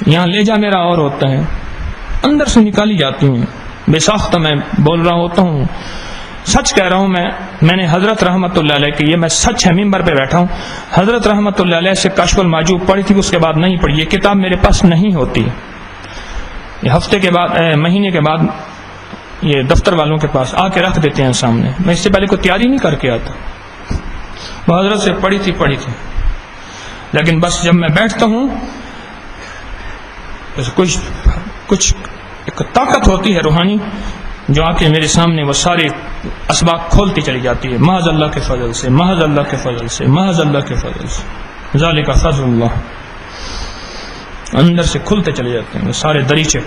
یہاں لے جا میرا اور ہوتا ہے، اندر سے نکالی جاتی ہیں، بے ساختہ میں بول رہا ہوتا ہوں، سچ کہہ رہا ہوں میں نے حضرت رحمت اللہ علیہ کی، یہ میں سچ ہے، ممبر پہ بیٹھا ہوں، حضرت رحمت اللہ علیہ سے کشف المحجوب پڑھی تھی، اس کے بعد نہیں پڑھی، یہ کتاب میرے پاس نہیں ہوتی، یہ ہفتے کے بعد مہینے کے بعد یہ دفتر والوں کے پاس آ کے رکھ دیتے ہیں سامنے، میں اس سے پہلے کوئی تیاری نہیں کر کے آتا، وہ حضرت سے پڑھی تھی، لیکن بس جب میں بیٹھتا ہوں کچھ ایک طاقت ہوتی ہے روحانی جو آ کے میرے سامنے وہ سارے اسباق کھولتی چلی جاتی ہے، محض اللہ کے فضل سے، محض اللہ کے فضل سے، محض اللہ کے فضل سے، ذالک فضل اللہ، اندر سے کھلتے چلے جاتے ہیں وہ سارے دریچے۔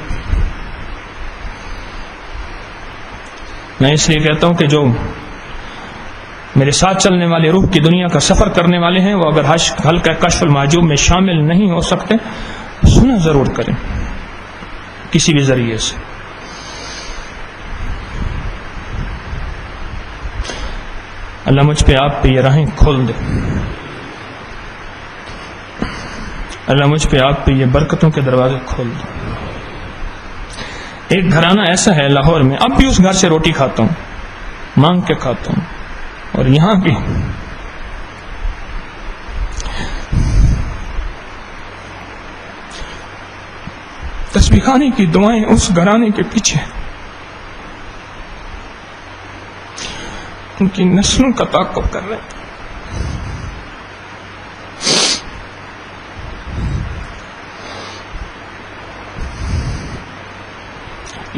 میں اس لیے کہتا ہوں کہ جو میرے ساتھ چلنے والے روح کی دنیا کا سفر کرنے والے ہیں، وہ اگر حلقہ کشف المحجوب میں شامل نہیں ہو سکتے، سنا ضرور کریں کسی بھی ذریعے سے۔ اللہ مجھ پہ آپ پہ یہ راہیں کھول دے، اللہ مجھ پہ آپ پہ یہ برکتوں کے دروازے کھول دے۔ ایک گھرانہ ایسا ہے لاہور میں، اب بھی اس گھر سے روٹی کھاتا ہوں، مانگ کے کھاتا ہوں، اور یہاں بھی تسبیح خانے کی دعائیں اس گھرانے کے پیچھے ان کی نسلوں کا تعاقب کر رہے ہیں۔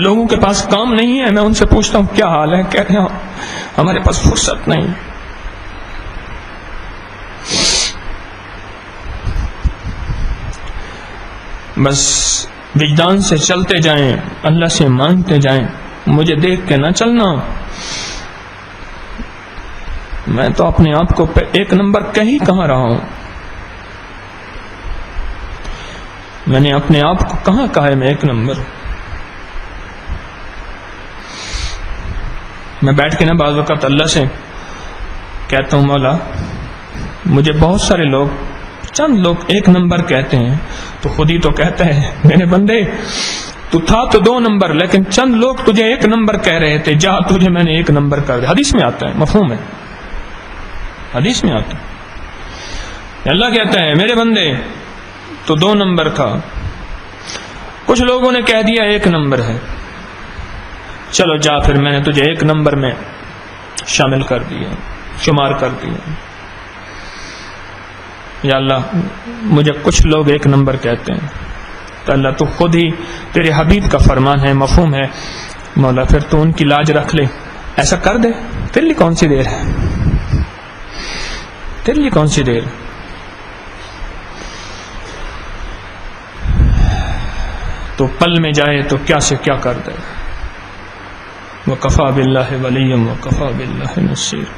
لوگوں کے پاس کام نہیں ہے، میں ان سے پوچھتا ہوں کیا حال ہے، کہتے ہیں ہمارے پاس فرصت نہیں. بس وجدان سے چلتے جائیں، اللہ سے مانگتے جائیں. مجھے دیکھ کے نہ چلنا، میں تو اپنے آپ کو ایک نمبر کہہ ہی کہاں رہا ہوں. میں نے اپنے آپ کو کہاں کہا ہے میں ایک نمبر. میں بیٹھ کے نا بعض وقت اللہ سے کہتا ہوں مولا مجھے بہت سارے لوگ، چند لوگ ایک نمبر کہتے ہیں، تو خود ہی تو کہتا ہے میرے بندے تو تھا تو 2 نمبر، لیکن چند لوگ تجھے 1 نمبر کہہ رہے تھے، جا تجھے میں نے 1 نمبر کر دیا. حدیث میں آتا ہے، مفہوم ہے، حدیث میں آتا ہے. اللہ کہتا ہے میرے بندے تو 2 نمبر تھا، کچھ لوگوں نے کہہ دیا 1 نمبر ہے، چلو جا پھر میں نے تجھے 1 نمبر میں شامل کر دیا، شمار کر دیا. یا اللہ مجھے کچھ لوگ 1 نمبر کہتے ہیں، تو اللہ تو خود ہی تیرے حبیب کا فرمان ہے، مفہوم ہے، مولا پھر تو ان کی لاج رکھ لے، ایسا کر دے. تیرے لیے کون سی دیر ہے، تیرے لیے کون سی دیر. تو پل میں جائے تو کیا سے کیا کر دے. وَكَفَى بِاللَّهِ وَلِيًّا وَكَفَى بِاللَّهِ نَصِيرًا.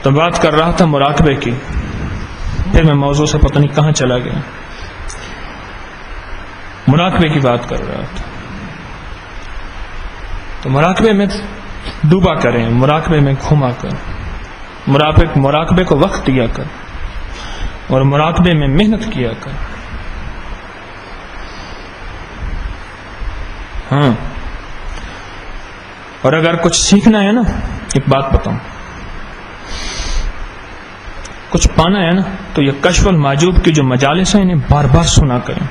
تو بات کر رہا تھا مراقبے کی، پھر میں موضوع سے پتہ نہیں کہاں چلا گیا. مراقبے کی بات کر رہا تھا. تو مراقبے میں ڈوبا کریں، مراقبے میں گھوما کر، مراقبے کو وقت دیا کر، اور مراقبے میں محنت کیا کر. ہاں، اور اگر کچھ سیکھنا ہے نا، ایک بات بتاؤں، کچھ پانا ہے نا، تو یہ کشف المحجوب کی جو مجالس ہیں انہیں بار بار سنا کریں.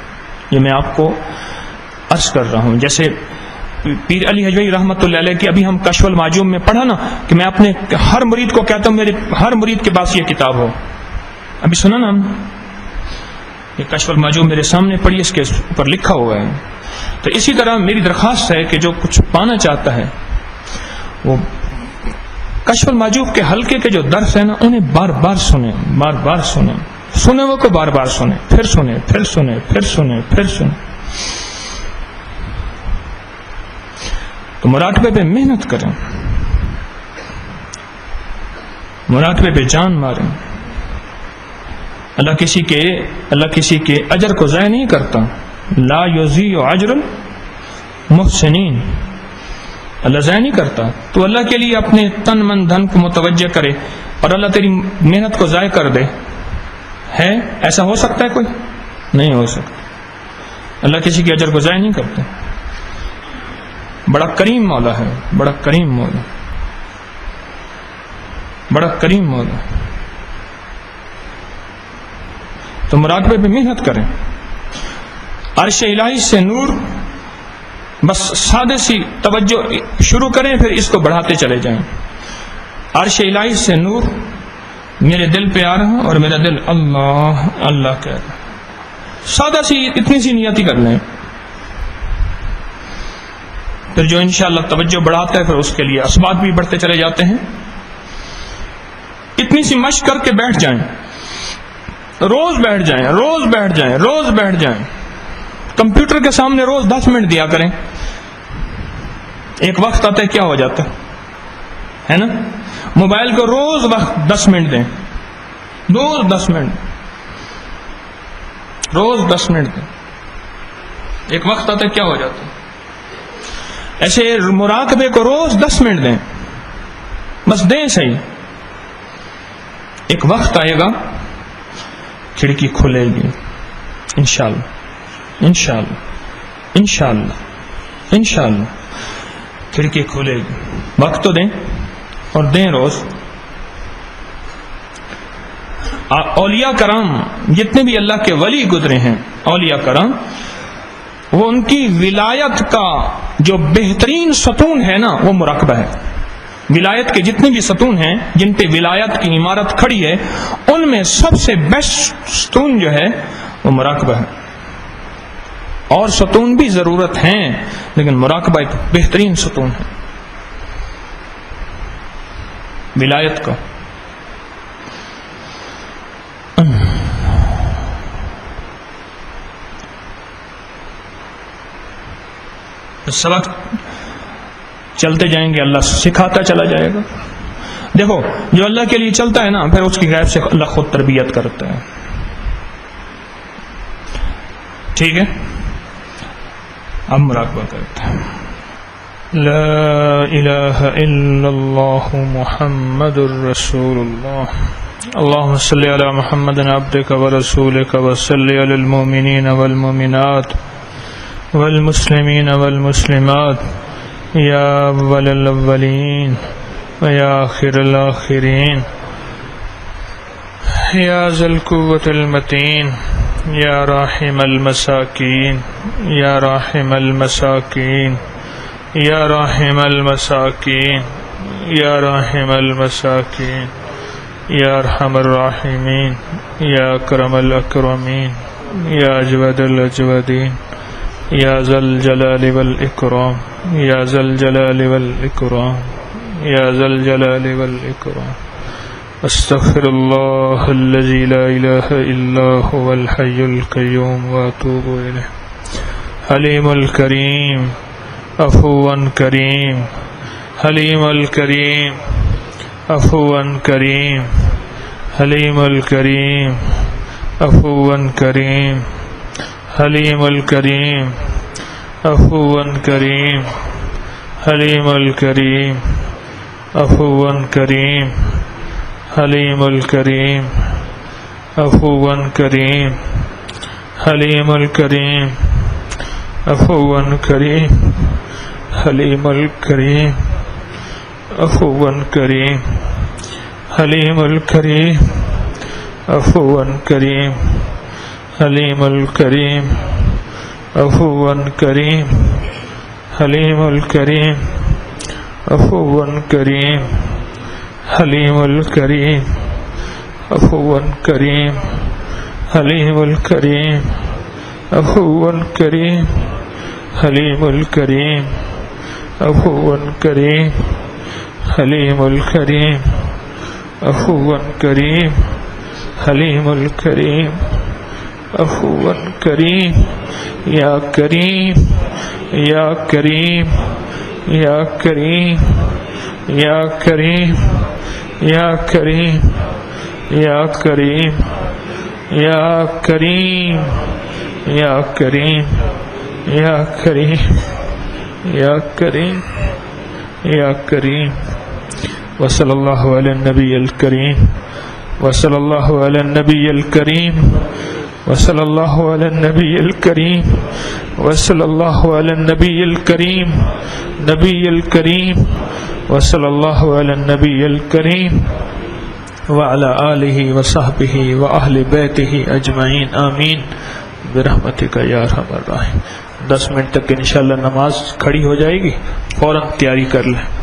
یہ میں آپ کو عرض کر رہا ہوں. جیسے پیر علی حجویری رحمۃ اللہ علیہ کی ابھی ہم کشف المحجوب میں پڑھا نا کہ میں اپنے ہر مرید کو کہتا ہوں میرے ہر مرید کے پاس یہ کتاب ہو. ابھی سنا نا ہم، یہ کشف المحجوب میرے سامنے پڑھی، اس کے اوپر لکھا ہوا ہے. تو اسی طرح میری درخواست ہے کہ جو کچھ پانا چاہتا ہے وہ کشف المحجوب کے حلقے کے جو درس ہیں نا انہیں بار بار سنیں، بار بار سنیں، سنے وہ کو بار بار سنیں، پھر سنیں، پھر سنیں، پھر سنیں، پھر سنیں. تو مراقبے پہ محنت کریں، مراقبے پہ جان ماریں. اللہ کسی کے اجر کو ضائع نہیں کرتا. لا یضیع اجر المحسنین، اللہ ضائع نہیں کرتا. تو اللہ کے لیے اپنے تن من دھن کو متوجہ کرے اور اللہ تیری محنت کو ضائع کر دے، ہے ایسا ہو سکتا ہے؟ کوئی نہیں ہو سکتا. اللہ کسی کے اجر کو ضائع نہیں کرتا. بڑا کریم مولا ہے، بڑا کریم مولا، بڑا کریم مولا. تو مراقبے پہ محنت کریں. عرش الہی سے نور، بس سادے سی توجہ شروع کریں، پھر اس کو بڑھاتے چلے جائیں. عرش الہی سے نور میرے دل پہ آ رہا اور میرا دل اللہ اللہ کہہ رہا. سادہ سی اتنی سی نیتی کر لیں، پھر جو انشاءاللہ توجہ بڑھاتا ہے پھر اس کے لیے اسباب بھی بڑھتے چلے جاتے ہیں. اتنی سی مشق کر کے بیٹھ جائیں، روز بیٹھ جائیں، روز بیٹھ جائیں، روز بیٹھ جائیں. کمپیوٹر کے سامنے روز 10 منٹ دیا کریں. ایک وقت آتا ہے کیا ہو جاتا ہے نا، موبائل کو روز وقت 10 منٹ دیں، روز 10 منٹ، روز 10 منٹ دیں. ایک وقت آتا ہے کیا ہو جاتا ہے. ایسے مراقبے کو روز 10 منٹ دیں، بس دیں صحیح. ایک وقت آئے گا کھڑکی کھلے گی انشاءاللہ، انشاءاللہ، انشاءاللہ، انشاءاللہ کھڑکی کھلے گی. وقت تو دیں اور دیں روز. اولیاء کرام جتنے بھی اللہ کے ولی گزرے ہیں، اولیاء کرام، وہ ان کی ولایت کا جو بہترین ستون ہے نا وہ مراقبہ ہے. ولایت کے جتنے بھی ستون ہیں جن پہ ولایت کی عمارت کھڑی ہے، ان میں سب سے بیسٹ ستون جو ہے وہ مراقبہ ہے. اور ستون بھی ضرورت ہیں، لیکن مراقبہ ایک بہترین ستون ہے ولایت کا۔ سبق چلتے جائیں گے، اللہ سکھاتا چلا جائے گا۔ دیکھو جو اللہ کے لیے چلتا ہے نا، پھر اس کی غیب سے اللہ خود تربیت کرتا ہے، ٹھیک ہے؟ اب مراقبہ کرتے ہیں۔ لا الہ الا اللہ محمد الرسول اللہ۔ اللہم صلی علی محمد عبدک ورسولک وصلی علی المؤمنین والمؤمنات والمسلمین والمسلمات یا اول الاولین ویا آخر الآخرین یا ذی القوة المتین یا راحم المساکین یا راحم المساکین یا راحم المساکین یا راحم المساکین یا ارحم الراحمین یا اکرم الاکرمین یا اجود الاجودین یا ذا الجلال والاکرام یا ذا الجلال والاکرام یا ذا الجلال والاکرام۔ استغفر اللہ الذی لا الہ الا هو الحی القیوم واتوب الیہ۔ حلیم الکریم عفوا کریم، حلیم الکریم عفوا کریم، حلیم الکریم عفوا کریم، حلیم الکریم عفوا کریم، حلیم الکریم عفوا کریم، حلیم الکریم عفوا کریم، حلیم الکریم عفوا کریم، حلیم الکریم عفوا کریم، حلیم الکریم عفوا کریم، حلیم الکریم عفوا کریم، حلیم الکریم عفوا کریم، حلیم الکریم عفوا کریم، حلیم الکریم عفوا کریم، حلیم الکریم عفوا کریم، حلیم الکریم عفوا کریم، حلیم الکریم عفوا کریم، یا کریم یا کریم یا کریم یا کریم یا کریم یا کریم یا کریم یا کریم یا کریم یا کریم یا کریم۔ وصلی اللہ علی النبی الکریم، وصلی اللہ علی النبی الکریم، وصلی اللہ علی النبی الکریم، وصلی اللہ علی النبی الکریم، نبی الکریم، وصلی اللہ علی النبی الکریم وعلی آلہ وصحبہ واہل بیتہ اجمعین آمین برحمتک یا ارحم الراحمین۔ 10 منٹ تک انشاءاللہ نماز کھڑی ہو جائے گی، فوراً تیاری کر لیں۔